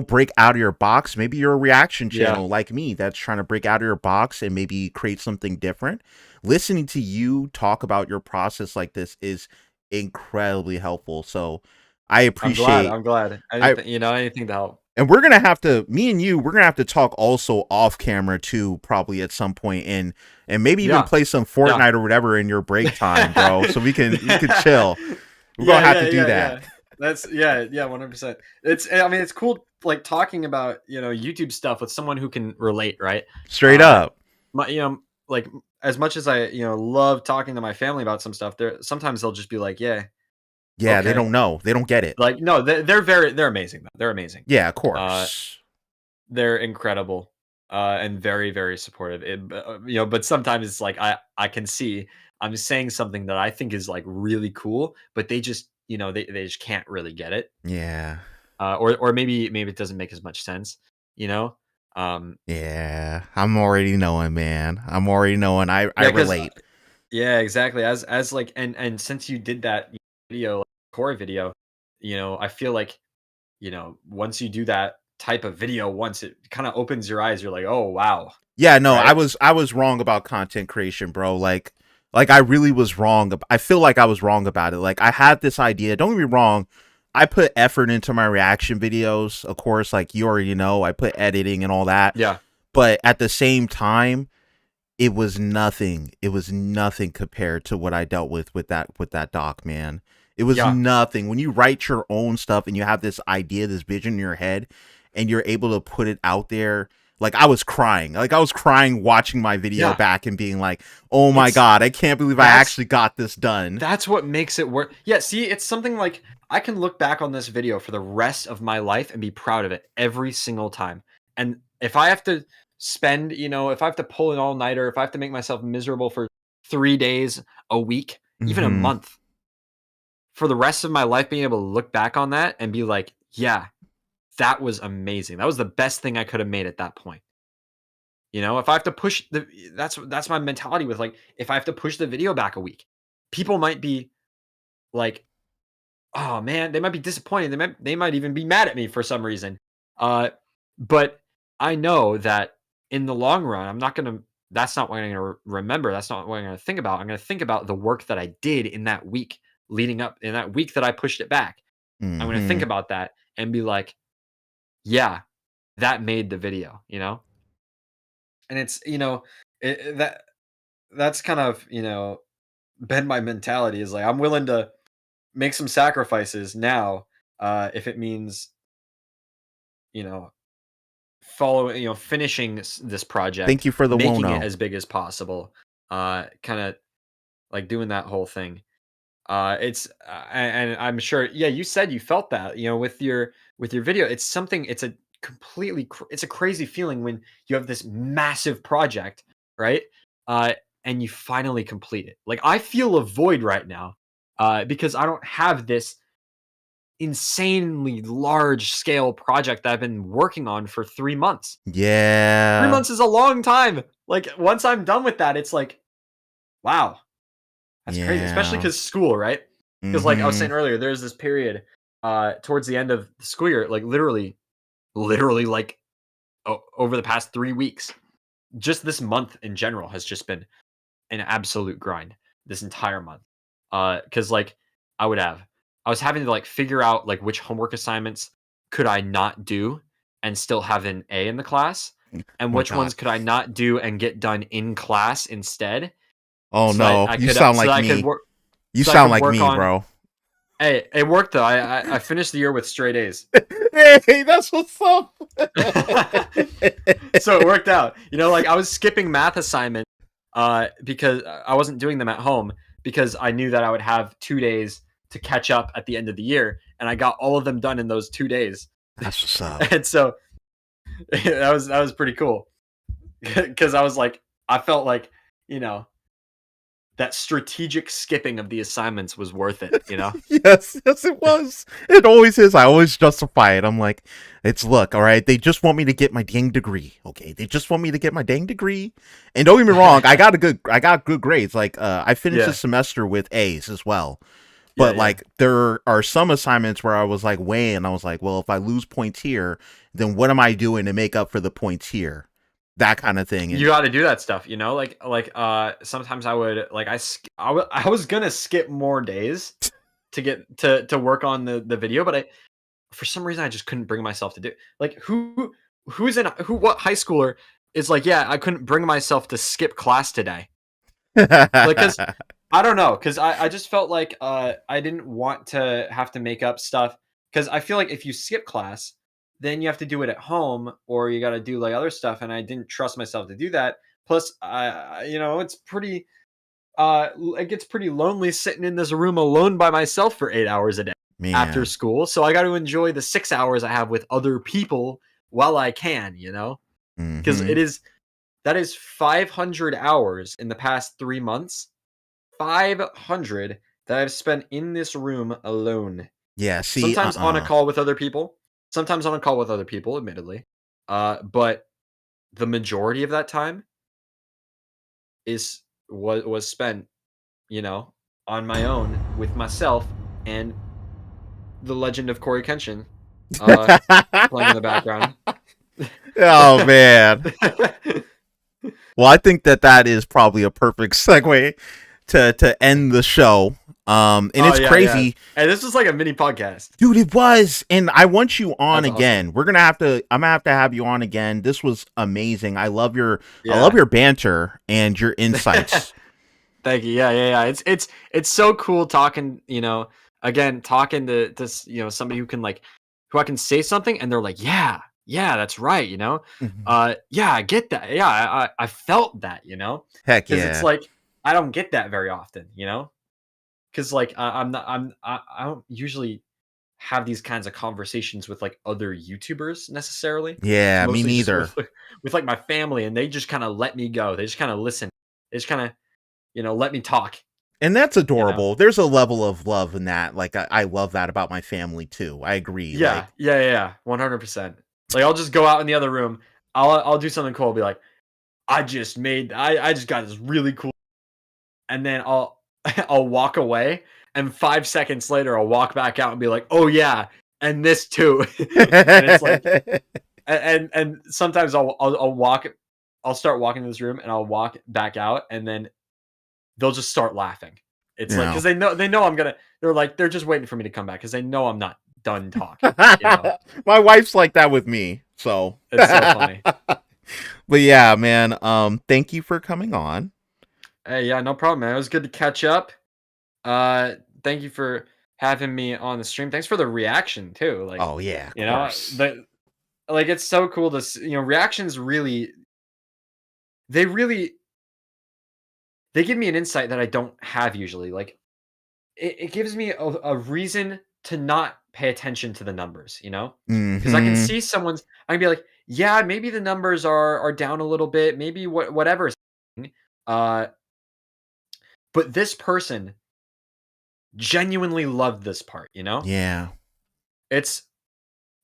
break out of your box, maybe you're a reaction channel like me that's trying to break out of your box and maybe create something different. Listening to you talk about your process like this is incredibly helpful. So I appreciate.
I'm glad. Anything to help.
And we're gonna have to, me and you, we're gonna have to talk also off camera too, probably at some point, and maybe even play some Fortnite or whatever in your break time, bro. So we can chill. We're gonna have to do that.
Yeah. That's 100%. It's cool like talking about YouTube stuff with someone who can relate, right?
Straight up.
Like as much as I love talking to my family about some stuff, sometimes they'll just be like, okay.
They don't know, they don't get it.
Like no, they're amazing though. They're amazing.
Yeah, of course.
They're incredible and very, very supportive. But sometimes it's like I can see I'm saying something that I think is like really cool, but they just they just can't really get it.
Yeah.
Or maybe it doesn't make as much sense.
Yeah, I'm already knowing, man. I'm already knowing. I relate.
Yeah, exactly. As like, and since you did that video, like, core video, I feel like, once you do that type of video once, it kind of opens your eyes. You're like, oh wow,
Yeah, no,
right?
I was wrong about content creation, bro. Like I really was wrong. I feel like I was wrong about it. Like I had this idea. Don't get me wrong. I put effort into my reaction videos. Of course, like you already know, I put editing and all that.
Yeah.
But at the same time, it was nothing. It was nothing compared to what I dealt with that doc, man. It was
Yeah.
nothing. When you write your own stuff and you have this idea, this vision in your head, and you're able to put it out there, like I was crying. Like I was crying watching my video
Yeah.
back and being like, "Oh my
It's-
god, I can't believe I actually got this done."
That's what makes it work. Yeah, see, it's something like I can look back on this video for the rest of my life and be proud of it every single time. And if I have to spend, if I have to pull an all-nighter, if I have to make myself miserable for 3 days, a week, even a
Mhm.
month, for the rest of my life being able to look back on that and be like, yeah, that was amazing. That was the best thing I could have made at that point. If I have to push that's my mentality with, like, if I have to push the video back a week, people might be like, oh man, they might be disappointed. They might even be mad at me for some reason. But I know that in the long run, that's not what I'm gonna remember. That's not what I'm gonna think about. I'm gonna think about the work that I did in that week leading up, in that week that I pushed it back. I'm gonna think
Mhm.
about that and be like, yeah, that made the video, And it's, that's kind of, been my mentality, is like I'm willing to make some sacrifices now, if it means, you know, finishing this project,
Thank you for the
making it
wono.
as big as possible, kind of like doing that whole thing. It's and I'm sure, yeah, you said you felt that, with your video. It's a crazy feeling when you have this massive project, right? Uh, and you finally complete it. Like I feel a void right now, because I don't have this insanely large scale project that I've been working on for 3 months. 3
Yeah.
months is a long time. Like once I'm done with that, it's like, wow, that's crazy, especially
Yeah.
because school, right? Because like I was saying
Mhm.
earlier, there's this period towards the end of the school year, like literally like over the past 3 weeks, just this month in general has just been an absolute grind this entire month. Because like I would have, I was having to like figure out like which homework assignments could I not do and still have an A in the class, and
Oh my
which
god.
ones could I not do and get done in class instead,
Oh
so that
no,
I
you
could
sound
so
like
that I could
me.
work
You
so I
sound
could
like
work
me,
on.
bro.
Hey, it worked though. I finished the year with straight A's.
Hey, that's what's up.
So it worked out. Like I was skipping math assignments because I wasn't doing them at home, because I knew that I would have 2 days to catch up at the end of the year, and I got all of them done in those 2 days.
That's what's up.
And so that was pretty cool, because I felt like, that strategic skipping of the assignments was worth it.
Yes, it was. It always is. I always justify it. I'm like, look, all right, they just want me to get my dang degree. Okay, they just want me to get my dang degree. And don't get me wrong, I got good grades. Like, I finished the
Yeah.
semester with A's as well.
Yeah,
But like, there are some assignments where I was like weighing. I was like, well, if I lose points here, then what am I doing to make up for the points here? That kind of thing.
you got to do that stuff, sometimes I would like I was gonna skip more days to get to work on the video, but for some reason I just couldn't bring myself to do it. Like what high schooler is like, yeah, I couldn't bring myself to skip class today. Like, cuz I don't know, cuz I just felt like I didn't want to have to make up stuff, cuz I feel like if you skip class, then you have to do it at home, or you got to do like other stuff, and I didn't trust myself to do that. Plus it's pretty it gets pretty lonely sitting in this room alone by myself for 8 hours a day after
Man.
school. So I got to enjoy the 6 hours I have with other people while I can, because
Mhm.
that is 500 hours in the past 3 months. 500 that I've spent in this room alone.
Yeah, see,
Sometimes on a call with other people. Sometimes on a call with other people, admittedly. But the majority of that time was spent you know, on my own with myself and the legend of Corey Kenshin playing in the background.
Oh man. Well, I think that is probably a perfect segue to end the show. And it's crazy.
Hey, this was like a mini podcast.
Dude, it was. And I want you on
That's
again.
awesome.
I'm gonna have to have you on again. This was amazing. I love your banter and your insights.
Thank you. Yeah. It's so cool talking, talking to this, somebody who I can say something and they're like, yeah, that's right,
Mhm.
yeah, I get that. Yeah, I felt that,
Heck
because
yeah.
it's like I don't get that very often, because like I don't usually have these kinds of conversations with like other YouTubers necessarily. It's
Yeah, me
mostly just
neither.
with like my family, and they just kind of let me go. They just kind of listen. They just kind of let me talk.
And that's
You know?
adorable. There's a level of love in that. Like I love that about my family too. I agree.
Yeah, 100%. Like I'll just go out in the other room. I'll do something cool. I'll be like, I just got this really cool, and then I'll I'll walk away, and 5 seconds later I'll walk back out and be like, oh yeah, and this too, and it's like, and sometimes I'll start walking in this room and I'll walk back out, and then they'll just start laughing. It's like, because they know they're just waiting for me to come back because they know I'm not done talking.
My wife's like that with me, so
It's so funny.
But yeah, man, thank you for coming on.
Hey, yeah, no problem, man. It was good to catch up. Thank you for having me on the stream. Thanks for the reaction too. Like,
Oh yeah, of course.
Like it's so cool to see, reactions really they give me an insight that I don't have usually. Like it gives me a reason to not pay attention to the numbers, because I can see I can be like, yeah, maybe the numbers are down a little bit, maybe whatever. But this person genuinely loved this part,
Yeah.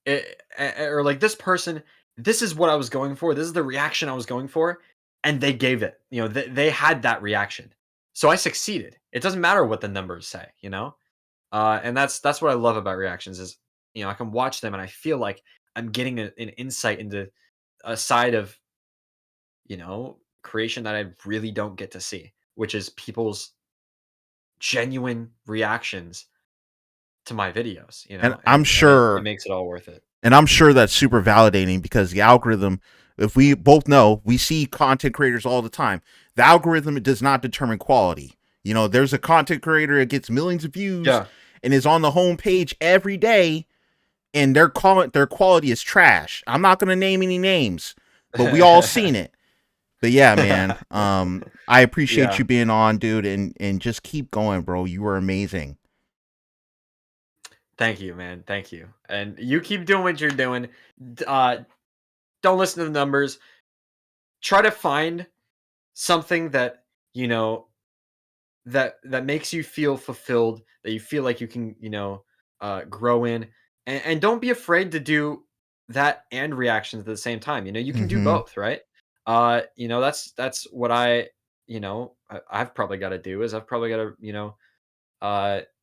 Or like this person, this is what I was going for. This is the reaction I was going for, and they gave it. They had that reaction, so I succeeded. It doesn't matter what the numbers say, and that's what I love about reactions is, I can watch them and I feel like I'm getting an insight into a side of, creation that I really don't get to see, which is people's genuine reactions to my videos,
And
it makes it all worth it.
And I'm sure that's super validating because the algorithm, if we both know, we see content creators all the time. The algorithm does not determine quality. There's a content creator that gets millions of views and is on the homepage every day, and their quality is trash. I'm not gonna name any names, but we all seen it. But yeah, man, I appreciate you being on, dude, and just keep going, bro. You were amazing.
Thank you, man. Thank you. And you keep doing what you're doing. Don't listen to the numbers. Try to find something that, that makes you feel fulfilled, that you feel like you can, grow in. And don't be afraid to do that and reactions at the same time. You can do both, right? That's what I've probably got to do is I've probably got to,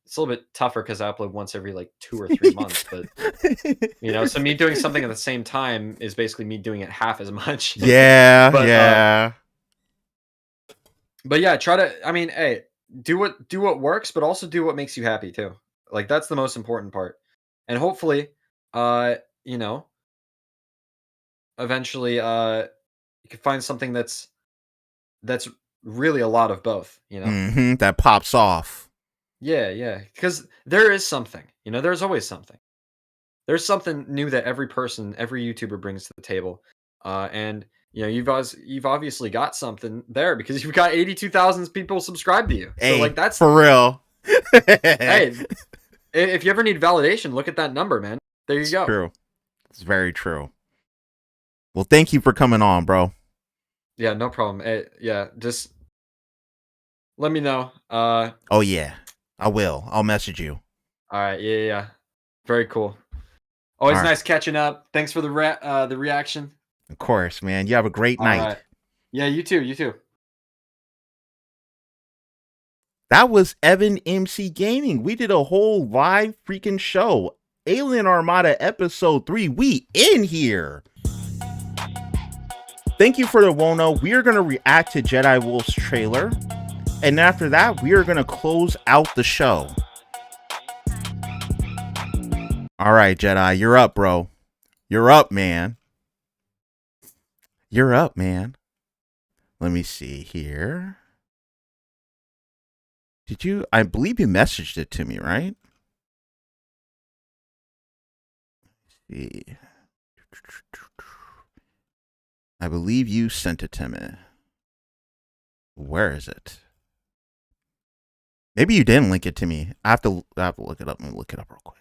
it's a little bit tougher because I upload once every like 2 or 3 months, but so me doing something at the same time is basically me doing it half as much.
Yeah,
but, but yeah, try to. I mean, hey, do what works, but also do what makes you happy too. Like that's the most important part, and hopefully, eventually, you can find something that's really a lot of both.
That pops off.
Yeah, because there is something, there's always something. There's something new that every YouTuber brings to the table. And you've obviously got something there because you've got 82,000 people subscribed to you.
Hey,
so like that's
for real.
Hey, if you ever need validation, look at that number, man. There you go.
True. It's very true. Well, thank you for coming on, bro.
Yeah, no problem. Yeah, just let me know.
Oh yeah, I will. I'll message you.
All right. Yeah. Very cool. Always nice catching up. Thanks for the reaction.
Of course, man. You have a great night.
Right. Yeah, you too.
That was EvanMCGaming. We did a whole live freaking show. Alien Armada episode 3. We in here. Thank you for the Wono. We are going to react to Jedi Wolf's trailer. And after that, we are going to close out the show. All right, Jedi, you're up, bro. You're up, man. You're up, man. Let me see here. Did you? I believe you messaged it to me, right? Let's see. I believe you sent it to me. Where is it? Maybe you didn't link it to me. I have to look it up. Let me look it up real quick.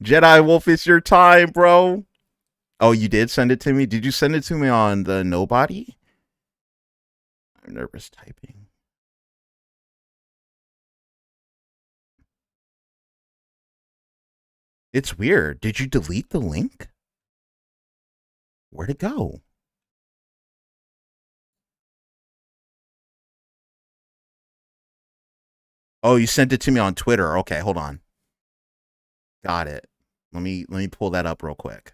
Jedi Wolf, it's your time, bro. Oh, you did send it to me? Did you send it to me on the Nobody? I'm nervous typing. It's weird. Did you delete the link? Where'd it go? Oh, you sent it to me on Twitter. Okay, hold on. Got it. Let me pull that up real quick.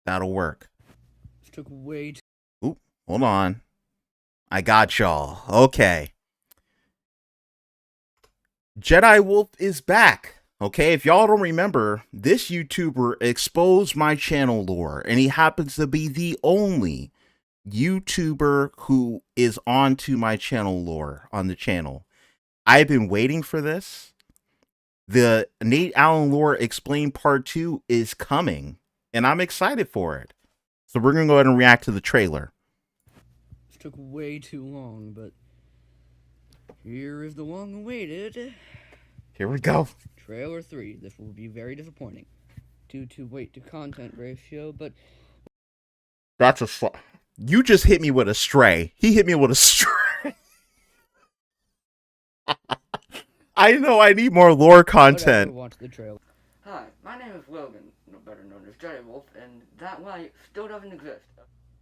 That'll work.
This took way too.
Oop, hold on. I got y'all. Okay. Jedi Wolf is back. Okay, if y'all don't remember, this YouTuber exposed my channel lore, and he happens to be the only YouTuber who is onto my channel lore on the channel. I've been waiting for this. The Nate Allen lore explained part 2 is coming, and I'm excited for it. So we're gonna go ahead and react to the trailer.
This took way too long, but here is the long-awaited.
Here we go.
Trailer 3. This will be very disappointing due to weight to content ratio, but
that's a you just hit me with a stray. He hit me with a stray. I know I need more lore content.
Watch the trailer. Hi, my name is Logan, better known as Jedi Wolf, and that light still doesn't exist.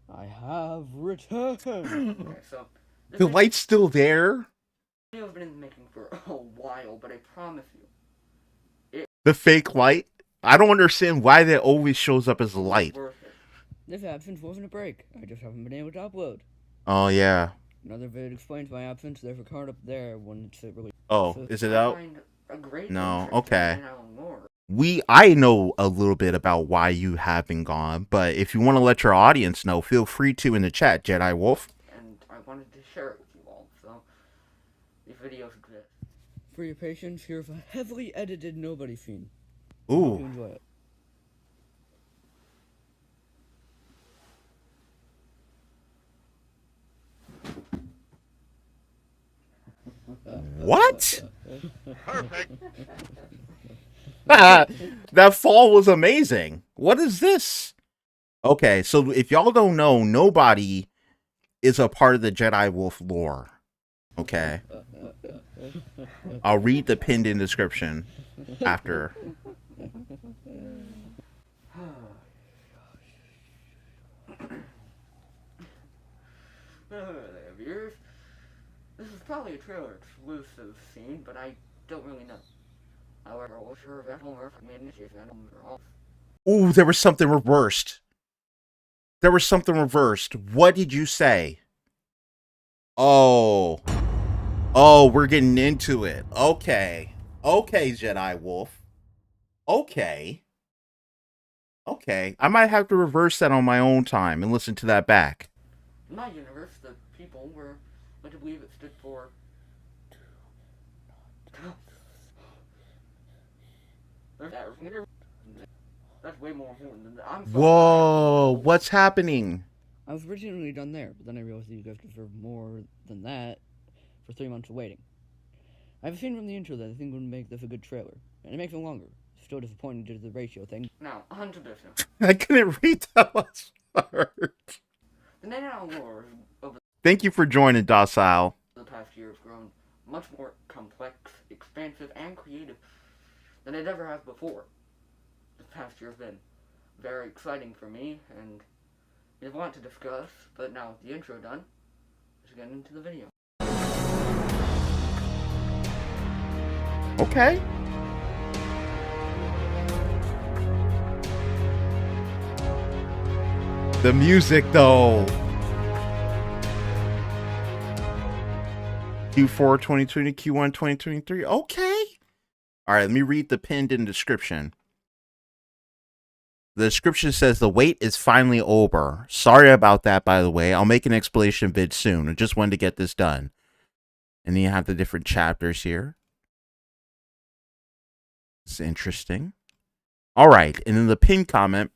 I have returned. Okay, so
the light's still there.
I've been in the making for a while, but I promise you,
the fake light. I don't understand why that always shows up as a light.
This absence wasn't a break. I just haven't been able to upload.
Oh yeah.
Another vid explains my absence. There's a card up there when it's really.
Oh,
so
is it out? No. Okay.
Lore.
I know a little bit about why you have been gone, but if you want to let your audience know, feel free to in the chat, Jedi Wolf.
And I wanted to share it with you all, so these videos exist. For your patience, here's a heavily edited nobody scene.
Ooh.
Hope you enjoy it.
What?
Perfect.
That fall was amazing. What is this? Okay, so if y'all don't know, nobody is a part of the Jedi Wolf lore. Okay. I'll read the pinned in description after.
This is probably a trailer exclusive scene, but I don't really know. However, I'll sure that will work.
Ooh, there was something reversed. There was something reversed. What did you say? Oh. Oh, we're getting into it. Okay. Okay, Jedi Wolf. Okay. Okay. I might have to reverse that on my own time and listen to that back.
In my universe, the people were led to believe it stood for... That's way more important than that. I'm sorry.
Whoa, what's happening?
I was originally done there, but then I realized that you guys deserve more than that for 3 months of waiting. I have a scene from the intro that I think would make this a good trailer, and it makes it longer. Still disappointing due to the ratio thing. Now, on to business.
I couldn't read that last part.
The Nate Allen lore of
Thank you for joining, Docile.
the past past year has grown much more complex, expansive, and creative than it ever has before. This past year has been very exciting for me, and there's a lot to discuss, but now with the intro done, let's get into the video.
Okay. The music, though. Q4 2020, Q1 2023. Okay. All right, let me read the pinned in description. The description says the wait is finally over. Sorry about that, by the way. I'll make an explanation vid soon. I just wanted to get this done. And then you have the different chapters here. It's interesting. All right, and then the pinned comment.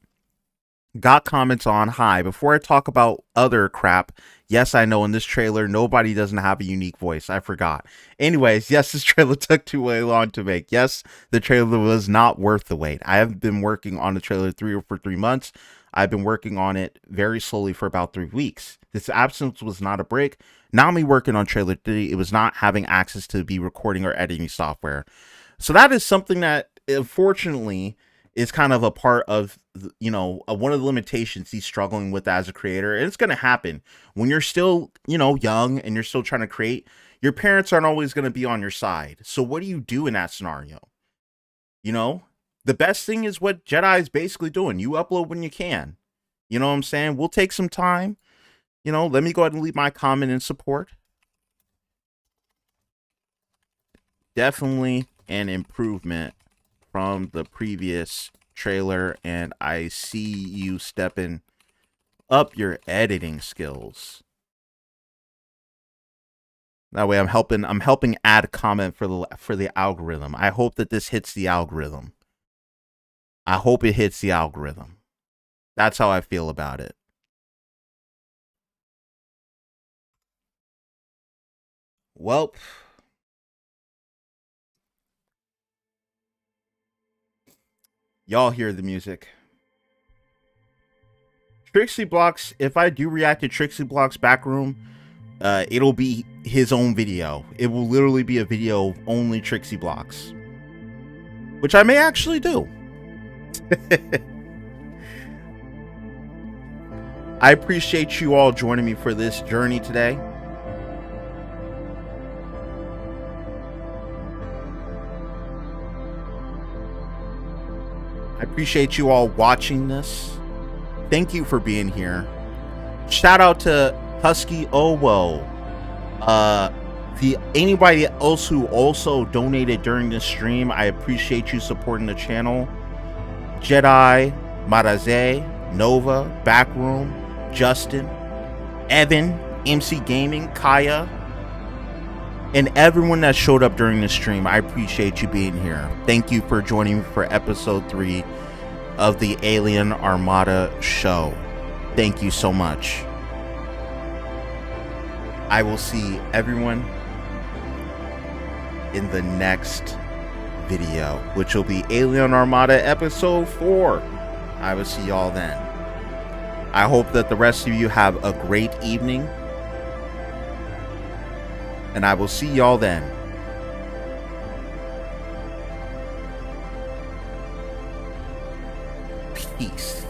Got comments on, hi, before I talk about other crap, yes, I know in this trailer, nobody doesn't have a unique voice. I forgot. Anyways, yes, this trailer took too long to make. Yes, the trailer was not worth the wait. I have been working on the trailer for 3 months. I've been working on it very slowly for about 3 weeks. This absence was not a break. Not me working on trailer 3. It was not having access to be recording or editing software. So that is something that, unfortunately, is kind of a part of, you know, one of the limitations he's struggling with as a creator. And it's going to happen when you're still, you know, young and you're still trying to create. Your parents aren't always going to be on your side. So what do you do in that scenario? You know, the best thing is what Jedi is basically doing. You upload when you can. You know what I'm saying? We'll take some time. You know, let me go ahead and leave my comment in support. Definitely an improvement from the previous trailer, and I see you stepping up your editing skills. That way I'm helping add a comment for the algorithm. I hope that this hits the algorithm. I hope it hits the algorithm. That's how I feel about it. Well, y'all hear the music. Trixie Blocks, if I do react to Trixie Blocks Backroom, it'll be his own video. It will literally be a video of only Trixie Blocks, which I may actually do. I appreciate you all joining me for this journey today. I appreciate you all watching this. Thank you for being here. Shout out to Husky Owo. Anybody else who also donated during this stream, I appreciate you supporting the channel. Jedi, Maraze, Nova, Backroom, Justin, EvanMCGaming, Kaya, and everyone that showed up during the stream. I appreciate you being here. Thank you for joining me for episode 3 of the Alien Armada show. Thank you so much. I will see everyone in the next video, which will be Alien Armada episode 4. I will see y'all then. I hope that the rest of you have a great evening, and I will see y'all then. Peace.